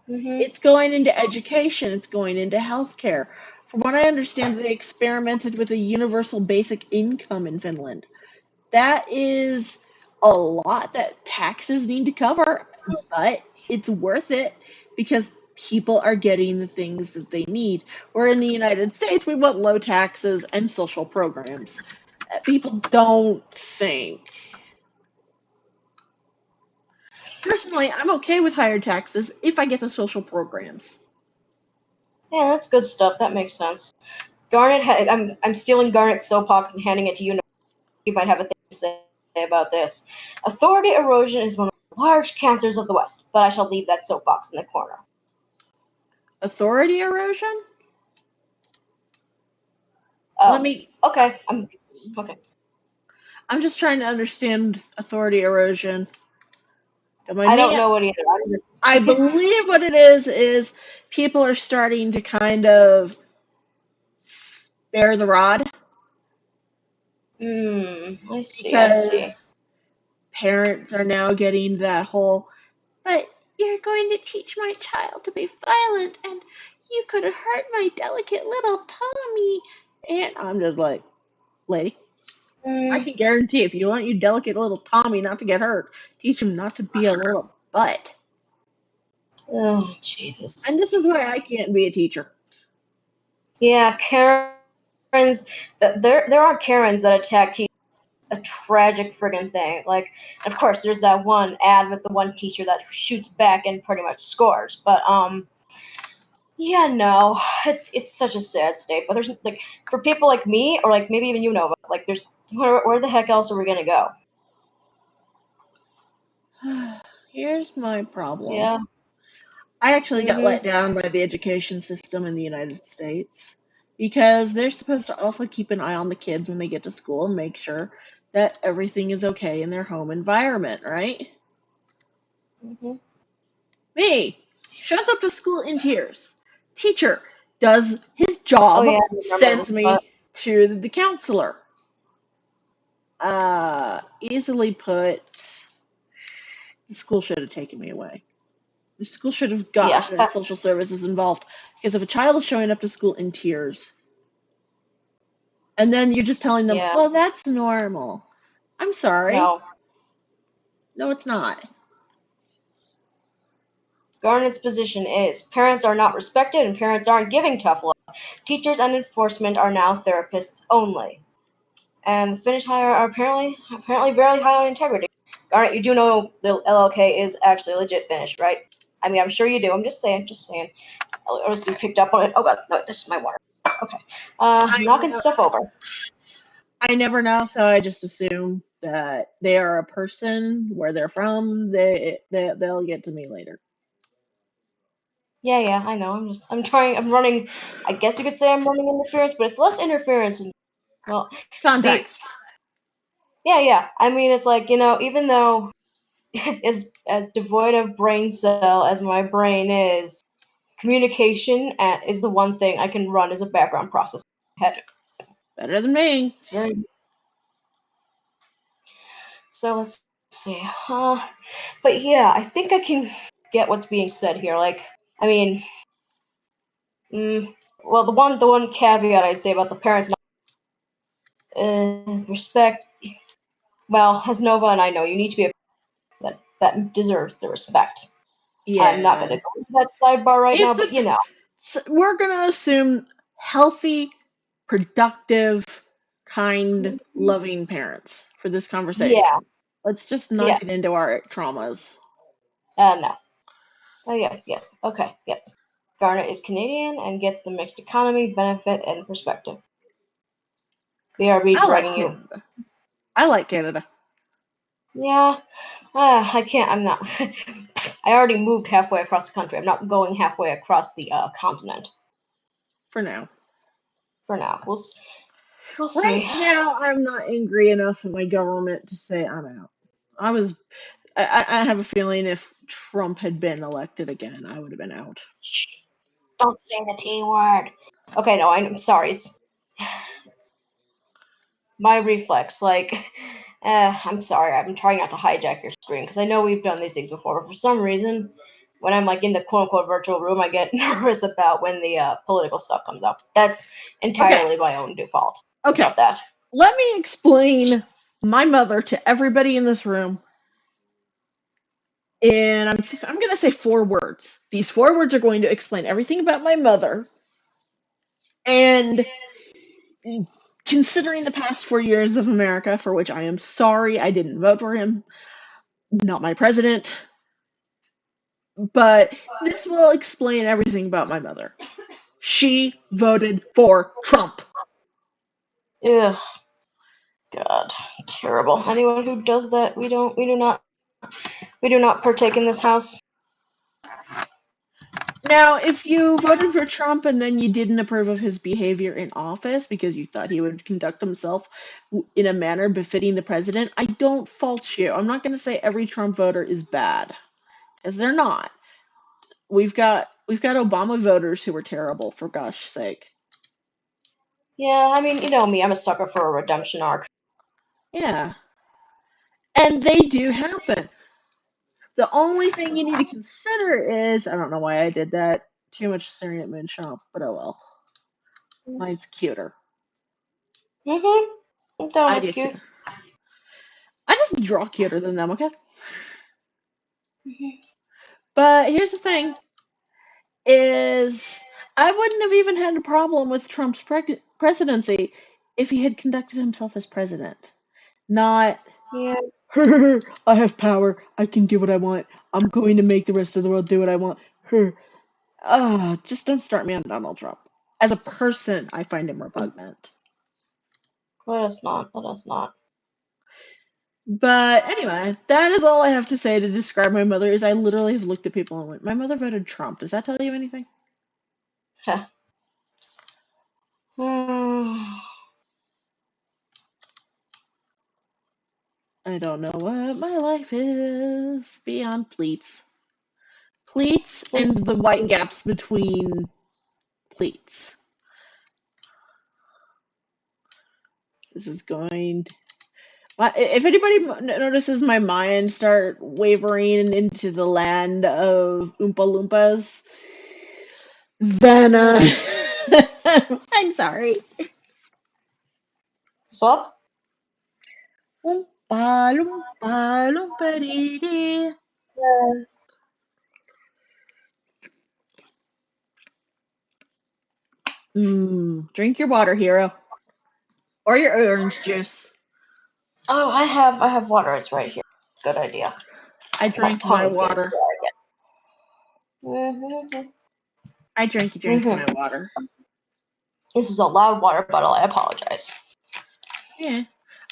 Speaker 1: mhm,
Speaker 2: It's going into education. It's going into healthcare. From what I understand, they experimented with a universal basic income in Finland. That is a lot that taxes need to cover, but it's worth it because people are getting the things that they need. Where in the United States, we want low taxes and social programs. People don't think. Personally, I'm okay with higher taxes if I get the social programs.
Speaker 1: Yeah, that's good stuff. That makes sense. I'm stealing Garnet's soapbox and handing it to you. You might have a thing to say about this. Authority erosion is one of the large cancers of the West, but I shall leave that soapbox in the corner.
Speaker 2: Authority erosion? Let
Speaker 1: Oh,
Speaker 2: me.
Speaker 1: okay. I'm okay.
Speaker 2: I'm just trying to understand authority erosion. Don't mind
Speaker 1: I
Speaker 2: me.
Speaker 1: don't know what either. I'm
Speaker 2: I
Speaker 1: just.
Speaker 2: believe what it is people are starting to kind of spare the rod
Speaker 1: I see. I see.
Speaker 2: because parents are now getting that whole, but you're going to teach my child to be violent and you could have hurt my delicate little Tommy. And I'm just like, lady, I
Speaker 1: Mm,
Speaker 2: can guarantee if you want your delicate little Tommy not to get hurt, teach him not to be a little butt.
Speaker 1: oh, Jesus.
Speaker 2: And this is why I can't be a teacher.
Speaker 1: Yeah, Karens. There are Karens that attack teachers. A tragic friggin' thing. Like, of course, there's that one ad with the one teacher that shoots back and pretty much scores. But yeah, no, it's such a sad state. But there's like for people like me, or like maybe even you know, like there's where the heck else are we gonna go?
Speaker 2: Here's my problem.
Speaker 1: Yeah.
Speaker 2: I actually got let
Speaker 1: Mhm.
Speaker 2: down by the education system in the United States because they're supposed to also keep an eye on the kids when they get to school and make sure that everything is okay in their home environment, right?
Speaker 1: Mhm.
Speaker 2: Me shows up to school in tears. Teacher does his
Speaker 1: Oh yeah,
Speaker 2: job,
Speaker 1: I remember
Speaker 2: sends
Speaker 1: this part.
Speaker 2: me to the counselor. Easily put, the school should have taken me away. The school should have
Speaker 1: Yeah.
Speaker 2: gotten social services involved because if a child is showing up to school in tears, and then you're just telling them,
Speaker 1: Yeah.
Speaker 2: oh, that's normal. I'm sorry.
Speaker 1: No.
Speaker 2: No, it's not.
Speaker 1: Garnet's position is parents are not respected and parents aren't giving tough love. Teachers and enforcement are now therapists only. And the Finnish hire are apparently very high on integrity. Garnet, you do know the LLK is actually legit Finnish, right? I mean, I'm sure you do. I'm just saying. Notice you picked up on it. Oh god, no, that's my water. Okay. Knocking stuff over.
Speaker 2: I never know, so I just assume that they are a person, where they're from. They'll get to me later.
Speaker 1: Yeah, I know. I'm running. I guess you could say I'm running interference, but it's less interference. And, well, see,
Speaker 2: Context.
Speaker 1: yeah. I mean, it's like, even though as devoid of brain cell as my brain is, communication is the one thing I can run as a background process.
Speaker 2: Better than me.
Speaker 1: It's very. So let's see. But yeah, I think I can get what's being said here. Like, I mean, well, the one caveat I'd say about the parents respect. Well, as Nova and I know, you need to be that deserves the respect.
Speaker 2: Yeah.
Speaker 1: I'm not going to go into that sidebar right now, but
Speaker 2: So we're gonna assume healthy, productive, kind, loving parents for this conversation.
Speaker 1: Yeah.
Speaker 2: Let's just not get
Speaker 1: Yes.
Speaker 2: into our traumas.
Speaker 1: No. Oh, yes. Okay, yes. Garnet is Canadian and gets the mixed economy benefit and perspective. BRB
Speaker 2: I like
Speaker 1: bragging you.
Speaker 2: Canada. I like Canada.
Speaker 1: Yeah. I can't. I'm not. I already moved halfway across the country. I'm not going halfway across the continent
Speaker 2: For now.
Speaker 1: for now. We'll
Speaker 2: Right
Speaker 1: see.
Speaker 2: now, I'm not angry enough at my government to say I'm out. I have a feeling if Trump had been elected again, I would have been out.
Speaker 1: Shh, don't say the T word. Okay, no, I'm sorry. It's my reflex. Like, I'm sorry. I'm trying not to hijack your screen because I know we've done these things before, but for some reason, when I'm like in the quote unquote virtual room, I get nervous about when the political stuff comes up. That's entirely my own default.
Speaker 2: Okay.
Speaker 1: About that.
Speaker 2: Let me explain my mother to everybody in this room. And I'm going to say 4 words. These 4 words are going to explain everything about my mother. And considering the past 4 years of America, for which I am sorry I didn't vote for him, not my president, but this will explain everything about my mother. She voted for Trump.
Speaker 1: Ugh. God, terrible. Anyone who does that, we do not partake in this house.
Speaker 2: Now, if you voted for Trump and then you didn't approve of his behavior in office because you thought he would conduct himself in a manner befitting the president, I don't fault you. I'm not going to say every Trump voter is bad, because they're not. We've got Obama voters who were terrible, for gosh sake.
Speaker 1: Yeah, I mean, you know me, I'm a sucker for a redemption arc.
Speaker 2: Yeah. And they do happen. The only thing you need to consider is, I don't know why I did that. Too much staring at Moonshop, but oh well. Mine's cuter.
Speaker 1: I'm down
Speaker 2: I
Speaker 1: with
Speaker 2: do
Speaker 1: cute.
Speaker 2: too. I just draw cuter than them, okay? But here's the thing: is I wouldn't have even had a problem with Trump's presidency if he had conducted himself as president. Not,
Speaker 1: Yeah.
Speaker 2: I have power. I can do what I want. I'm going to make the rest of the world do what I want. Just don't start me on Donald Trump. As a person, I find him repugnant.
Speaker 1: Let us not.
Speaker 2: But anyway, that is all I have to say to describe my mother. Is I literally have looked at people and went, "My mother voted Trump." Does that tell you anything?
Speaker 1: Huh.
Speaker 2: I don't know what my life is beyond pleats. Pleats and the white gaps between pleats. This is going. If anybody notices my mind start wavering into the land of Oompa Loompas, then I'm sorry.
Speaker 1: Sup?
Speaker 2: Oompa Loompa Loompa Dee Dee.
Speaker 1: Yeah.
Speaker 2: Drink your water, hero. Or your orange juice.
Speaker 1: Oh, I have water. It's right here. Good idea.
Speaker 2: I drank my water. I drank my water.
Speaker 1: This is a loud water bottle. I apologize.
Speaker 2: Yeah.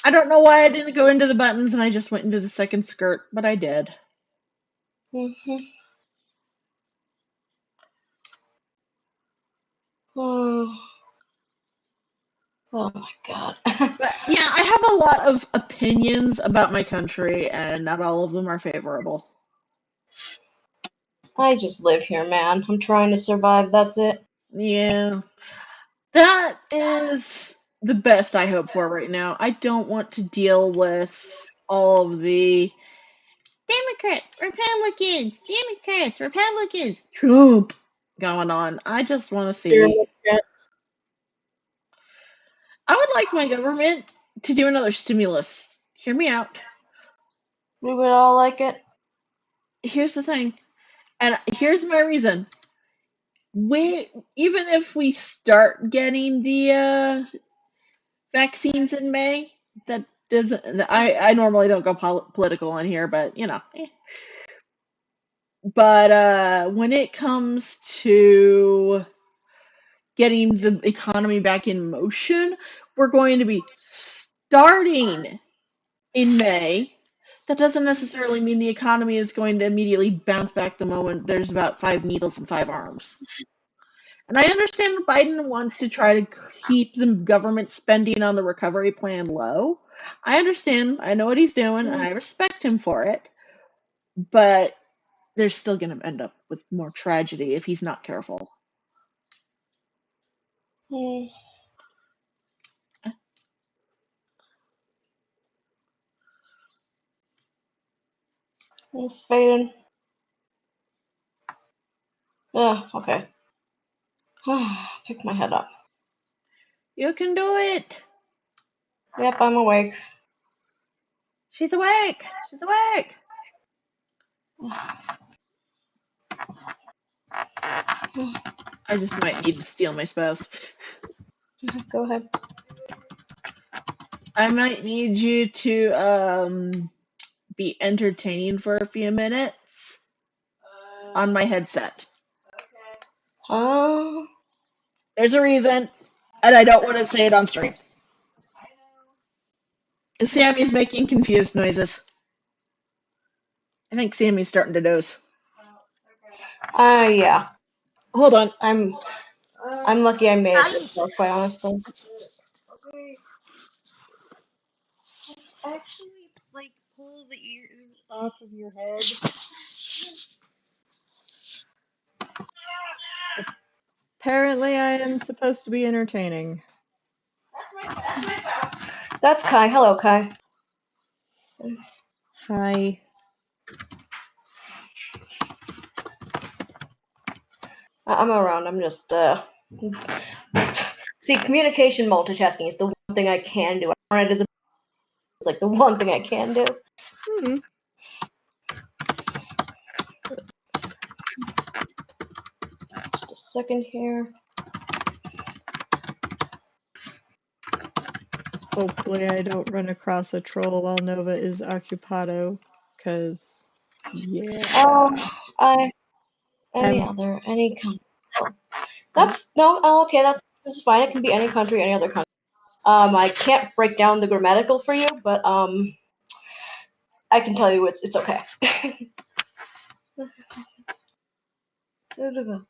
Speaker 2: I don't know why I didn't go into the buttons and I just went into the second skirt, but I did.
Speaker 1: Oh my god.
Speaker 2: But yeah, I have a lot of opinions about my country, and not all of them are favorable.
Speaker 1: I just live here, man. I'm trying to survive. That's it.
Speaker 2: Yeah. That is the best I hope for right now. I don't want to deal with all of the Democrats, Republicans, Trump going on. I just want to see. I would like my government to do another stimulus. Hear me out.
Speaker 1: We would all like it.
Speaker 2: Here's the thing, and here's my reason. Even if we start getting the vaccines in May, that doesn't. I normally don't go political on here, but you know. But when it comes to getting the economy back in motion, we're going to be starting in May. That doesn't necessarily mean the economy is going to immediately bounce back the moment there's about 5 needles and 5 arms. And I understand Biden wants to try to keep the government spending on the recovery plan low. I understand. I know what he's doing. I respect him for it. But they're still going to end up with more tragedy if he's not careful.
Speaker 1: It's fading. Yeah, okay. Pick my head up.
Speaker 2: You can do it.
Speaker 1: Yep, I'm awake.
Speaker 2: She's awake. She's awake. I just might need to steal my spouse.
Speaker 1: Go ahead.
Speaker 2: I might need you to be entertaining for a few minutes on my headset. There's a reason, and I don't want to say it on stream. Sammy's making confused noises. I think Sammy's starting to doze.
Speaker 1: Yeah.
Speaker 2: Hold on.
Speaker 1: I'm lucky I made it this far, quite honestly.
Speaker 2: Actually, like, pull the ears off of your head. Apparently, I am supposed to be entertaining.
Speaker 1: That's Kai. Hello, Kai.
Speaker 2: Hi.
Speaker 1: I'm around. I'm just See, communication multitasking is the one thing I can do. I run it as it's like the one thing I can do. Just a second here.
Speaker 3: Hopefully I don't run across a troll while Nova is occupado, because, yeah.
Speaker 1: Any country. That's, no, okay, this is fine. It can be any country, any other country. I can't break down the grammatical for you, but, I can tell you it's okay.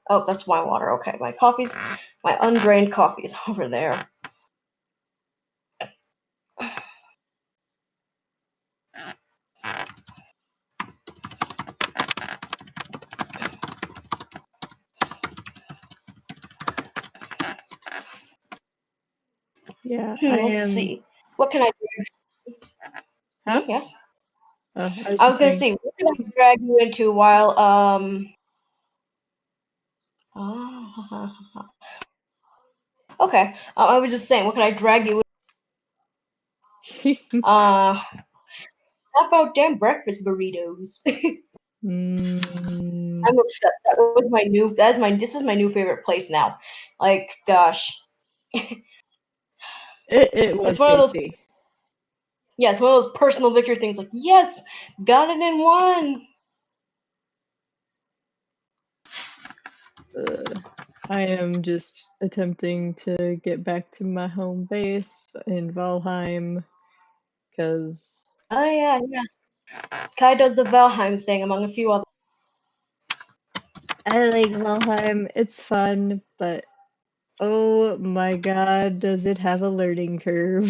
Speaker 1: Oh, that's my water. Okay, my undrained coffee is over there.
Speaker 3: Yeah,
Speaker 1: Let's see. What can I do?
Speaker 3: Huh?
Speaker 1: Yes?
Speaker 3: I
Speaker 1: I was gonna see, what can I drag you into while, okay, I was just saying, what can I drag you how about damn breakfast burritos? I'm obsessed. This is my new favorite place now. Like, gosh.
Speaker 3: It was
Speaker 1: It's one of those,
Speaker 3: tasty.
Speaker 1: yeah, it's one of those personal victory things. Like, yes, got it in one.
Speaker 3: I am just attempting to get back to my home base in Valheim because
Speaker 1: Oh yeah, yeah. Kai does the Valheim thing among a few other.
Speaker 3: I like Valheim. It's fun, but oh my god, does it have a learning curve?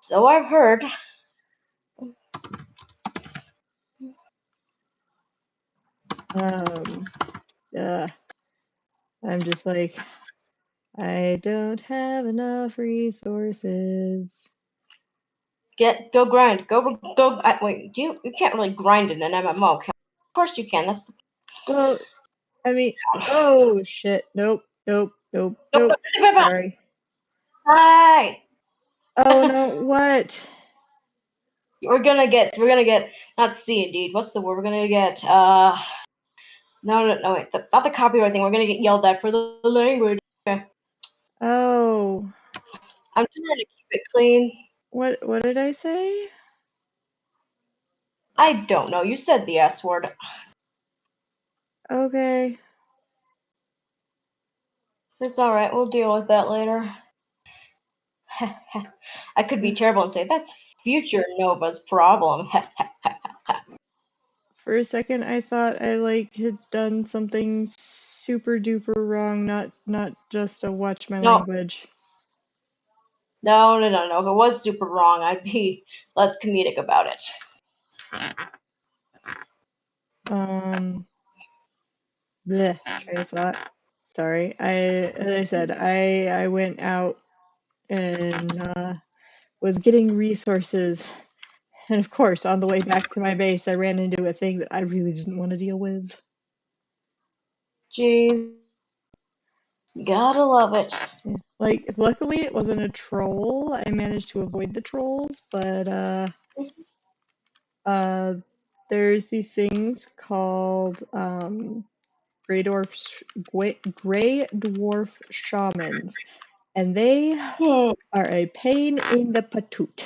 Speaker 1: So I've heard.
Speaker 3: Um, uh, I'm just like, I don't have enough resources.
Speaker 1: Go grind. Go. Wait. You can't really grind in an MMO. Can Of course you can. That's the.
Speaker 3: Well, I mean, oh shit, nope, nope, nope,
Speaker 1: Nope.
Speaker 3: nope. Sorry.
Speaker 1: Right.
Speaker 3: Oh no, what?
Speaker 1: We're gonna get not C indeed. What's the word? We're gonna get no wait, not the copyright thing. We're gonna get yelled at for the language. Okay.
Speaker 3: Oh,
Speaker 1: I'm trying to keep it clean.
Speaker 3: what did I say?
Speaker 1: I don't know. You said the S word.
Speaker 3: Okay.
Speaker 1: It's alright, we'll deal with that later. I could be terrible and say that's future Nova's problem.
Speaker 3: For a second, I thought I like had done something super duper wrong, not just a watch my
Speaker 1: No,
Speaker 3: language.
Speaker 1: no. If it was super wrong, I'd be less comedic about it.
Speaker 3: Bleh, train of thought. Sorry. As I said, I went out and was getting resources, and of course, on the way back to my base, I ran into a thing that I really didn't want to deal with.
Speaker 1: Jeez. Gotta love it.
Speaker 3: Yeah. Like, luckily, it wasn't a troll. I managed to avoid the trolls, but there's these things called gray dwarf shamans, and they
Speaker 1: Hmm.
Speaker 3: are a pain in the patoot.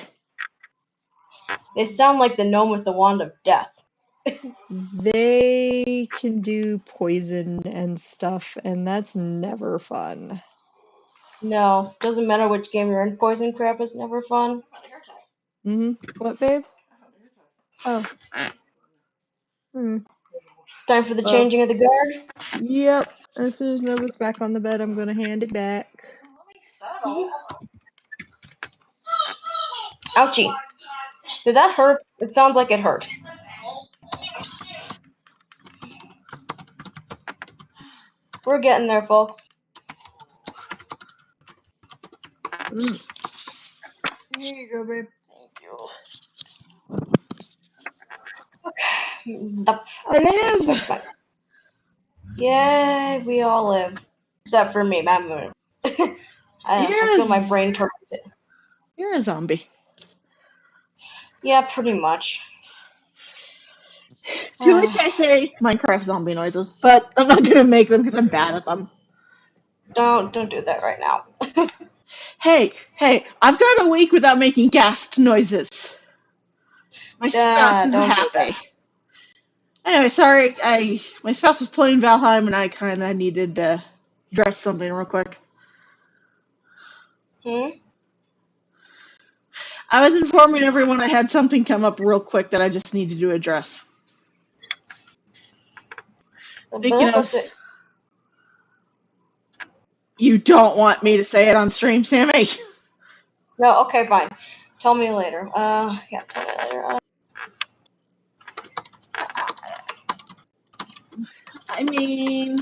Speaker 1: They sound like the gnome with the wand of death.
Speaker 3: They can do poison and stuff, and that's never fun.
Speaker 1: No, doesn't matter which game you're in. Poison crap is never fun.
Speaker 3: What, babe? Oh.
Speaker 1: Time for the
Speaker 3: Well,
Speaker 1: changing of the guard.
Speaker 3: yep. As soon as Nova's back on the bed, I'm gonna hand it back.
Speaker 1: Ouchie. Did that hurt? It sounds like it hurt. We're getting there, folks.
Speaker 3: Here you go, babe. I live!
Speaker 1: Yeah, we all live. Except for me. I feel my brain turn.
Speaker 2: You're a zombie.
Speaker 1: Yeah, pretty much.
Speaker 2: To which I say Minecraft zombie noises, but I'm not gonna make them because I'm bad at them.
Speaker 1: Don't do that right now.
Speaker 2: Hey, I've gone a week without making ghast noises. My spouse is
Speaker 1: Don't do that.
Speaker 2: happy. Anyway, sorry, my spouse was playing Valheim and I kind of needed to address something real quick. I was informing everyone I had something come up real quick that I just needed to address. Speaking of,
Speaker 1: What's it?
Speaker 2: you don't want me to say it on stream, Sammy?
Speaker 1: No, okay, fine. Tell me later. Yeah, tell me later.
Speaker 2: I mean,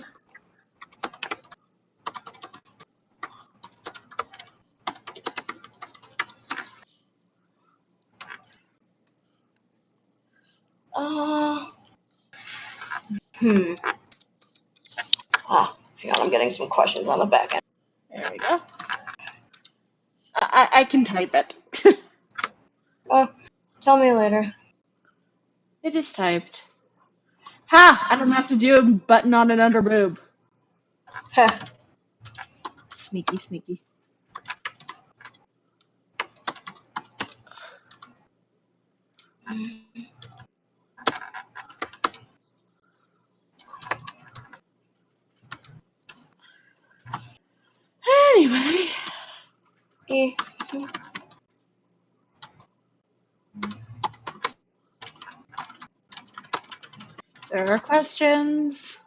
Speaker 1: Hang on, I'm getting some questions on the back end.
Speaker 2: there we go. I can type it.
Speaker 1: Tell me later.
Speaker 2: It is typed. Ha! I don't have to do a button on an under boob.
Speaker 1: Heh.
Speaker 2: Sneaky, sneaky. Anyway.
Speaker 1: Okay.
Speaker 2: There are questions.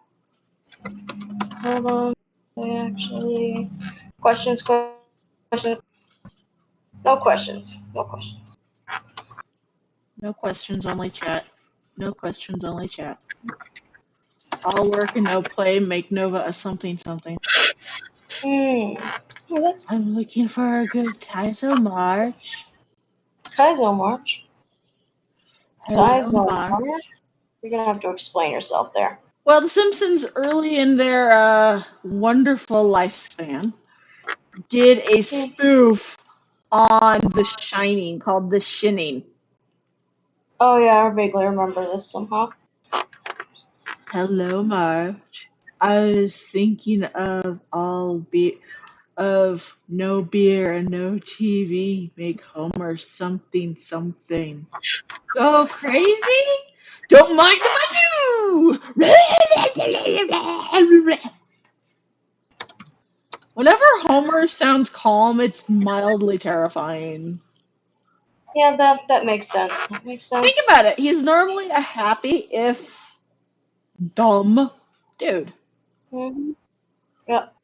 Speaker 1: Hold on. Actually, questions. No questions. No questions.
Speaker 2: No questions, only chat. No questions, only chat. All work and no play make Nova a something something.
Speaker 1: Oh, that's
Speaker 2: I'm looking for a good title, March.
Speaker 1: Kaizo March.
Speaker 2: Hello,
Speaker 1: Kaizo
Speaker 2: March.
Speaker 1: March. You're gonna have to explain yourself there.
Speaker 2: Well, The Simpsons, early in their wonderful lifespan, did a spoof on The Shining called The Shinning.
Speaker 1: Oh yeah, I vaguely remember this somehow.
Speaker 2: Hello, March. I was thinking of of no beer and no TV make Homer something something. Go crazy? Don't mind if I do! Whenever Homer sounds calm, it's mildly terrifying.
Speaker 1: Yeah, that makes sense. That makes sense.
Speaker 2: Think about it. He's normally a happy, if dumb, dude.
Speaker 1: Mm-hmm. Yep.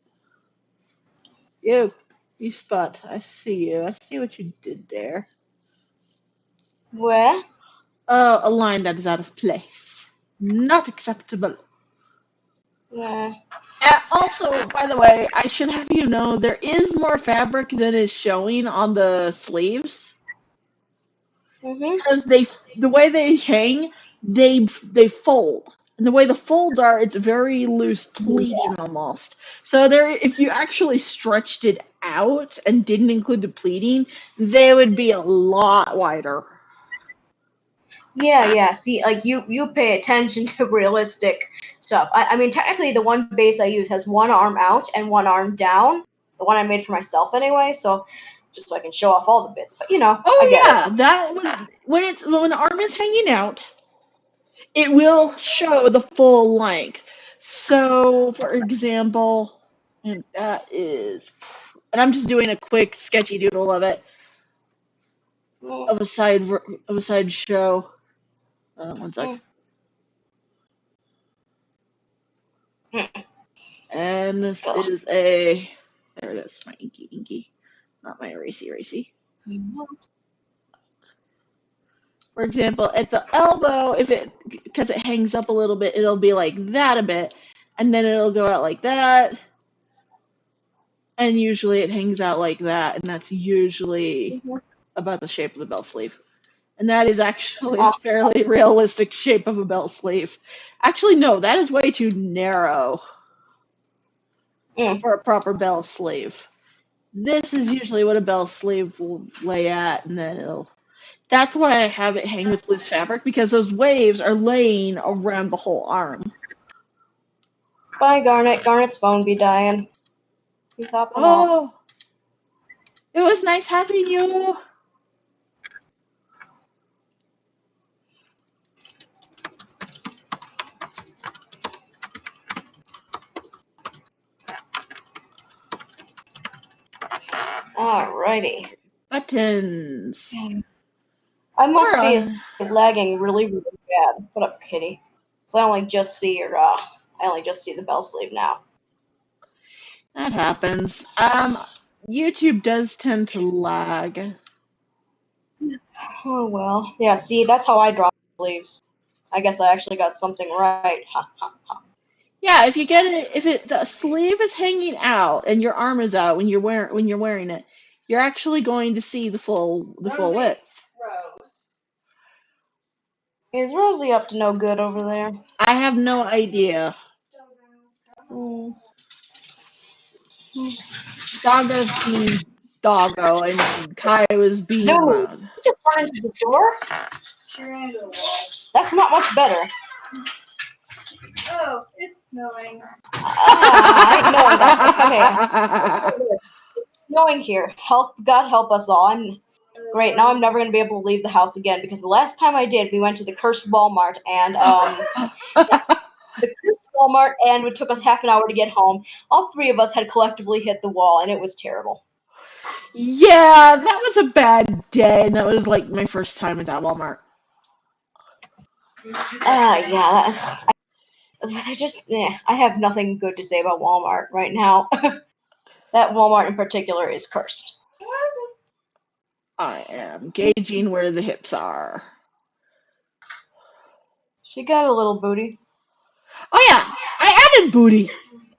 Speaker 2: You Spot. I see you. I see what you did there.
Speaker 1: Where?
Speaker 2: Oh, a line that is out of place. Not acceptable.
Speaker 1: Yeah.
Speaker 2: Also, by the way, I should have you know there is more fabric than is showing on the sleeves
Speaker 1: Mhm.
Speaker 2: because the way they hang, they fold. And the way the folds are, it's very loose pleating almost. So there, if you actually stretched it out and didn't include the pleating, they would be a lot wider.
Speaker 1: Yeah. See, like you pay attention to realistic stuff. I mean, technically, the one base I use has one arm out and one arm down. The one I made for myself anyway, so just so I can show off all the bits. But you know, I
Speaker 2: Oh
Speaker 1: get
Speaker 2: yeah, that when the arm is hanging out, it will show the full length. So, for example, and that is, and I'm just doing a quick sketchy doodle of it
Speaker 1: it.
Speaker 2: of a side show. One sec. And this is a, there it is, my inky, not my erasy. For example, at the elbow, because it hangs up a little bit, it'll be like that a bit, and then it'll go out like that, and usually it hangs out like that, and that's usually about the shape of the belt sleeve. And that is actually a fairly realistic shape of a belt sleeve. Actually, no, that is way too narrow for a proper belt sleeve. This is usually what a belt sleeve will lay at, and then it'll. That's why I have it hang with loose fabric, because those waves are laying around the whole arm.
Speaker 1: Bye, Garnet. Garnet's phone be dying. He's hopping off.
Speaker 2: Oh, it was nice having you.
Speaker 1: Alrighty.
Speaker 2: Buttons.
Speaker 1: I must
Speaker 2: We're
Speaker 1: be
Speaker 2: on.
Speaker 1: lagging really, really bad. What a pity. So I only just see the bell sleeve now.
Speaker 2: That happens. YouTube does tend to lag.
Speaker 1: Oh well. Yeah, see, that's how I drop sleeves. I guess I actually got something right. Ha ha ha.
Speaker 2: Yeah, if you get it, the sleeve is hanging out and your arm is out when you're wearing it, you're actually going to see the full width.
Speaker 1: Is Rosie up to no good over there?
Speaker 2: I have no idea. Doggo's being doggo, and Kai was being
Speaker 1: No,
Speaker 2: loud.
Speaker 1: you just run into the door. She ran into the wall. That's not much better.
Speaker 3: Oh, it's snowing.
Speaker 1: I ain't knowing that. Okay. It's snowing here. God help us all. I'm great. Now I'm never gonna be able to leave the house again because the last time I did, we went to the cursed Walmart and the cursed Walmart and it took us half an hour to get home. All three of us had collectively hit the wall and it was terrible.
Speaker 2: Yeah, that was a bad day, and that was like my first time at that Walmart.
Speaker 1: Yeah. I have nothing good to say about Walmart right now. That Walmart in particular is cursed.
Speaker 2: I am gauging where the hips are.
Speaker 1: She got a little booty.
Speaker 2: Oh yeah, I added booty.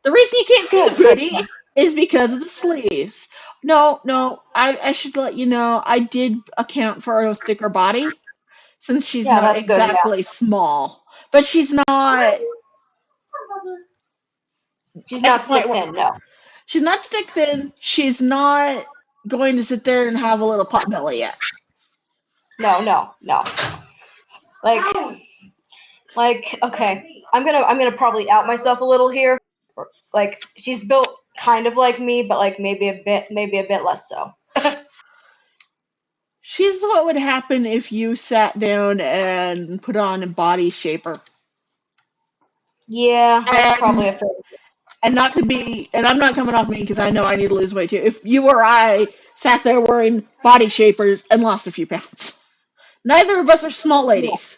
Speaker 2: The reason you can't see the
Speaker 1: Good.
Speaker 2: booty is because of the sleeves. No, I should let you know I did account for a thicker body since she's
Speaker 1: Yeah,
Speaker 2: not
Speaker 1: that's good. Yeah.
Speaker 2: exactly small, but she's not
Speaker 1: She's
Speaker 2: at
Speaker 1: not
Speaker 2: the point
Speaker 1: stick
Speaker 2: where
Speaker 1: thin. No.
Speaker 2: she's not stick thin. She's not going to sit there and have a little pot belly yet.
Speaker 1: No. Like, okay, I'm gonna probably out myself a little here. Like, she's built kind of like me, but like maybe a bit less so.
Speaker 2: She's what would happen if you sat down and put on a body shaper.
Speaker 1: Yeah, that's probably
Speaker 2: And
Speaker 1: a fair.
Speaker 2: and I'm not coming off me because I know I need to lose weight too. If you or I sat there wearing body shapers and lost a few pounds, neither of us are small ladies.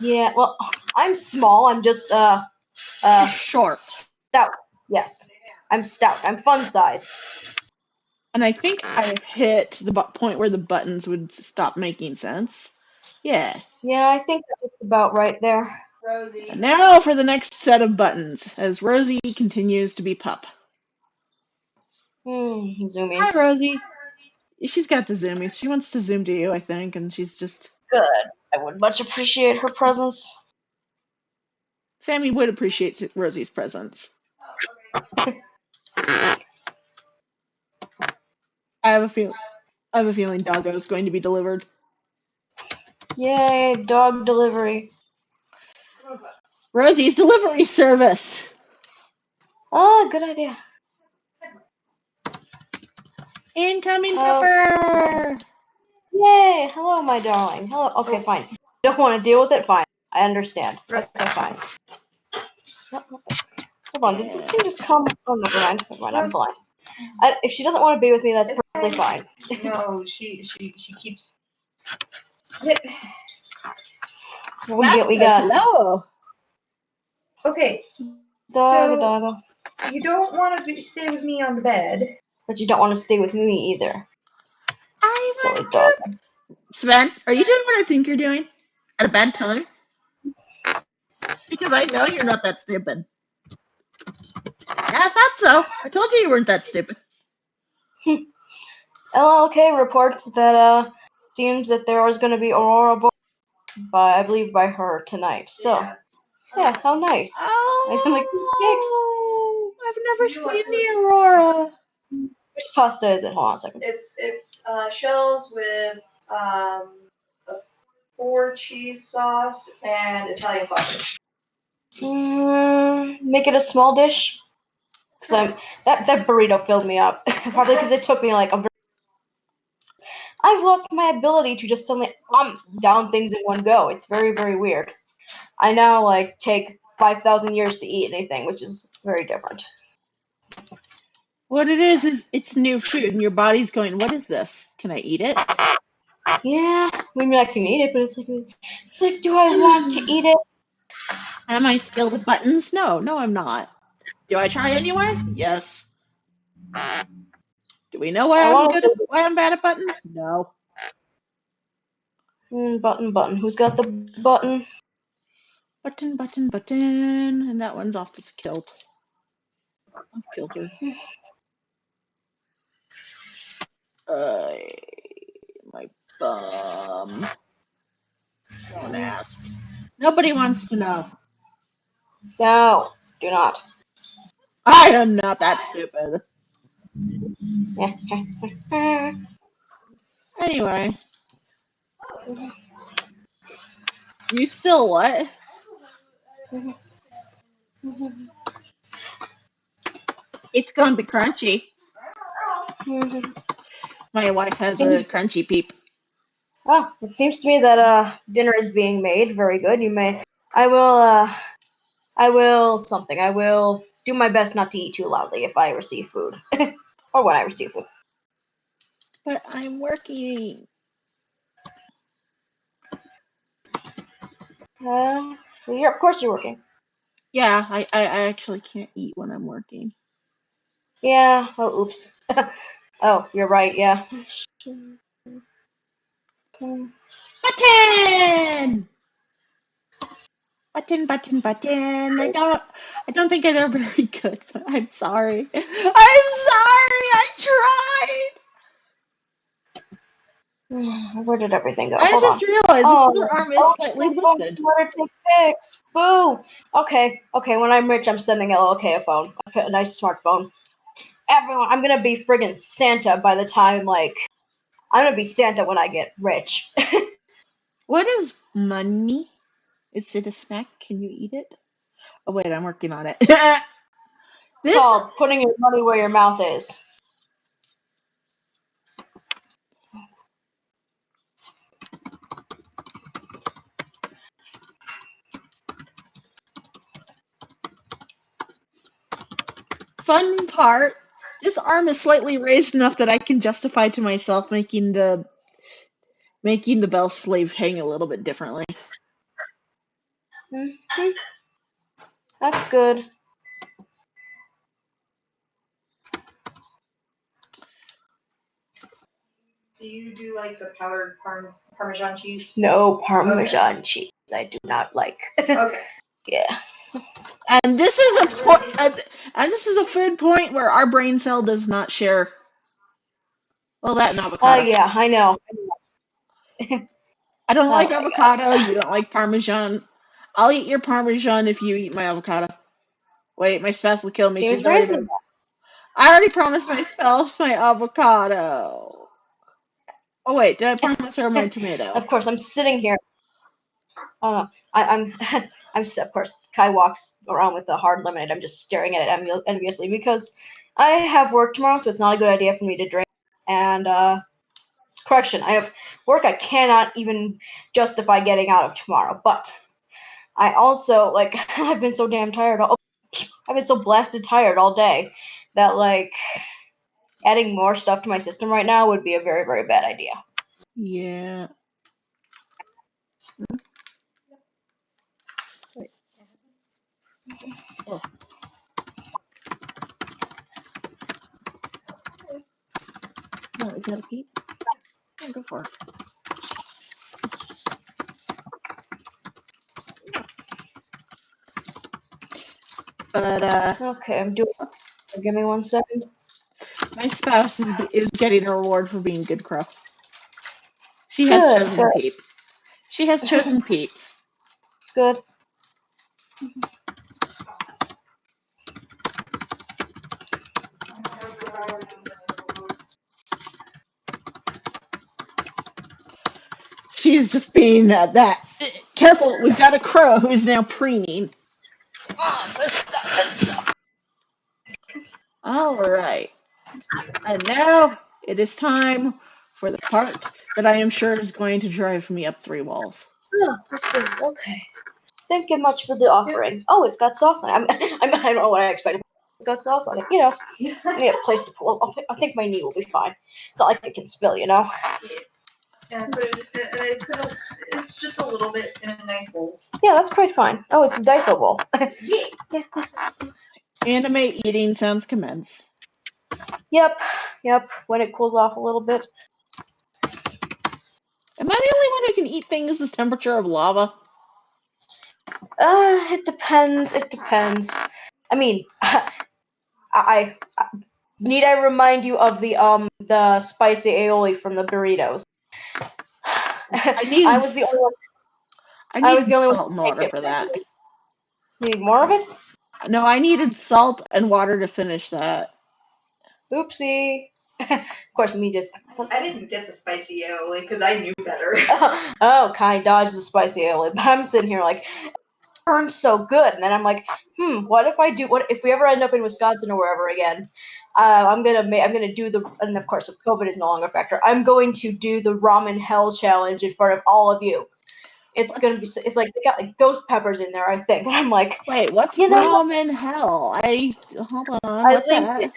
Speaker 1: Yeah, well, I'm small. I'm just
Speaker 2: Short.
Speaker 1: stout. Yes, I'm stout. I'm fun sized.
Speaker 2: And I think I've hit the point where the buttons would stop making sense. Yeah.
Speaker 1: Yeah, I think that's about right there.
Speaker 3: Rosie.
Speaker 2: And now for the next set of buttons, as Rosie continues to be pup. Hi,
Speaker 1: Zoomies.
Speaker 2: Rosie. She's got the zoomies. She wants to zoom to you, I think, and she's just.
Speaker 1: Good. I would much appreciate her presence.
Speaker 2: Sammy would appreciate Rosie's presence. I have a feel. I have a feeling Doggo is going to be delivered.
Speaker 1: Yay, dog delivery.
Speaker 2: Rosie's delivery service.
Speaker 1: Oh, good idea.
Speaker 2: Incoming pupper.
Speaker 1: Yay! Hello, my darling. Hello. Okay, fine. Don't want to deal with it? Fine. I understand. Okay, fine. Hold on. Did this thing just come? Oh, never mind. I'm blind. If she doesn't want to be with me, that's perfectly fine.
Speaker 3: No, she keeps.
Speaker 1: We got
Speaker 2: hello.
Speaker 3: Okay,
Speaker 1: doggo.
Speaker 3: you don't want to stay with me on the bed.
Speaker 1: But you don't want to stay with me either.
Speaker 2: I
Speaker 1: Silly
Speaker 2: want
Speaker 1: dog.
Speaker 2: Sven, are you doing what I think you're doing? At a bad time? Because I know you're not that stupid. Yeah, I thought so. I told you weren't that stupid.
Speaker 1: LLK reports that seems that there was going to be Aurora I believe by her tonight. So yeah, how nice. I can make
Speaker 2: Oh, I've never seen the Aurora.
Speaker 1: cakes. Which pasta is it? Hold on a second.
Speaker 3: It's shells with a 4 cheese sauce and Italian sausage.
Speaker 1: Make it a small dish. Cause that burrito filled me up. Probably because it took me like I've lost my ability to just suddenly down things in one go. It's very, very weird. I now like take 5,000 years to eat anything, which is very different.
Speaker 2: What it is it's new food, and your body's going, what is this? Can I eat it?
Speaker 1: Yeah, I mean I can eat it, but it's like, do I want to eat it?
Speaker 2: Am I skilled at buttons? No, I'm not. Do I try anyway? Yes. Do we know why I'm bad at buttons? No.
Speaker 1: Button. Who's got the button?
Speaker 2: Button. And that one's off to kilt. I've killed her. My bum. Don't ask. Nobody wants to know.
Speaker 1: No, do not.
Speaker 2: I am not that stupid. Anyway. You still what?
Speaker 1: Mhm.
Speaker 2: It's gonna be crunchy.
Speaker 1: Mhm.
Speaker 2: My wife has
Speaker 1: Seems,
Speaker 2: a crunchy peep.
Speaker 1: oh, it seems to me that dinner is being made. Very good. You may. I will something. I will do my best not to eat too loudly if I receive food, or when I receive food.
Speaker 2: But I'm working.
Speaker 1: Of course you're working.
Speaker 2: Yeah, I actually can't eat when I'm working.
Speaker 1: Yeah. Oh, oops. Oh, you're right. Yeah.
Speaker 2: Button! Button. I don't think they're very good, but I'm sorry. I'm sorry. I tried.
Speaker 1: Where did everything go?
Speaker 2: I
Speaker 1: Hold
Speaker 2: just
Speaker 1: on.
Speaker 2: realized this other
Speaker 1: Oh,
Speaker 2: arm is
Speaker 1: oh,
Speaker 2: slightly
Speaker 1: please phone
Speaker 2: lifted.
Speaker 1: let her take pics. Boo. Okay. When I'm rich, I'm sending LLK a phone, a nice smartphone. Everyone, I'm gonna be friggin' Santa by the time I'm gonna be Santa when I get rich.
Speaker 2: What is money? Is it a snack? Can you eat it? Oh wait, I'm working on it.
Speaker 1: It's
Speaker 2: This
Speaker 1: called putting your money where your mouth is.
Speaker 2: fun part, this arm is slightly raised enough that I can justify to myself making the bell sleeve hang a little bit differently.
Speaker 1: Mhm. That's good.
Speaker 4: Do you do like the powdered Parmesan cheese?
Speaker 1: No Parmesan cheese. I do not like.
Speaker 4: Okay.
Speaker 1: Yeah.
Speaker 2: And this is and this is a food point where our brain cell does not share. Well, that and avocado.
Speaker 1: Yeah. I know.
Speaker 2: I don't like
Speaker 1: Oh my god.
Speaker 2: avocado. You don't like Parmesan. I'll eat your Parmesan if you eat my avocado. Wait, my spouse will kill me.
Speaker 1: Seems
Speaker 2: She's already been.
Speaker 1: reasonable.
Speaker 2: I already promised my spouse my avocado. Oh wait, did I promise her my tomato?
Speaker 1: Of course, I'm sitting here. Oh no, I'm of course. Kai walks around with a hard lemonade. I'm just staring at it enviously because I have work tomorrow, so it's not a good idea for me to drink. And correction, I have work I cannot even justify getting out of tomorrow. But I also I've been so damn tired. I've been so blasted tired all day that adding more stuff to my system right now would be a very very bad idea.
Speaker 2: Yeah. Wait. Oh, no, is that a peep? Yeah, go for it. But
Speaker 1: Okay, I'm doing. Give me 1 second.
Speaker 2: my spouse is getting a reward for being good crow. She has
Speaker 1: Good,
Speaker 2: chosen
Speaker 1: good,
Speaker 2: peep. She has chosen peeps.
Speaker 1: good.
Speaker 2: She's just being that. Careful, we've got a crow who's now preening.
Speaker 1: Oh, good stuff, good stuff.
Speaker 2: All right. And now it is time for the part that I am sure is going to drive me up three walls.
Speaker 1: Oh, what's this? Okay. Thank you much for the offering. Oh, it's got sauce on it. I don't know what I expected. It's got sauce on it. I need a place to pull. I think my knee will be fine. It's not like it can spill,
Speaker 4: Yeah, it's just a little bit in a nice bowl.
Speaker 1: Yeah, that's quite fine. Oh, it's a Daiso bowl. Yeah.
Speaker 2: Anime eating sounds commence.
Speaker 1: Yep. When it cools off a little bit.
Speaker 2: Am I the only one who can eat things the temperature of lava?
Speaker 1: It depends. It depends. I mean, I need I remind you of the spicy aioli from the burritos.
Speaker 2: I
Speaker 1: I
Speaker 2: needed
Speaker 1: was the only one.
Speaker 2: I
Speaker 1: I was
Speaker 2: needed
Speaker 1: the only one
Speaker 2: salt
Speaker 1: who
Speaker 2: and
Speaker 1: picked
Speaker 2: water
Speaker 1: it.
Speaker 2: for that.
Speaker 1: You need more of it?
Speaker 2: No, I needed salt and water to finish that.
Speaker 1: Oopsie. Of course, me just.
Speaker 4: I didn't get the spicy aioli because I knew better.
Speaker 1: Oh, Kai dodged the spicy aioli, but I'm sitting here like, burns so good. And then I'm like, what if we ever end up in Wisconsin or wherever again? I'm gonna do and of course, if COVID is no longer a factor, I'm going to do the ramen hell challenge in front of all of you. It's gonna be. It's like they got like ghost peppers in there, I think. And I'm like,
Speaker 2: wait, what's ramen hell? Hold on, what's that?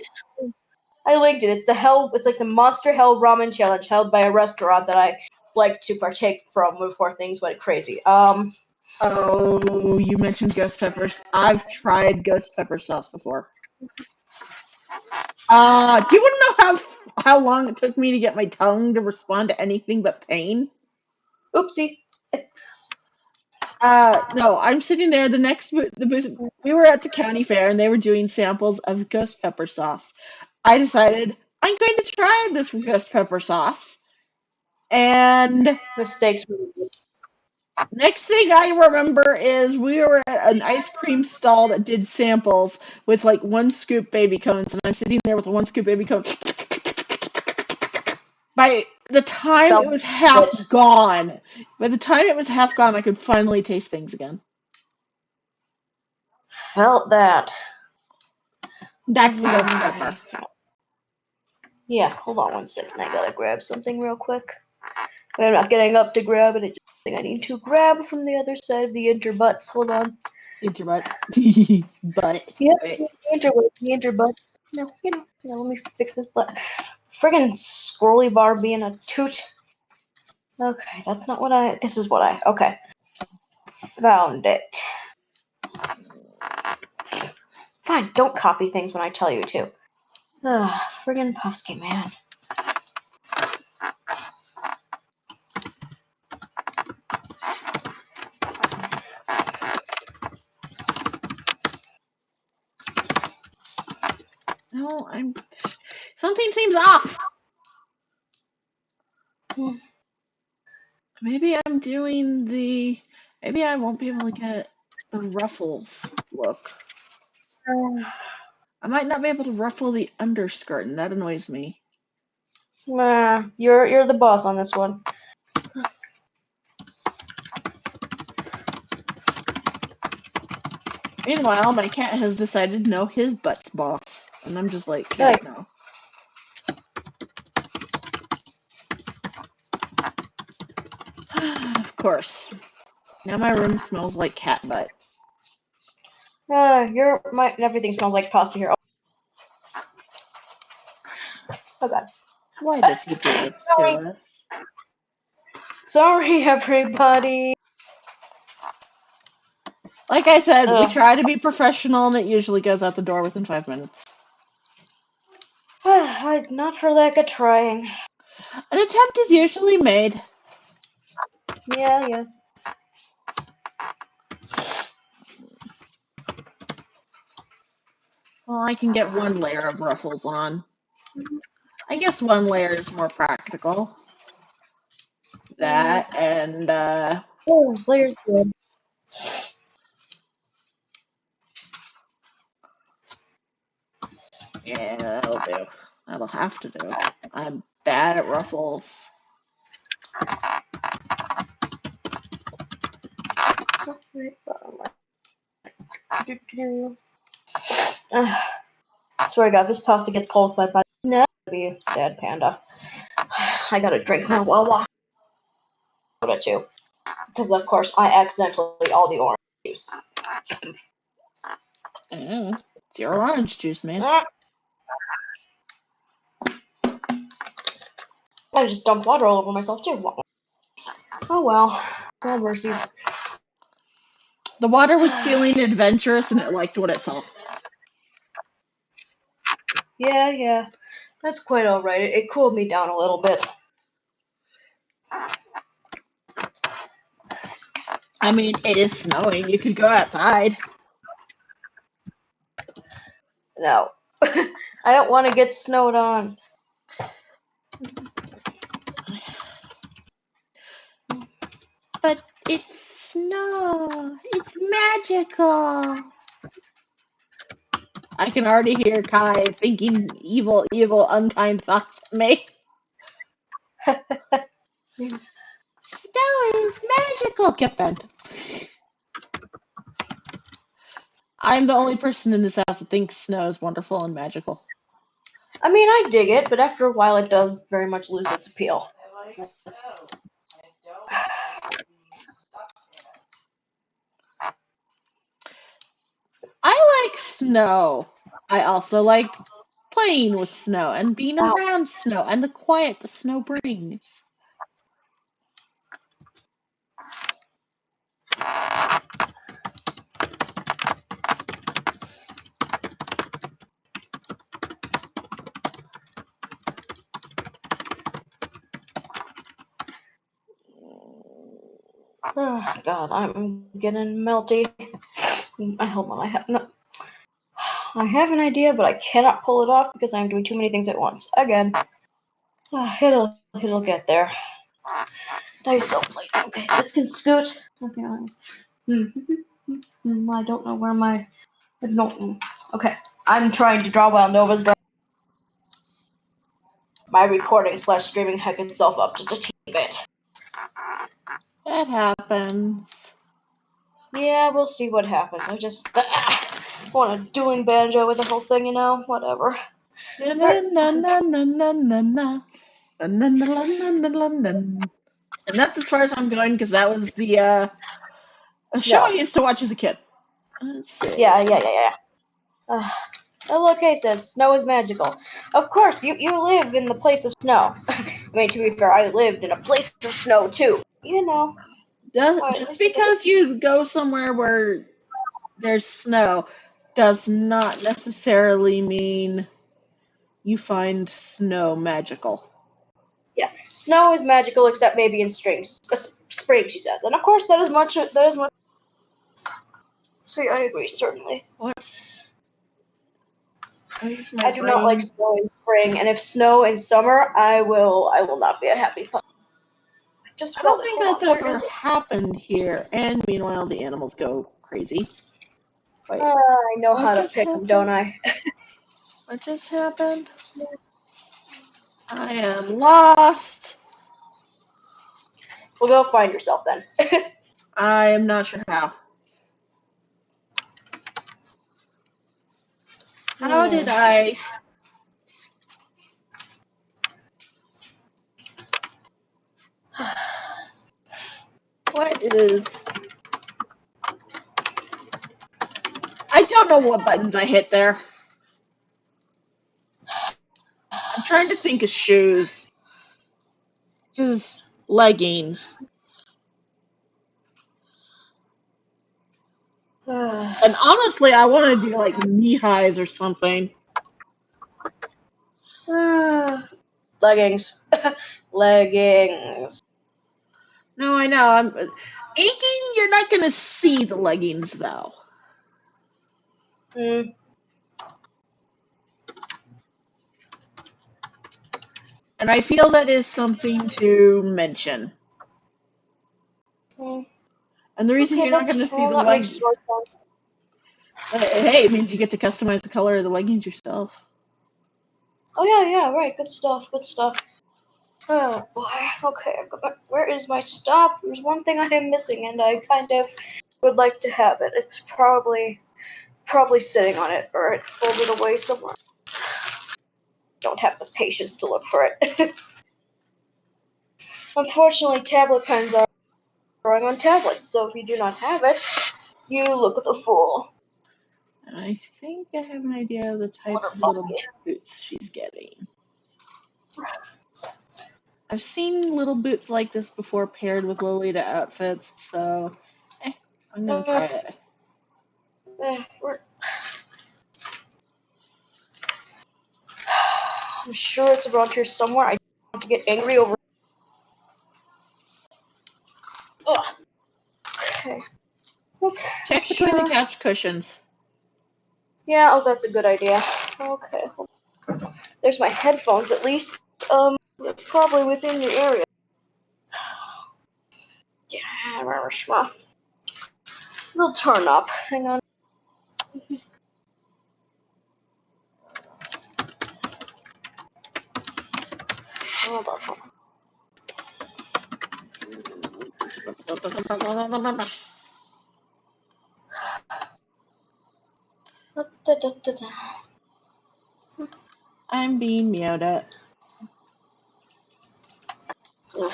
Speaker 1: I linked it. It's the hell. It's like the Monster Hell Ramen Challenge held by a restaurant that I like to partake from before things went crazy.
Speaker 2: Oh, you mentioned ghost peppers. I've tried ghost pepper sauce before. Do you want to know how long it took me to get my tongue to respond to anything but pain?
Speaker 1: Oopsie.
Speaker 2: No, I'm sitting there. We were at the county fair and they were doing samples of ghost pepper sauce. I decided I'm going to try this ghost pepper sauce. And
Speaker 1: Mistakes.
Speaker 2: next thing I remember is we were at an ice cream stall that did samples with like 1 scoop baby cones, and I'm sitting there with a 1 scoop baby cone. By the time it was half gone, I could finally taste things again.
Speaker 1: Felt that.
Speaker 2: That's the ghost pepper.
Speaker 1: Yeah, hold on 1 second. I gotta grab something real quick. I'm not getting up to grab it. It's just something I need to grab from the other side of the interbutts. Hold on.
Speaker 2: Interbutt. Butt.
Speaker 1: Yeah,
Speaker 2: Right.
Speaker 1: the interbutts. No, let me fix this. Friggin' scrolly bar being a toot. Okay, that's not what this is what okay. Found it. Fine, don't copy things when I tell you to. Friggin' Puffsky, man.
Speaker 2: No, something seems off. Maybe maybe I won't be able to get the ruffles look. I might not be able to ruffle the underskirt, and that annoys me.
Speaker 1: You're the boss on this one.
Speaker 2: Meanwhile, my cat has decided no, his butt's boss. And I'm just like, cat, no. Of course. Now my room smells like cat butt.
Speaker 1: Everything smells like pasta here. Oh god.
Speaker 2: Why does he do this to us?
Speaker 1: Sorry, everybody.
Speaker 2: Like I said, we try to be professional, and it usually goes out the door within 5 minutes.
Speaker 1: Not for lack of trying.
Speaker 2: An attempt is usually made.
Speaker 1: Yeah.
Speaker 2: Well, I can get 1 layer of ruffles on. I guess 1 layer is more practical. That and
Speaker 1: layer's good.
Speaker 2: Yeah, that'll do. That'll have to do. I'm bad at ruffles.
Speaker 1: Swear to God, this pasta gets cold if my body. No, be sad panda. I gotta drink my Wawa soda too, because of course I accidentally ate all the orange juice.
Speaker 2: It's your orange juice, man.
Speaker 1: I just dumped water all over myself too. Oh well, no mercies.
Speaker 2: The water was feeling adventurous and it liked what it saw.
Speaker 1: Yeah. That's quite alright. It cooled me down a little bit.
Speaker 2: I mean, it is snowing. You could go outside.
Speaker 1: No. I don't want to get snowed on.
Speaker 2: But it's snow. It's magical. I can already hear Kai thinking evil, unkind thoughts of me. Snow is magical. Get bent. I'm the only person in this house that thinks snow is wonderful and magical.
Speaker 1: I mean, I dig it, but after a while, it does very much lose its appeal.
Speaker 2: I like snow. I don't like being stuck in it. I like snow. I also like playing with snow and being
Speaker 1: Ow.
Speaker 2: around snow and the quiet the snow brings.
Speaker 1: Oh, God, I'm getting melty. Hold on, I have an idea, but I cannot pull it off because I'm doing too many things at once. Again. It'll get there. Dice plate. Okay, this can scoot. Okay. I don't know where my. I don't. Okay, I'm trying to draw while Nova's drawing. My recording / streaming heck itself up just a teeny bit.
Speaker 2: That happens.
Speaker 1: Yeah, we'll see what happens. I just want a dueling banjo with the whole thing, you know. Whatever.
Speaker 2: Na na na na na na na na. And that's as far as I'm going because that was the a show I
Speaker 1: No.
Speaker 2: used to watch as a kid. Let's see.
Speaker 1: Yeah. Oh, look, it says snow is magical. Of course, you live in the place of snow. I mean, to be fair, I lived in a place of snow too. You know. Alright,
Speaker 2: Just
Speaker 1: let's see what
Speaker 2: because you go somewhere where there's snow does not necessarily mean you find snow magical.
Speaker 1: Yeah, snow is magical except maybe in spring, she says, and of course that is much. See, I agree certainly.
Speaker 2: What? Where's my
Speaker 1: I do not like
Speaker 2: brain?
Speaker 1: snow in spring, and if snow in summer, I will not be a happy puppy. I just
Speaker 2: I
Speaker 1: felt
Speaker 2: don't
Speaker 1: it.
Speaker 2: think
Speaker 1: Hold
Speaker 2: that's
Speaker 1: on, where
Speaker 2: ever
Speaker 1: is it?
Speaker 2: happened here. And meanwhile, the animals go crazy. Wait,
Speaker 1: I know
Speaker 2: what
Speaker 1: how to
Speaker 2: just
Speaker 1: pick them, don't
Speaker 2: happened?
Speaker 1: I?
Speaker 2: What just happened? I am lost.
Speaker 1: Well, go find yourself then.
Speaker 2: I am not sure how. How did I? What is? I don't know what buttons I hit there. I'm trying to think of shoes. Just leggings. And honestly, I want to do like knee highs or something.
Speaker 1: Leggings. Leggings.
Speaker 2: No, I know. I'm inking. You're not gonna see the leggings though.
Speaker 1: Mm.
Speaker 2: And I feel that is something to mention.
Speaker 1: Mm.
Speaker 2: And the reason
Speaker 1: Okay,
Speaker 2: you're not
Speaker 1: that's
Speaker 2: going to see
Speaker 1: well,
Speaker 2: the
Speaker 1: that makes
Speaker 2: leg,
Speaker 1: short sense.
Speaker 2: hey, it means you get to customize the color of the leggings yourself.
Speaker 1: Oh yeah, right. Good stuff. Oh boy. Okay, where is my stuff? There's one thing I am missing, and I kind of would like to have it. It's probably sitting on it or it folded away somewhere. Don't have the patience to look for it. Unfortunately, tablet pens are drawing on tablets, so if you do not have it, you look at the fool.
Speaker 2: And I think I have an idea of the type
Speaker 1: What a
Speaker 2: of little
Speaker 1: monkey.
Speaker 2: boots she's getting. I've seen little boots like this before paired with Lolita outfits, so I'm gonna try it.
Speaker 1: I'm sure it's around here somewhere. I don't want to get angry over. Ugh. Okay.
Speaker 2: Check between the
Speaker 1: Sure.
Speaker 2: couch cushions.
Speaker 1: Yeah, oh, that's a good idea. Okay. There's my headphones, at least. They're probably within the area. Yeah, they'll turn up. Hang on. Hold on. Da, da, da, da.
Speaker 2: I'm being meowed at.
Speaker 1: Ugh.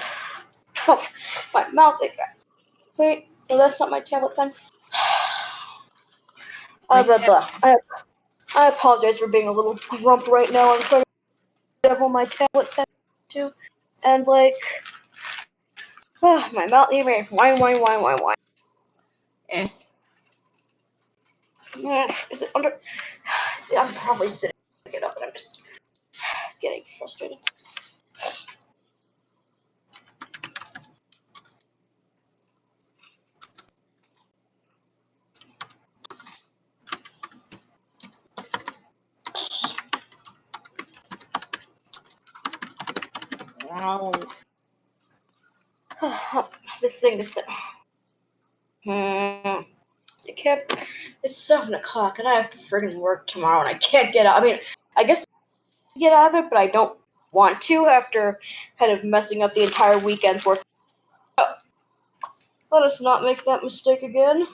Speaker 1: Oh, my mouth. Wait, no, that's not my tablet pen. Blah, blah. I apologize for being a little grump right now. I'm trying to devil my tablet pen too. And like, my mouth even whine.
Speaker 2: Eh.
Speaker 1: Is it under? I'm probably sitting to get up, and I'm just getting frustrated.
Speaker 2: Wow.
Speaker 1: This thing. It kept. It's 7 o'clock, and I have to friggin' work tomorrow, and I can't get out. I mean, I guess I can get out of it, but I don't want to after kind of messing up the entire weekend's work. Let us not make that mistake again.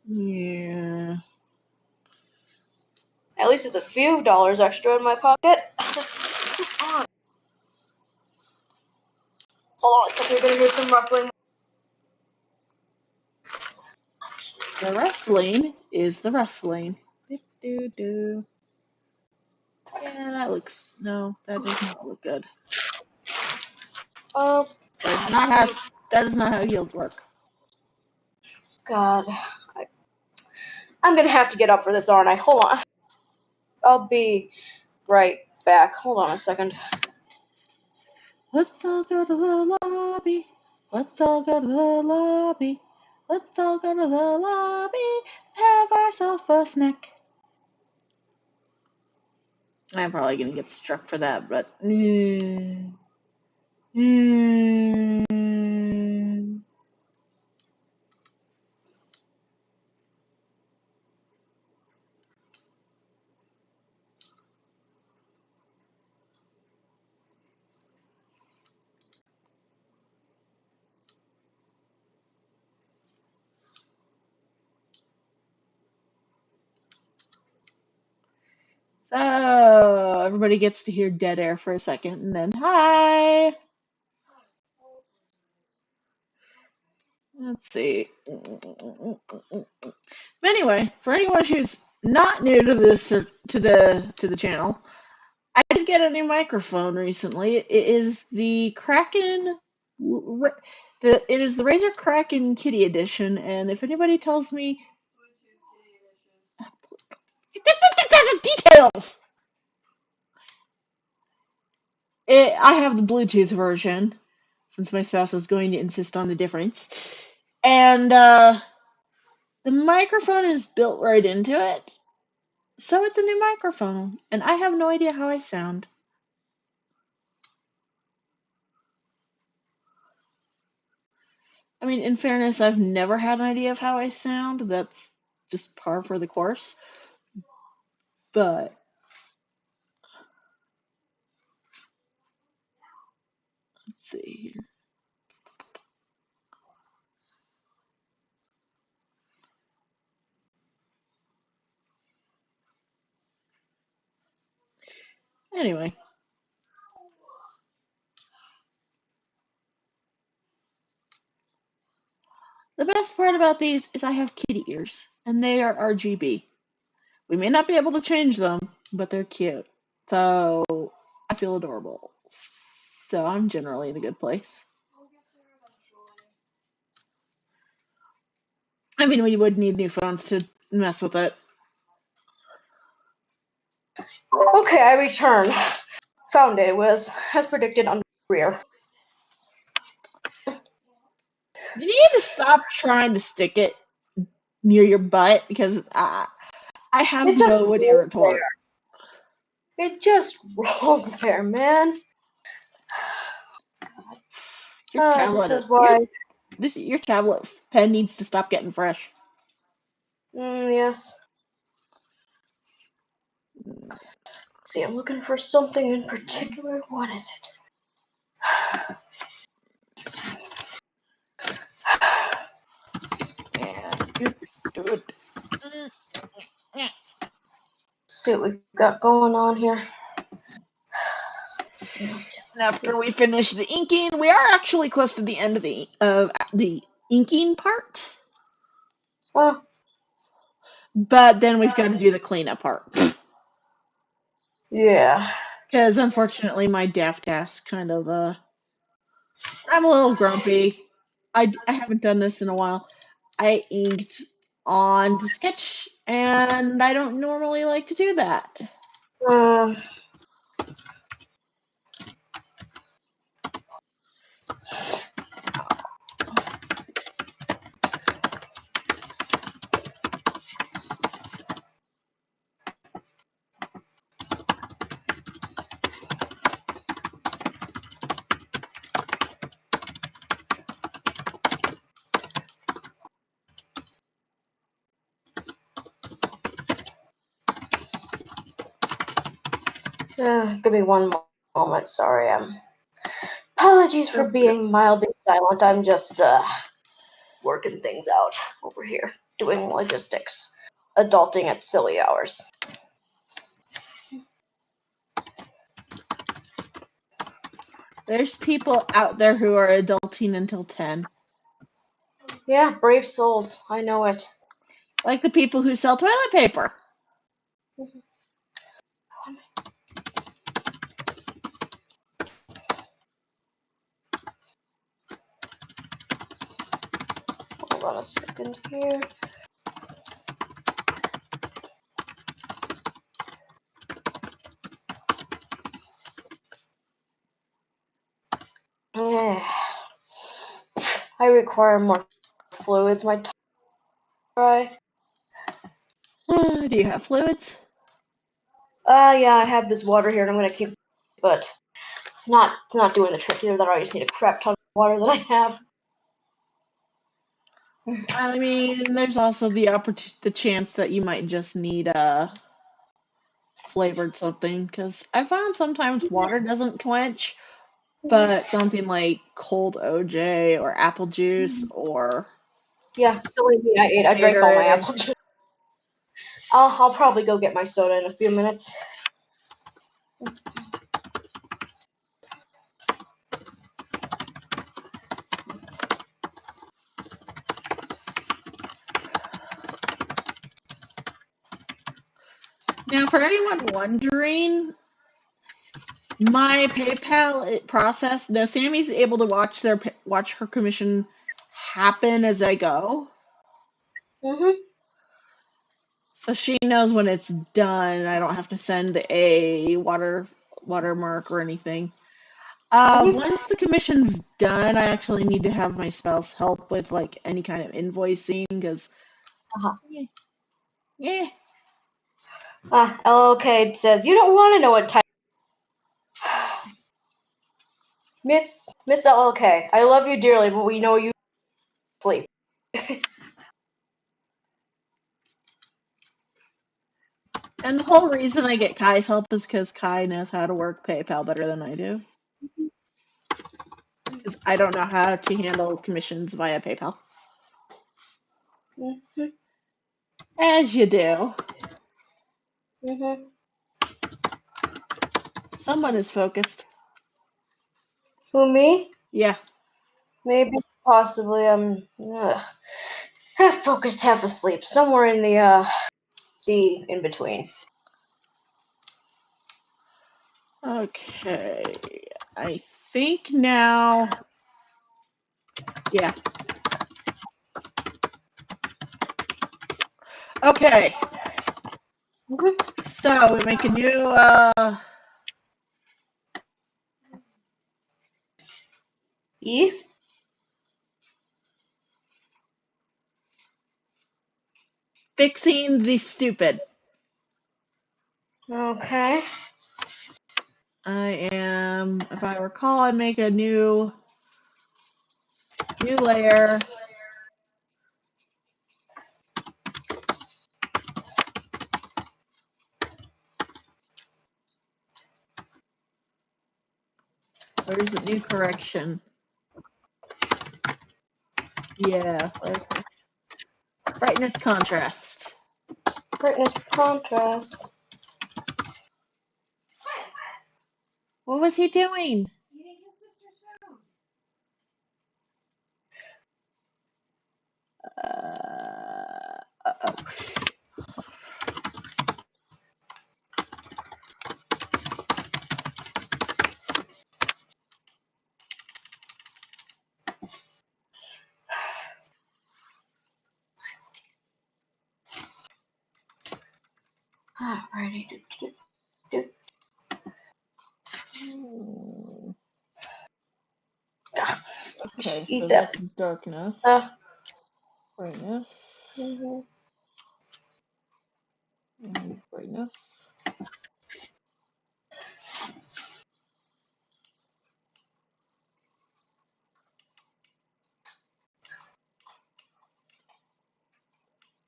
Speaker 2: Yeah.
Speaker 1: At least it's a few dollars extra in my pocket. Hold on a second, we're gonna hear some rustling.
Speaker 2: The wrestling is the wrestling. Do. Yeah, that looks. No, that does not look good.
Speaker 1: Oh,
Speaker 2: That is not how heels work.
Speaker 1: God. I'm gonna have to get up for this, aren't I? Hold on. I'll be right back. Hold on a second.
Speaker 2: Let's all go to the lobby. Let's all go to the lobby. Let's all go to the lobby. Have ourselves a snack. I'm probably gonna get struck for that, but. So everybody gets to hear dead air for a second, and then hi. Let's see. Anyway, for anyone who's not new to this or to the channel, I did get a new microphone recently. It is the Kraken. It is the Razer Kraken Kitty Edition, and if anybody tells me details, I have the Bluetooth version since my spouse is going to insist on the difference, and the microphone is built right into it, so it's a new microphone, and I have no idea how I sound. I mean, in fairness, I've never had an idea of how I sound. That's just par for the course. But let's see here. Anyway, the best part about these is I have kitty ears, and they are RGB. We may not be able to change them, but they're cute. So I feel adorable. So I'm generally in a good place. I mean, we would need new phones to mess with it.
Speaker 1: Okay, I return. Found it was, as predicted, under the rear.
Speaker 2: You need to stop trying to stick it near your butt because I have
Speaker 1: It just
Speaker 2: nowhere to
Speaker 1: rolls
Speaker 2: retort.
Speaker 1: there. It just rolls there, man. This is why.
Speaker 2: Your tablet pen needs to stop getting fresh.
Speaker 1: Yes. Let's see, I'm looking for something in particular. What is it?
Speaker 2: Yeah, good.
Speaker 1: see what we've got going on here.
Speaker 2: After we finish the inking, we are actually close to the end of the inking part.
Speaker 1: Oh,
Speaker 2: But then we've got to do the cleanup part.
Speaker 1: yeah.
Speaker 2: Because unfortunately my DAF task kind of, I'm a little grumpy. I haven't done this in a while. I inked on the sketch, and I don't normally like to do that.
Speaker 1: Um, give me one moment. Sorry. Apologies for being mildly silent. I'm just working things out over here, doing logistics, adulting at silly hours.
Speaker 2: There's people out there who are adulting until 10.
Speaker 1: Yeah, brave souls. I know it.
Speaker 2: Like the people who sell toilet paper.
Speaker 1: Hold on a second here. I require more fluids. My tongue dry.
Speaker 2: Do you have fluids?
Speaker 1: Yeah, I have this water here, and I'm gonna keep. But it's not doing the trick either. That I just need a crap ton of water that I have.
Speaker 2: I mean, there's also the chance that you might just need flavored something, because I found sometimes water doesn't quench, but something like cold OJ or apple juice or
Speaker 1: Yeah, silly me. I drank all my
Speaker 2: Gatorade.
Speaker 1: apple juice. I'll probably go get my soda in a few minutes.
Speaker 2: Now, for anyone wondering, my PayPal process. Now, Sammy's able to watch her commission happen as I go,
Speaker 1: Mhm.
Speaker 2: so she knows when it's done. I don't have to send a watermark or anything.
Speaker 1: Mhm.
Speaker 2: Once the commission's done, I actually need to have my spouse help with like any kind of invoicing, because
Speaker 1: Uh-huh.
Speaker 2: yeah.
Speaker 1: LLK says you don't want to know what type. Miss LLK, I love you dearly, but we know you sleep.
Speaker 2: And the whole reason I get Kai's help is because Kai knows how to work PayPal better than I do. Because I don't know how to handle commissions via PayPal.
Speaker 1: Mhm.
Speaker 2: As you do.
Speaker 1: Mhm.
Speaker 2: Someone is focused.
Speaker 1: Who, me?
Speaker 2: Yeah.
Speaker 1: Maybe, possibly. Half focused, half asleep. Somewhere in the in between.
Speaker 2: Okay. I think now. Yeah. Okay.
Speaker 1: Mhm.
Speaker 2: So we make a new
Speaker 1: E.
Speaker 2: fixing the stupid.
Speaker 1: Okay.
Speaker 2: I am, if I recall, I make a new layer. Where's the new correction? Yeah, brightness contrast.
Speaker 1: Brightness contrast.
Speaker 2: was he doing?
Speaker 4: Eating his sister's food.
Speaker 2: Uh-oh.
Speaker 1: Alrighty.
Speaker 2: Okay,
Speaker 1: Eat
Speaker 2: so
Speaker 1: that.
Speaker 2: that's darkness. Brightness.
Speaker 1: Mhm.
Speaker 2: And brightness.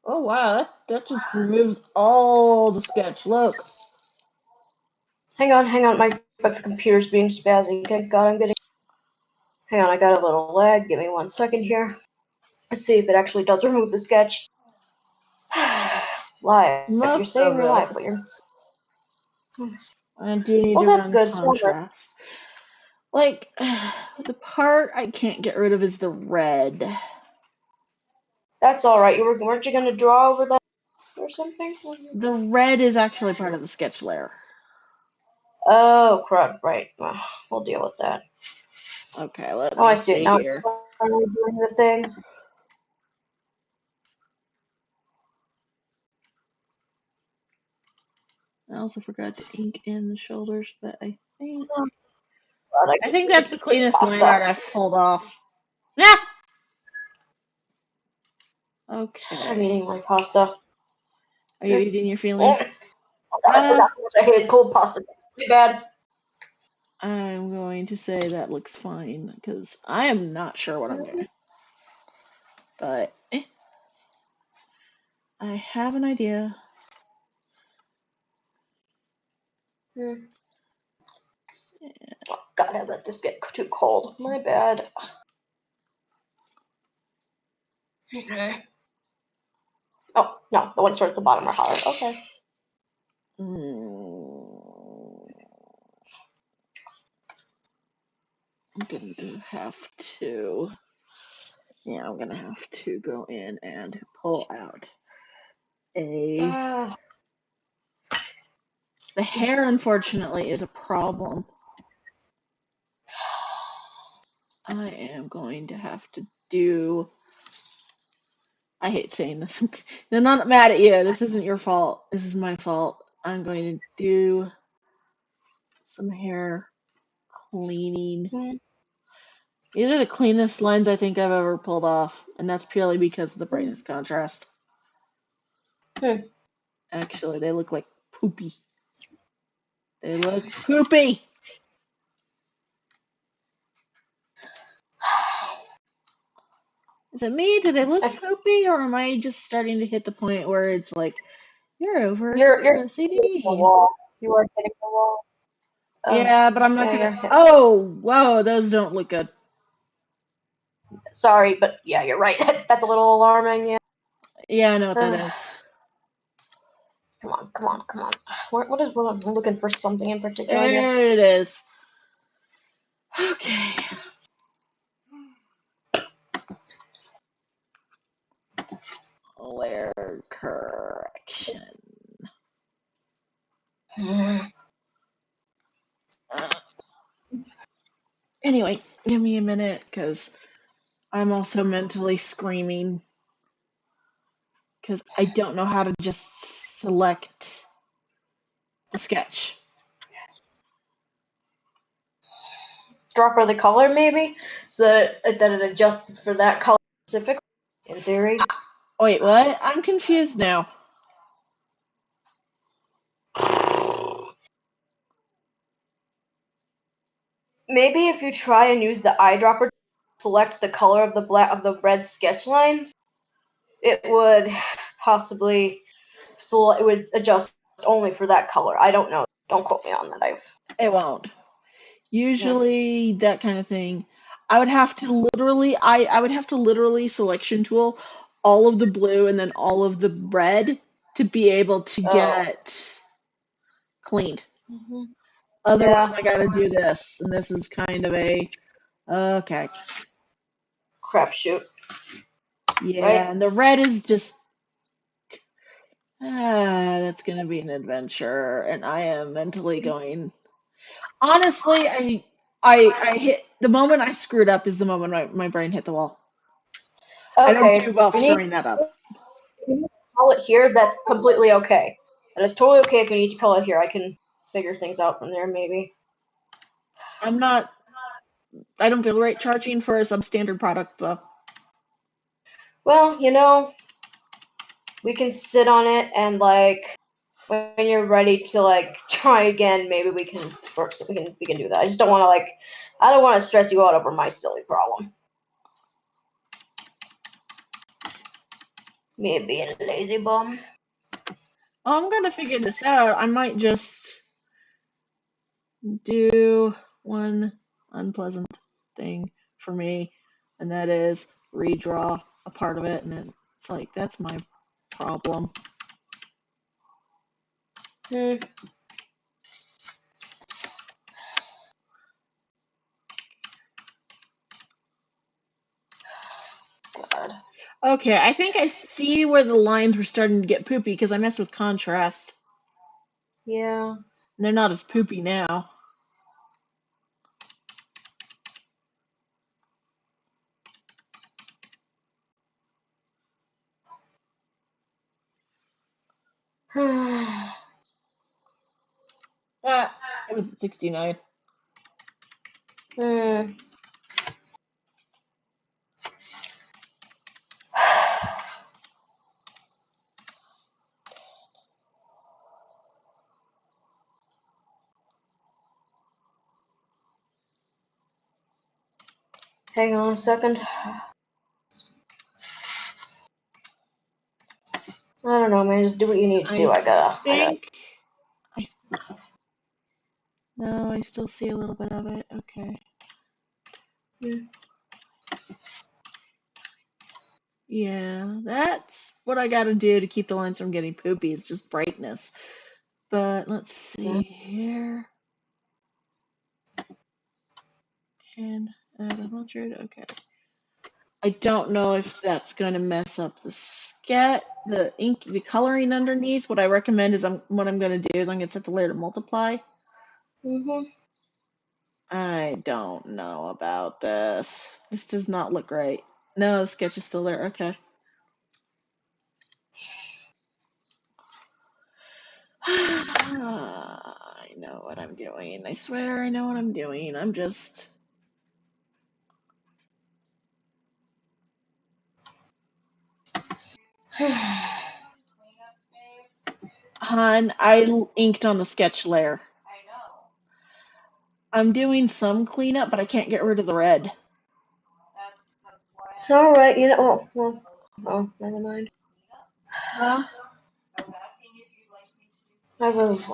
Speaker 2: Oh wow, that just removes all the sketch. Look.
Speaker 1: Hang on. My computer's being spazzy. Thank God I'm getting. Hang on, I got a little lag. Give me 1 second here. Let's see if it actually does remove the sketch. Live. You're
Speaker 2: Most
Speaker 1: saying
Speaker 2: of
Speaker 1: you're
Speaker 2: it.
Speaker 1: live, but you're.
Speaker 2: I do need
Speaker 1: Well,
Speaker 2: to
Speaker 1: that's
Speaker 2: run
Speaker 1: good. Smart.
Speaker 2: contrast. Like, the part I can't get rid of is the red.
Speaker 1: That's all right. Weren't you gonna draw over that or something?
Speaker 2: The red is actually part of the sketch layer.
Speaker 1: Oh crud! Right. Well, we'll deal with that.
Speaker 2: Okay, let
Speaker 1: Oh, I
Speaker 2: me
Speaker 1: see it
Speaker 2: see
Speaker 1: now. It's
Speaker 2: here.
Speaker 1: finally doing the thing.
Speaker 2: I also forgot to ink in the shoulders, but I think
Speaker 1: Oh, God,
Speaker 2: I think that's the cleanest line
Speaker 1: pasta.
Speaker 2: art I've pulled off. Yeah. Okay.
Speaker 1: I'm eating my pasta.
Speaker 2: Are you eating your feelings?
Speaker 1: Oh, God, I forgot how much I hated cold pasta. Too bad.
Speaker 2: I'm going to say that looks fine because I am not sure what I'm doing. But I have an idea.
Speaker 1: Oh, God, I let this get too cold. My bad. Oh, no, the ones at the bottom are hotter. Okay.
Speaker 2: I'm going to have to. Yeah, I'm gonna have to go in and pull out a. The hair, unfortunately, is a problem. I am going to have to do. I hate saying this. I'm not mad at you. This isn't your fault. This is my fault. I'm going to do some hair cleaning. These are the cleanest lines I think I've ever pulled off, and that's purely because of the brightness contrast. Actually, they look like poopy. They look poopy! Is it me? Do they look poopy, or am I just starting to hit the point where it's like, you're over
Speaker 1: You're
Speaker 2: OCD?
Speaker 1: hitting the wall. You are hitting the wall.
Speaker 2: Yeah, but I'm not
Speaker 1: yeah,
Speaker 2: gonna. Oh, whoa, those don't look good.
Speaker 1: Sorry, but yeah, you're right. That's a little alarming. Yeah.
Speaker 2: Yeah, I know what that is.
Speaker 1: Come on. What is what I'm looking for something in particular here.
Speaker 2: There it is. Okay. Layer correction. Anyway, give me a minute, because I'm also mentally screaming. Because I don't know how to just select the sketch.
Speaker 1: Drop her the color maybe, so that it adjusts for that color specifically. In theory.
Speaker 2: Wait, what? I'm confused now.
Speaker 1: Maybe if you try and use the eyedropper to select the color of the red sketch lines, it would possibly it would adjust only for that color. I don't know. Don't quote me on that.
Speaker 2: It won't. Usually, that kind of thing, I would have to literally selection tool all of the blue and then all of the red to be able to get cleaned. Otherwise,
Speaker 1: Yeah.
Speaker 2: I gotta do this, and this is kind of a okay.
Speaker 1: Crapshoot.
Speaker 2: Yeah,
Speaker 1: Right?
Speaker 2: and the red is just that's gonna be an adventure, and I am mentally going. Honestly, I hit the moment I screwed up is the moment my brain hit the wall. I don't
Speaker 1: Okay.
Speaker 2: do well
Speaker 1: If you need
Speaker 2: screwing that up.
Speaker 1: to call it here, that's completely okay. That is totally okay if you need to call it here. I can figure things out from there, maybe.
Speaker 2: I'm not. I don't feel right charging for a substandard product though.
Speaker 1: Well, we can sit on it and like when you're ready to like try again, maybe we can work. So we can do that. I just don't want to I don't want to stress you out over my silly problem. Me being a lazy bum.
Speaker 2: I'm gonna figure this out. I might just do one unpleasant thing for me, and that is redraw a part of it, and it's like that's my problem.
Speaker 1: Hmm. God.
Speaker 2: Okay, I think I see where the lines were starting to get poopy because I messed with contrast.
Speaker 1: Yeah.
Speaker 2: And they're not as poopy now. Ah, it was at 69.
Speaker 1: Hmm. Hang on a second. I don't know, man. Just do what you need to do.
Speaker 2: I
Speaker 1: I gotta.
Speaker 2: think I no, I still see a little bit of it. Okay. Yeah, that's what I gotta do to keep the lines from getting poopy. It's just brightness. But let's see here. And add 100. Okay. I don't know if that's going to mess up the ink, the coloring underneath. What I recommend is what I'm going to do is I'm going to set the layer to multiply.
Speaker 1: Mhm.
Speaker 2: I don't know about this. This does not look right. No, the sketch is still there. Okay. I know what I'm doing. I swear I know what I'm doing. I'm just. Hon, I inked on the sketch layer. I'm doing some cleanup, but I can't get rid of the red.
Speaker 1: It's all right. Oh, never mind.
Speaker 2: Huh?
Speaker 1: I was.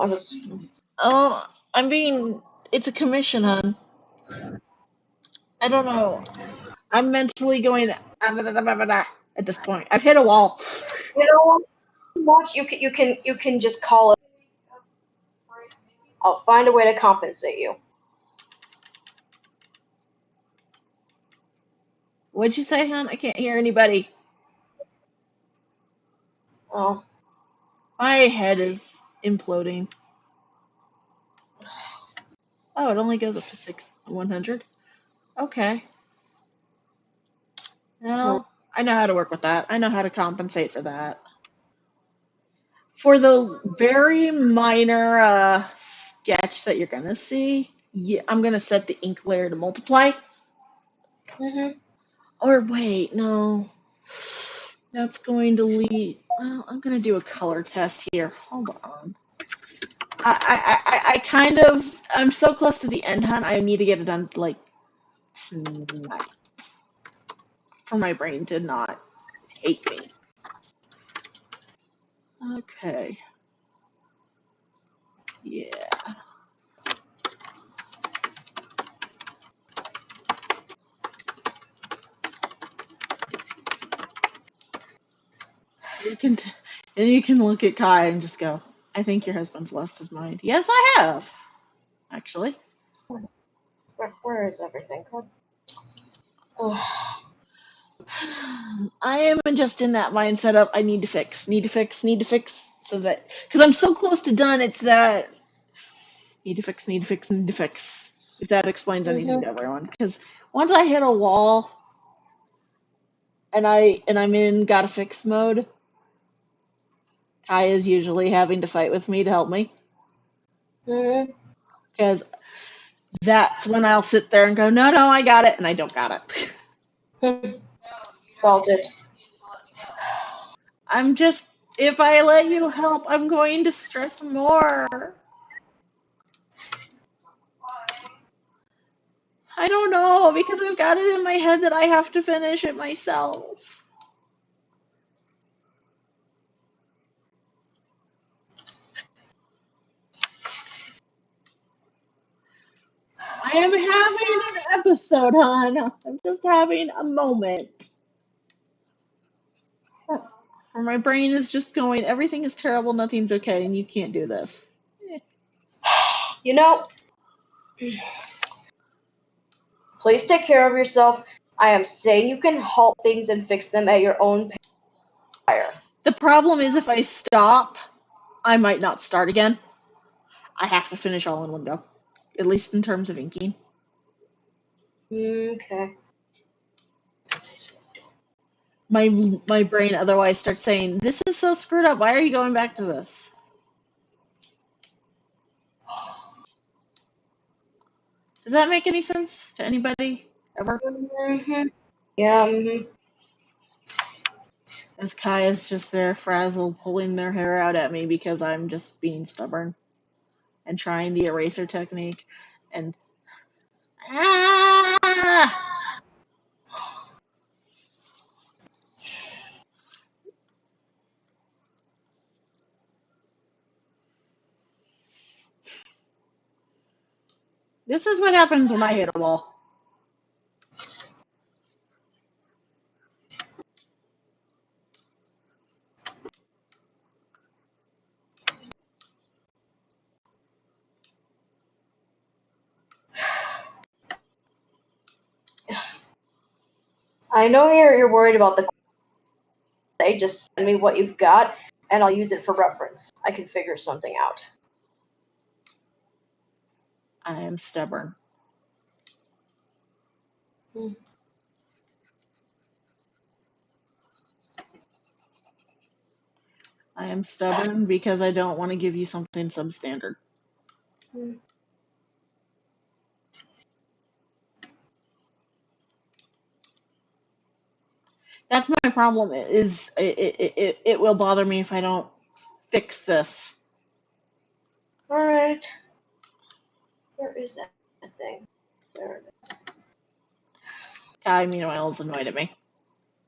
Speaker 2: Oh, I'm being. It's a commission, hon. I don't know. I'm mentally going at this point. I've hit a wall.
Speaker 1: You know what? You can just call it. I'll find a way to compensate you.
Speaker 2: What'd you say, hon? I can't hear anybody.
Speaker 1: Oh.
Speaker 2: My head is imploding. Oh, it only goes up to 100. Okay. Well, I know how to work with that. I know how to compensate for that. For the very minor sketch that you're gonna see, yeah, I'm gonna set the ink layer to multiply.
Speaker 1: Mhm.
Speaker 2: Or wait, no. That's going to lead. Well, I'm gonna do a color test here. Hold on. I kind of. I'm so close to the end, hon. I need to get it done like tonight for my brain to not hate me. Okay. Yeah. You can, and you can look at Kai and just go, I think your husband's lost his mind. Yes, I have. actually.
Speaker 1: Where is everything? Oh.
Speaker 2: I am just in that mindset of I need to fix, so that because I'm so close to done. It's that need to fix. If that explains anything to everyone, because once I hit a wall and I'm in gotta fix mode, Kai is usually having to fight with me to help me because that's when I'll sit there and go, no, I got it, and I don't got it.
Speaker 1: Felt it.
Speaker 2: I'm just, if I let you help, I'm going to stress more. I don't know, because I've got it in my head that I have to finish it myself. I am having an episode, hon. I'm just having a moment. Or my brain is just going, everything is terrible, nothing's okay, and you can't do this.
Speaker 1: You know, please take care of yourself. I am saying you can halt things and fix them at your own pace.
Speaker 2: The problem is if I stop, I might not start again. I have to finish all in one go, at least in terms of inking.
Speaker 1: Okay.
Speaker 2: My brain otherwise starts saying, this is so screwed up, why are you going back to this? Does that make any sense to anybody ever?
Speaker 1: Yeah.
Speaker 2: As Kai is just there frazzled, pulling their hair out at me because I'm just being stubborn and trying the eraser technique. And this is what happens when I hit a wall.
Speaker 1: I know you're worried about the. Just send me what you've got, and I'll use it for reference. I can figure something out.
Speaker 2: I am stubborn. I am stubborn because I don't want to give you something substandard. That's my problem. Is it will bother me if I don't fix this.
Speaker 1: All right. Where is that thing? There it is.
Speaker 2: Kai, meanwhile, is annoyed at me.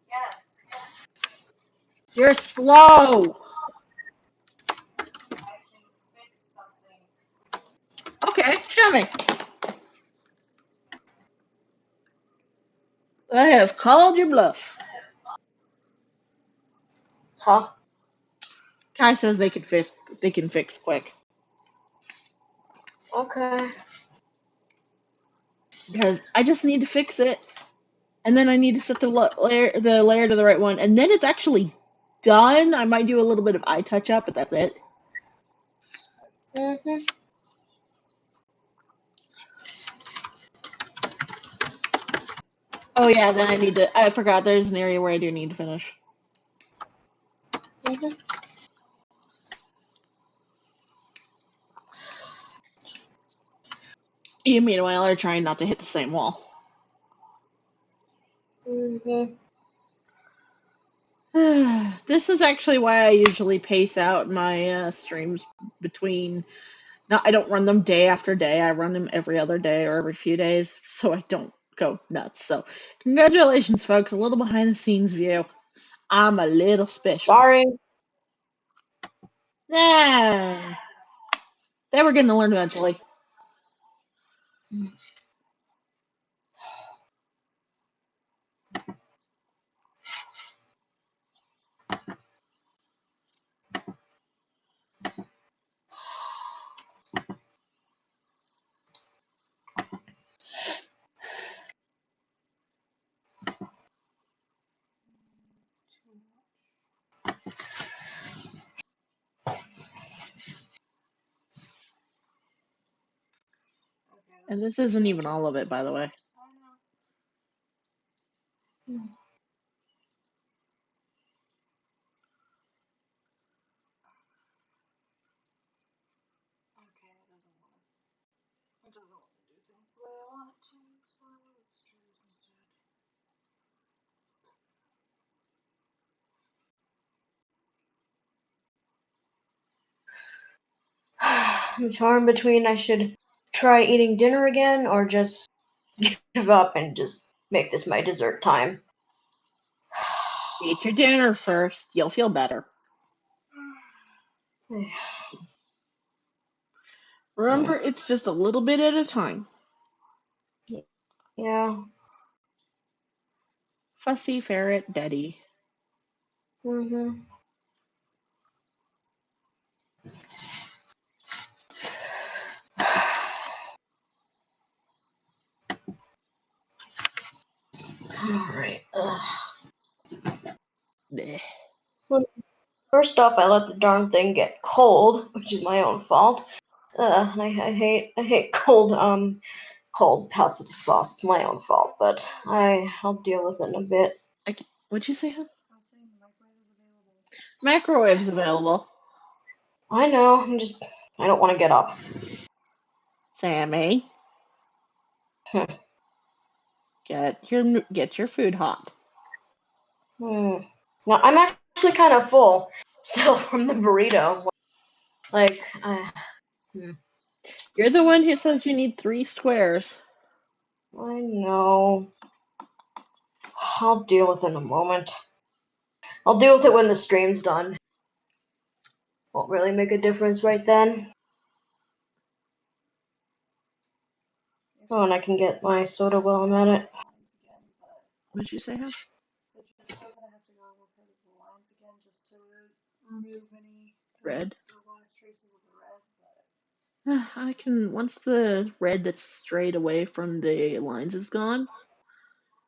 Speaker 4: Yes.
Speaker 2: You're slow.
Speaker 4: I can fix something.
Speaker 2: Okay, show me. I have called your bluff.
Speaker 1: Huh?
Speaker 2: Kai says they can fix. They can fix quick
Speaker 1: Okay.
Speaker 2: because I just need to fix it, and then I need to set the layer to the right one, and then it's actually done. I might do a little bit of eye touch up, but that's it. Oh yeah, then I need to. I forgot. There's an area where I do need to finish. You meanwhile are trying not to hit the same wall. This is actually why I usually pace out my streams between. I don't run them day after day. I run them every other day or every few days, so I don't go nuts. So, congratulations, folks! A little behind the scenes view. I'm a little special.
Speaker 1: Sorry.
Speaker 2: Yeah, they were going to learn eventually. And this isn't even all of it, by the way.
Speaker 1: I'm torn between I should try eating dinner again or just give up and just make this my dessert time.
Speaker 2: Eat your dinner first. You'll feel better. Remember, it's just a little bit at a time.
Speaker 1: Yeah.
Speaker 2: Fussy ferret daddy.
Speaker 1: Mhm. Alright.
Speaker 2: Blech.
Speaker 1: Well, first off, I let the darn thing get cold, which is my own fault. And I hate cold pasta sauce. It's my own fault, but I'll deal with it in a bit.
Speaker 2: What'd you say, huh? Microwave's available.
Speaker 1: I know. I don't want to get up.
Speaker 2: Sammy, get your food hot.
Speaker 1: Now I'm actually kind of full still from the burrito. Like,
Speaker 2: You're the one who says you need 3 squares.
Speaker 1: I know. I'll deal with it in a moment. I'll deal with it when the stream's done. Won't really make a difference right then. Oh, and I can get my soda while I'm at it.
Speaker 2: What'd you say, huh? Red. I can, once the red that's strayed away from the lines is gone,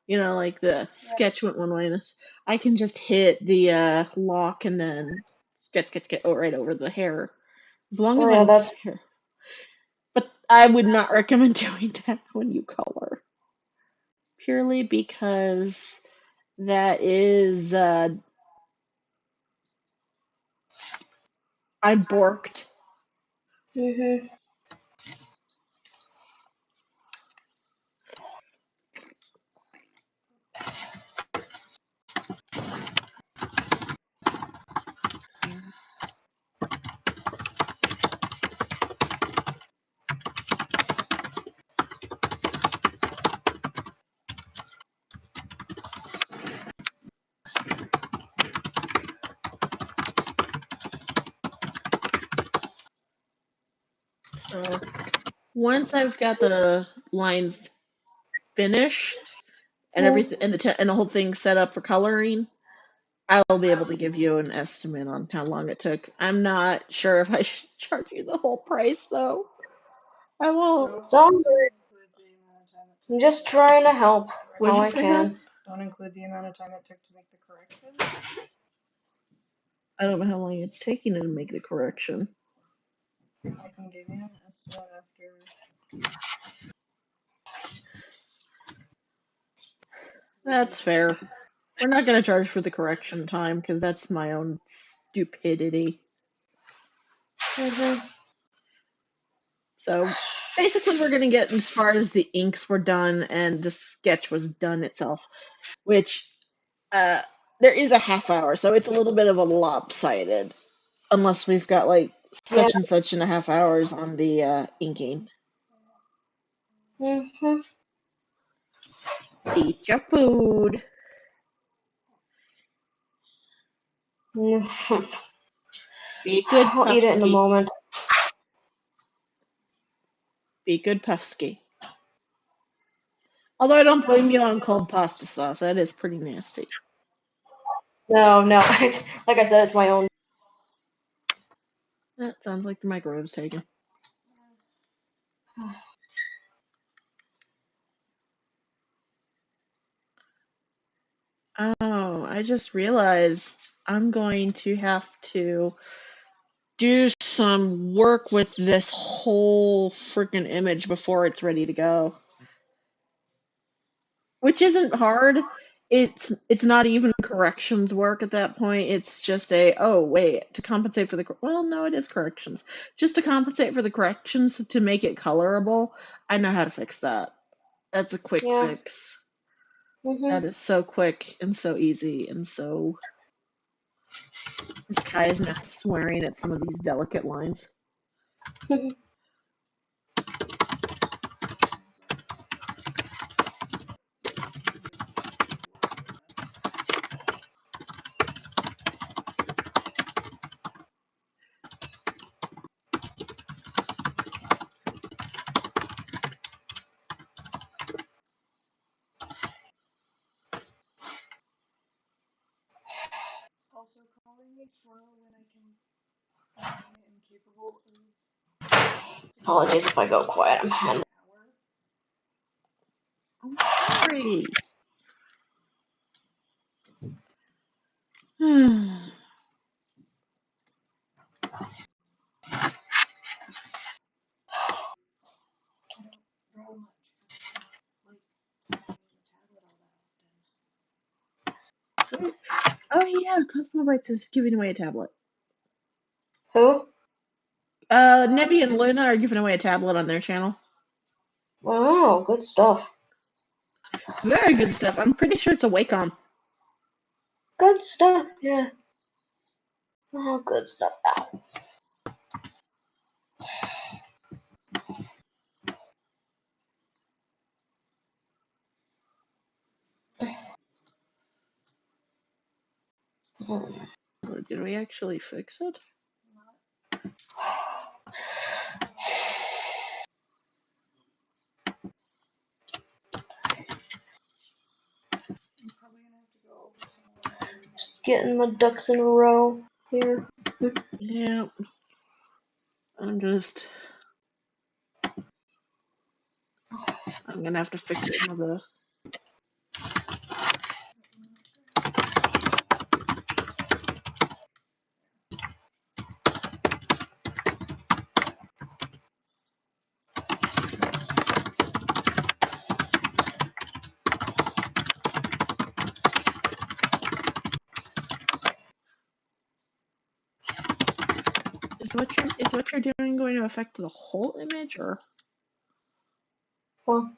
Speaker 2: like the sketch went one way, I can just hit the lock and then sketch right over the hair. As long as
Speaker 1: Oh yeah,
Speaker 2: I'm
Speaker 1: that's
Speaker 2: here. But I would not recommend doing that when you color. Purely because that is, I borked.
Speaker 1: Mhm.
Speaker 2: So once I've got the lines finished and everything and the whole thing set up for coloring, I'll be able to give you an estimate on how long it took. I'm not sure if I should charge you the whole price though. I won't.
Speaker 1: It's all right. I'm just trying to help
Speaker 2: What'd
Speaker 1: how
Speaker 2: you
Speaker 1: I
Speaker 2: say, huh?
Speaker 1: can.
Speaker 4: Don't include the amount of time it took to make the correction.
Speaker 2: I don't know how long it's taking to make the correction.
Speaker 4: I can give you an estimate after.
Speaker 2: That's fair. We're not going to charge for the correction time because that's my own stupidity.
Speaker 1: Mhm.
Speaker 2: So basically, we're going to get as far as the inks were done and the sketch was done itself, which there is a half hour, so it's a little bit of a lopsided, unless we've got like
Speaker 1: Yeah.
Speaker 2: such and such and a half hours on the inking.
Speaker 1: Mhm.
Speaker 2: Eat your food. Be a good
Speaker 1: I'll eat it in a
Speaker 2: Puffsky.
Speaker 1: moment.
Speaker 2: Be a good Puffsky. Although I don't blame you on cold pasta sauce. That is pretty nasty.
Speaker 1: No. Like I said, it's my own.
Speaker 2: That sounds like the microwave's taken. Oh, I just realized I'm going to have to do some work with this whole freaking image before it's ready to go. Which isn't hard. It's not even corrections work at that point. It's just oh wait, to compensate for the well, no, it is corrections. Just to compensate for the corrections to make it colorable. I know how to fix that. That's a quick fix. That is so quick and so easy and so. This Kai is now swearing at some of these delicate lines.
Speaker 4: Also calling me slow when I am capable of.
Speaker 1: Apologies if I go quiet. I'm handling.
Speaker 2: I'm sorry. Oh yeah, Cosmobites is giving away a tablet.
Speaker 1: Who?
Speaker 2: Nebby and Luna are giving away a tablet on their channel.
Speaker 1: Wow, good stuff.
Speaker 2: Very good stuff. I'm pretty sure it's a Wacom.
Speaker 1: Good stuff, yeah. Oh, good stuff.
Speaker 2: Did we actually fix it?
Speaker 1: Getting my ducks in a row here.
Speaker 2: Yeah. I'm gonna have to fix some of the. Is what you're doing going to affect the whole image or?
Speaker 1: Well,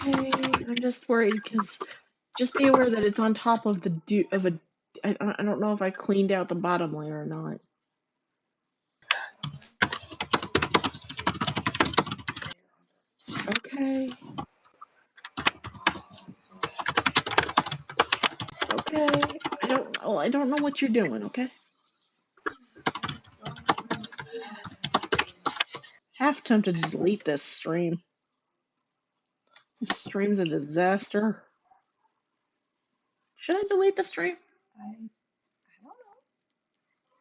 Speaker 2: Okay, I'm just worried because just be aware that it's on top of I don't know if I cleaned out the bottom layer or not. Okay. Okay. I don't know what you're doing, okay? Half tempted to delete this stream. This stream's a disaster. Should I delete the stream?
Speaker 4: I don't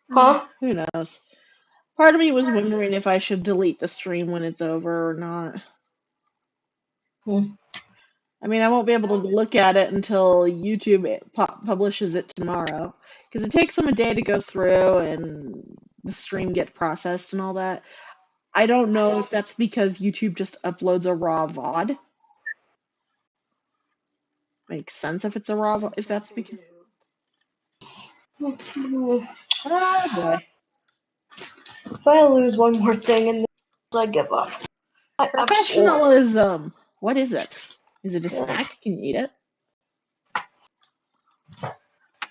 Speaker 4: know.
Speaker 1: huh?
Speaker 2: Who knows? Part of me was wondering if I should delete the stream when it's over or not. I mean, I won't be able to look at it until YouTube publishes it tomorrow. Because it takes them a day to go through and the stream get processed and all that. I don't know if that's because YouTube just uploads a raw VOD. Makes sense if it's a raw VOD, if that's because. Oh boy.
Speaker 1: If I lose one more thing in this, I give up.
Speaker 2: Professionalism. What is it? Is it a snack? Can you eat it?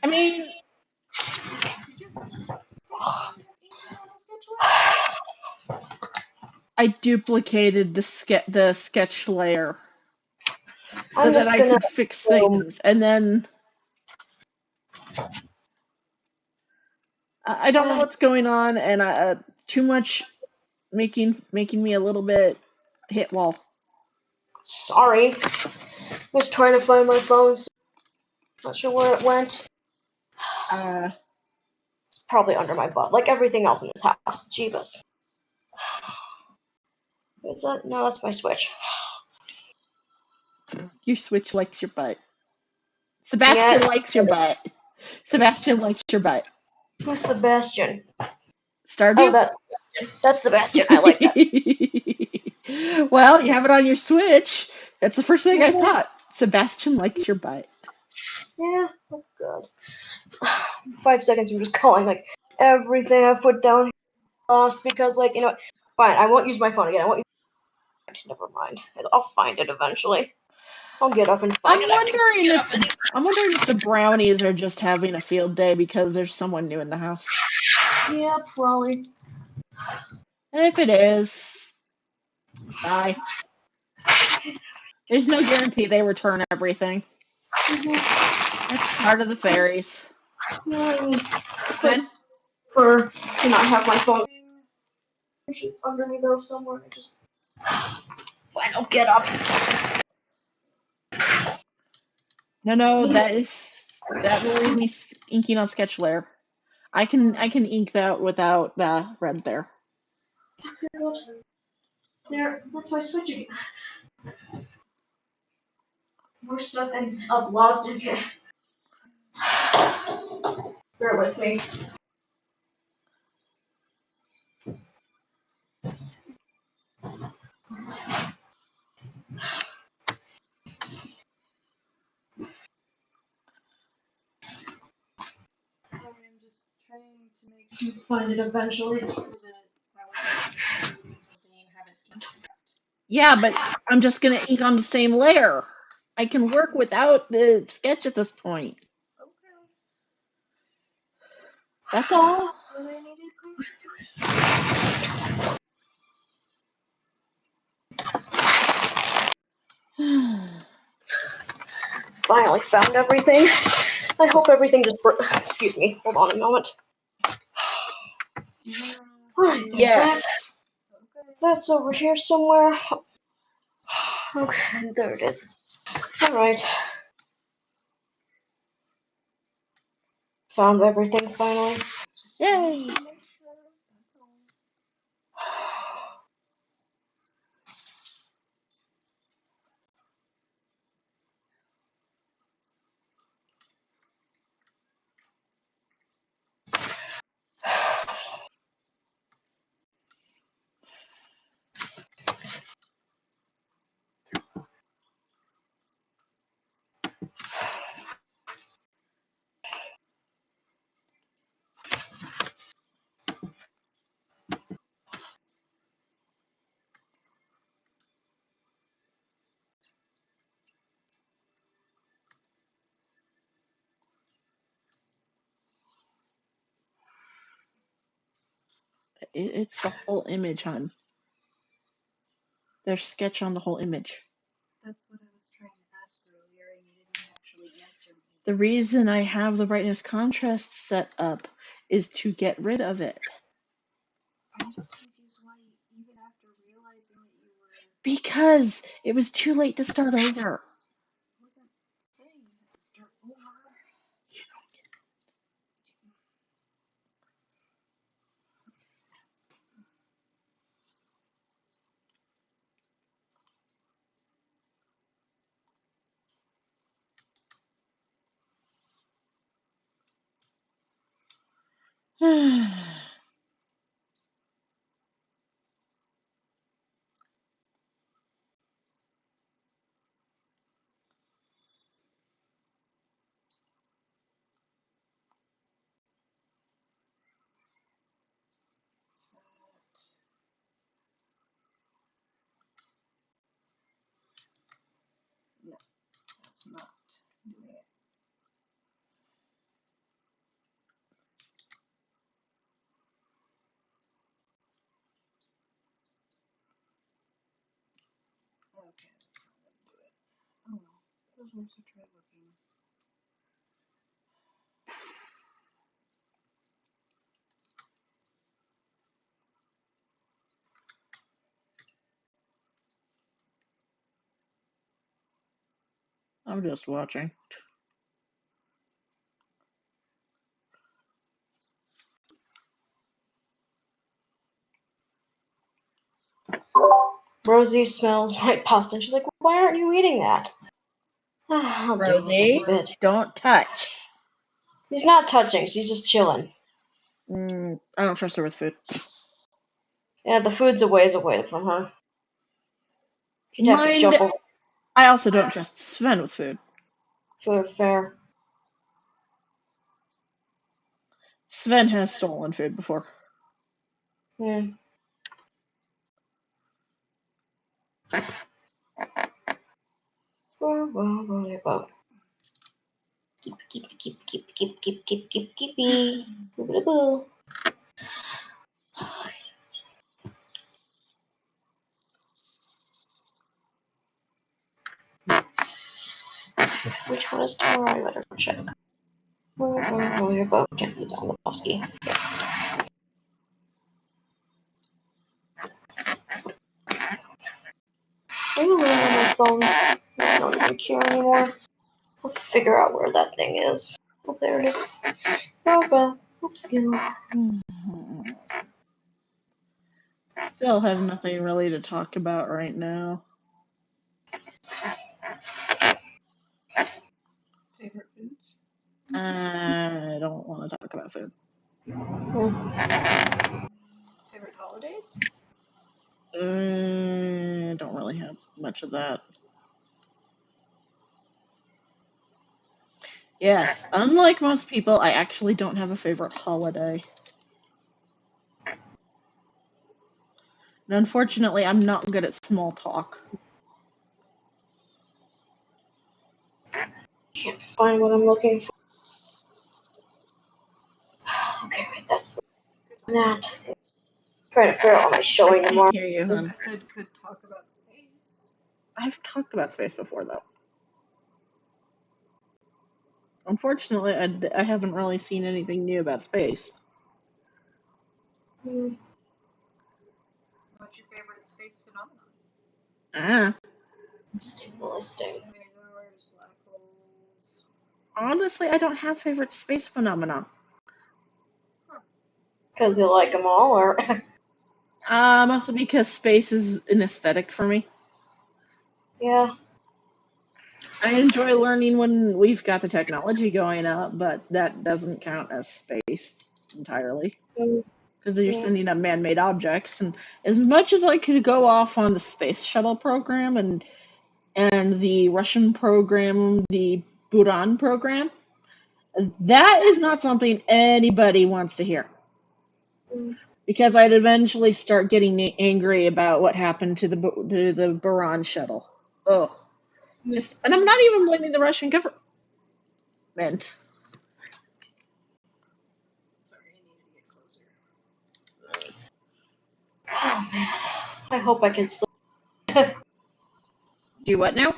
Speaker 2: I mean, I duplicated the sketch layer so that I could fix things, and then I don't know what's going on, and too much making me a little bit hit wall.
Speaker 1: Sorry. I was trying to find my phone. Not sure where it went. It's probably under my butt, like everything else in this house. Jeebus. Is that? No, that's my Switch.
Speaker 2: Your Switch likes your butt. Sebastian
Speaker 1: Yeah.
Speaker 2: likes your butt. Sebastian likes your butt.
Speaker 1: Who's Sebastian?
Speaker 2: Stardew?
Speaker 1: Oh, that's Sebastian. I like that.
Speaker 2: Well, you have it on your Switch. That's the first thing I
Speaker 1: Yeah.
Speaker 2: thought. Sebastian likes your butt.
Speaker 1: Yeah. Oh God. 5 seconds. I'm just calling like everything I've put down here lost because like fine. I won't use my phone again. I won't use. Never mind. I'll find it eventually. I'll get up and find it. I have to get up and.
Speaker 2: I'm wondering if the brownies are just having a field day because there's someone new in the house.
Speaker 1: Yeah, probably.
Speaker 2: And if it is, sigh. There's no guarantee they return everything. That's part of the fairies. Good?
Speaker 1: For to not have my phone. It's under me though somewhere. I just. Fine, I'll get up.
Speaker 2: No, that will leave me inking on sketch layer. I can ink that without the red there.
Speaker 1: There, that's my switch again. More stuff ends up lost. Okay. Bear with me.
Speaker 4: I'm just trying to make
Speaker 1: Find it eventually.
Speaker 4: sure that something you haven't inked yet.
Speaker 2: Yeah, but I'm just gonna ink on the same layer. I can work without the sketch at this point.
Speaker 4: Okay.
Speaker 2: That's all.
Speaker 4: That's what I needed.
Speaker 1: Finally found everything. I hope everything just. Excuse me. Hold on a moment. Alright, there's
Speaker 2: Yes.
Speaker 4: Okay.
Speaker 1: that's over here somewhere. Okay, there it is. Alright. Found everything finally.
Speaker 2: Yay.
Speaker 4: Make sure. That's all.
Speaker 2: It's the whole image, hon. There's sketch on the whole image.
Speaker 4: That's what I was trying to ask earlier, and you didn't actually answer me.
Speaker 2: The reason I have the brightness contrast set up is to get rid of it.
Speaker 4: I'm just confused why, even after realizing that you were,
Speaker 2: Because it was too late to start over.
Speaker 4: wasn't saying you had to start over. No, that's not doing it. Okay, that's not gonna do it. Oh well, those ones are try looking.
Speaker 2: I'm just watching.
Speaker 1: Rosie smells my pasta and she's like, Why aren't you eating that? I'll do this in
Speaker 2: Rosie,
Speaker 1: a bit.
Speaker 2: don't touch.
Speaker 1: She's not touching. She's just chilling.
Speaker 2: I don't trust her with food.
Speaker 1: Yeah, the food's a ways away from her. She'd have to jump over
Speaker 2: I also don't trust Sven with food.
Speaker 1: food fair.
Speaker 2: Sven has stolen food before.
Speaker 1: Yeah. Well. Keep. Which one is tomorrow? I better check. Your boat can't be down the Bosky. Yes. Are you really on my phone? I don't even care anymore. I'll figure out where that thing is. Oh, there it is. Well.
Speaker 2: Still have nothing really to talk about right now.
Speaker 4: Favorite foods?
Speaker 2: I don't want to talk about food.
Speaker 4: Favorite holidays?
Speaker 2: I don't really have much of that. Yes, unlike most people, I actually don't have a favorite holiday. And unfortunately, I'm not good at small talk.
Speaker 1: Can't find what I'm looking for. Okay, wait, that's that. Trying to figure out what am I showing
Speaker 2: I
Speaker 1: tomorrow.
Speaker 2: can't hear you, hon.
Speaker 4: Said could talk about space.
Speaker 2: I've talked about space before, though. Unfortunately, I haven't really seen anything new about space.
Speaker 1: Hmm.
Speaker 4: What's your favorite space phenomenon?
Speaker 1: Listing.
Speaker 4: Quasars, black holes.
Speaker 2: Honestly, I don't have favorite space phenomena.
Speaker 1: Because you like them all, or?
Speaker 2: Mostly because space is an aesthetic for me.
Speaker 1: Yeah.
Speaker 2: I enjoy learning when we've got the technology going up, but that doesn't count as space entirely. Because you're
Speaker 1: Yeah.
Speaker 2: sending up man-made objects, and as much as I could go off on the space shuttle program and the Russian program, the Buran program, that is not something anybody wants to hear. Because I'd eventually start getting angry about what happened to the Buran shuttle. Oh, and I'm not even blaming the Russian government.
Speaker 4: Sorry, I needed to get closer.
Speaker 1: Oh man. I hope I can sleep.
Speaker 2: Do what now?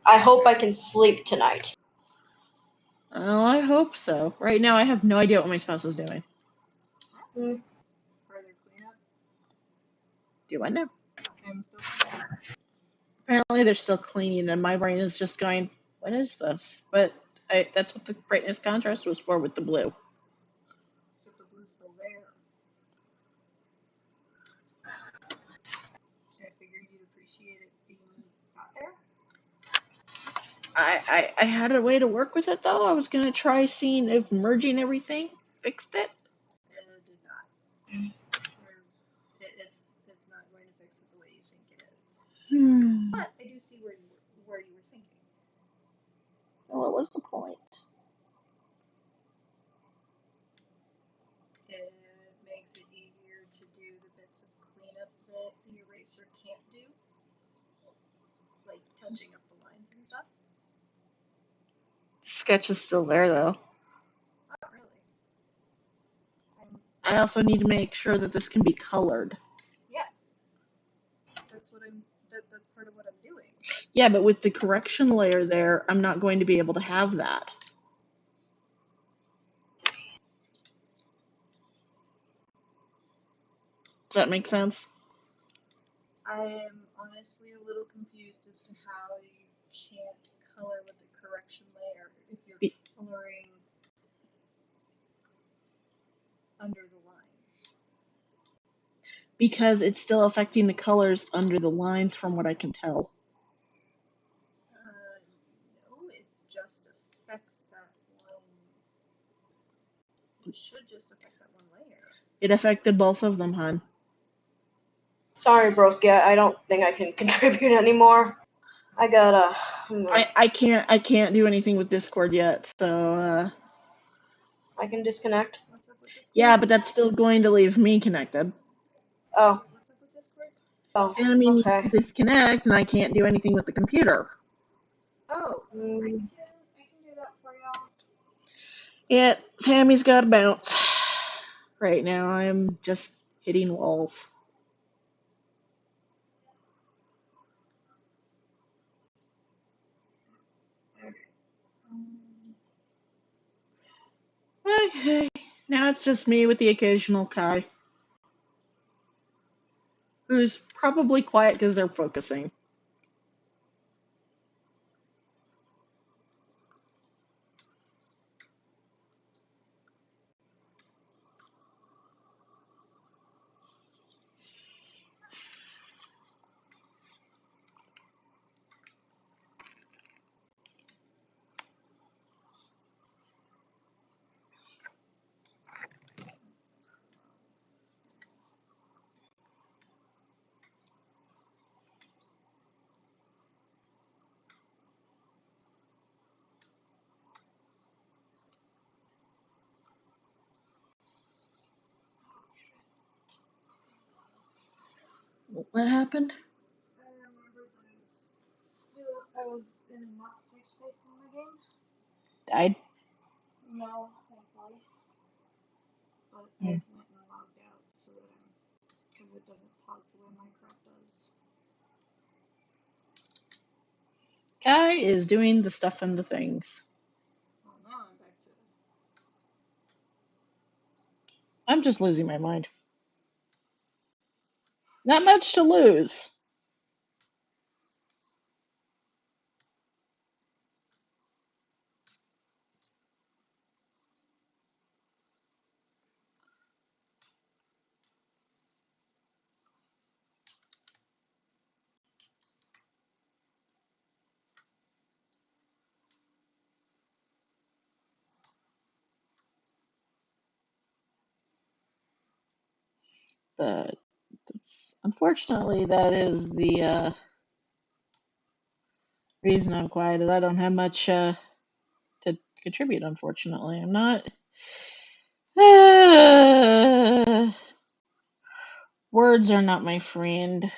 Speaker 1: I hope I can sleep tonight.
Speaker 2: Oh, I hope so. Right now, I have no idea what my spouse is doing.
Speaker 1: Mm.
Speaker 4: Further cleanup.
Speaker 2: Do what now?
Speaker 4: I'm still cleaning.
Speaker 2: Apparently, they're still cleaning, and my brain is just going, "What is this?" But that's what the brightness contrast was for with the blue.
Speaker 4: So the blue's still there. I figured you'd appreciate it being out there.
Speaker 2: I had a way to work with it though. I was gonna try seeing if merging everything fixed it.
Speaker 4: It did not. It's not going to fix it the way you think it is. But I do see where you were thinking.
Speaker 2: Well, what was the point?
Speaker 4: It makes it easier to do the bits of cleanup that the eraser can't do, like touching up the lines and stuff.
Speaker 2: The sketch is still there though.
Speaker 4: Not really.
Speaker 2: I also need to make sure that this can be colored.
Speaker 4: Yeah. That's part of what I'm doing.
Speaker 2: Yeah, but with the correction layer there, I'm not going to be able to have that. Does that make sense?
Speaker 4: I am honestly a little confused as to how you can't color with the correction layer if you're coloring under the lines.
Speaker 2: Because it's still affecting the colors under the lines from what I can tell.
Speaker 4: It should just affect that one layer.
Speaker 2: It affected both of them, hon.
Speaker 1: Sorry, broski. I don't think I can contribute anymore. I gotta.
Speaker 2: I can't do anything with Discord yet, so
Speaker 1: I can disconnect.
Speaker 4: What's up with Discord?
Speaker 2: yeah, but that's still going to leave me connected.
Speaker 1: Oh.
Speaker 4: What's up with Discord?
Speaker 1: Oh.
Speaker 2: Sammy needs
Speaker 1: Okay.
Speaker 2: to disconnect, and I can't do anything with the computer.
Speaker 4: Oh, I
Speaker 1: Mm,
Speaker 4: can do that for y'all.
Speaker 2: Yeah, Sammy's got to bounce. Right now, I'm just hitting walls. Okay, now it's just me with the occasional Kai, who's probably quiet because they're focusing. What happened?
Speaker 4: I remember I was in a not safe space in my game.
Speaker 2: Died?
Speaker 4: No, thankfully. But I
Speaker 2: Hmm.
Speaker 4: went and logged out so that because it doesn't pause the way Minecraft does.
Speaker 2: Kai is doing the stuff and the things.
Speaker 4: Well, now I'm back to.
Speaker 2: I'm just losing my mind. Not much to lose. But unfortunately, that is the reason I'm quiet. Is I don't have much to contribute. Unfortunately, I'm not. Words are not my friend.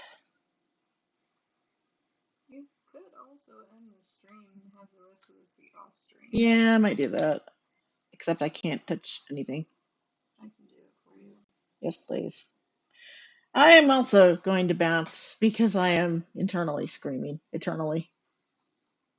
Speaker 4: You could also end the stream and have the rest of this be off stream.
Speaker 2: Yeah, I might do that. Except I can't touch anything.
Speaker 4: I can do it for you.
Speaker 2: Yes, please. I am also going to bounce because I am internally screaming eternally.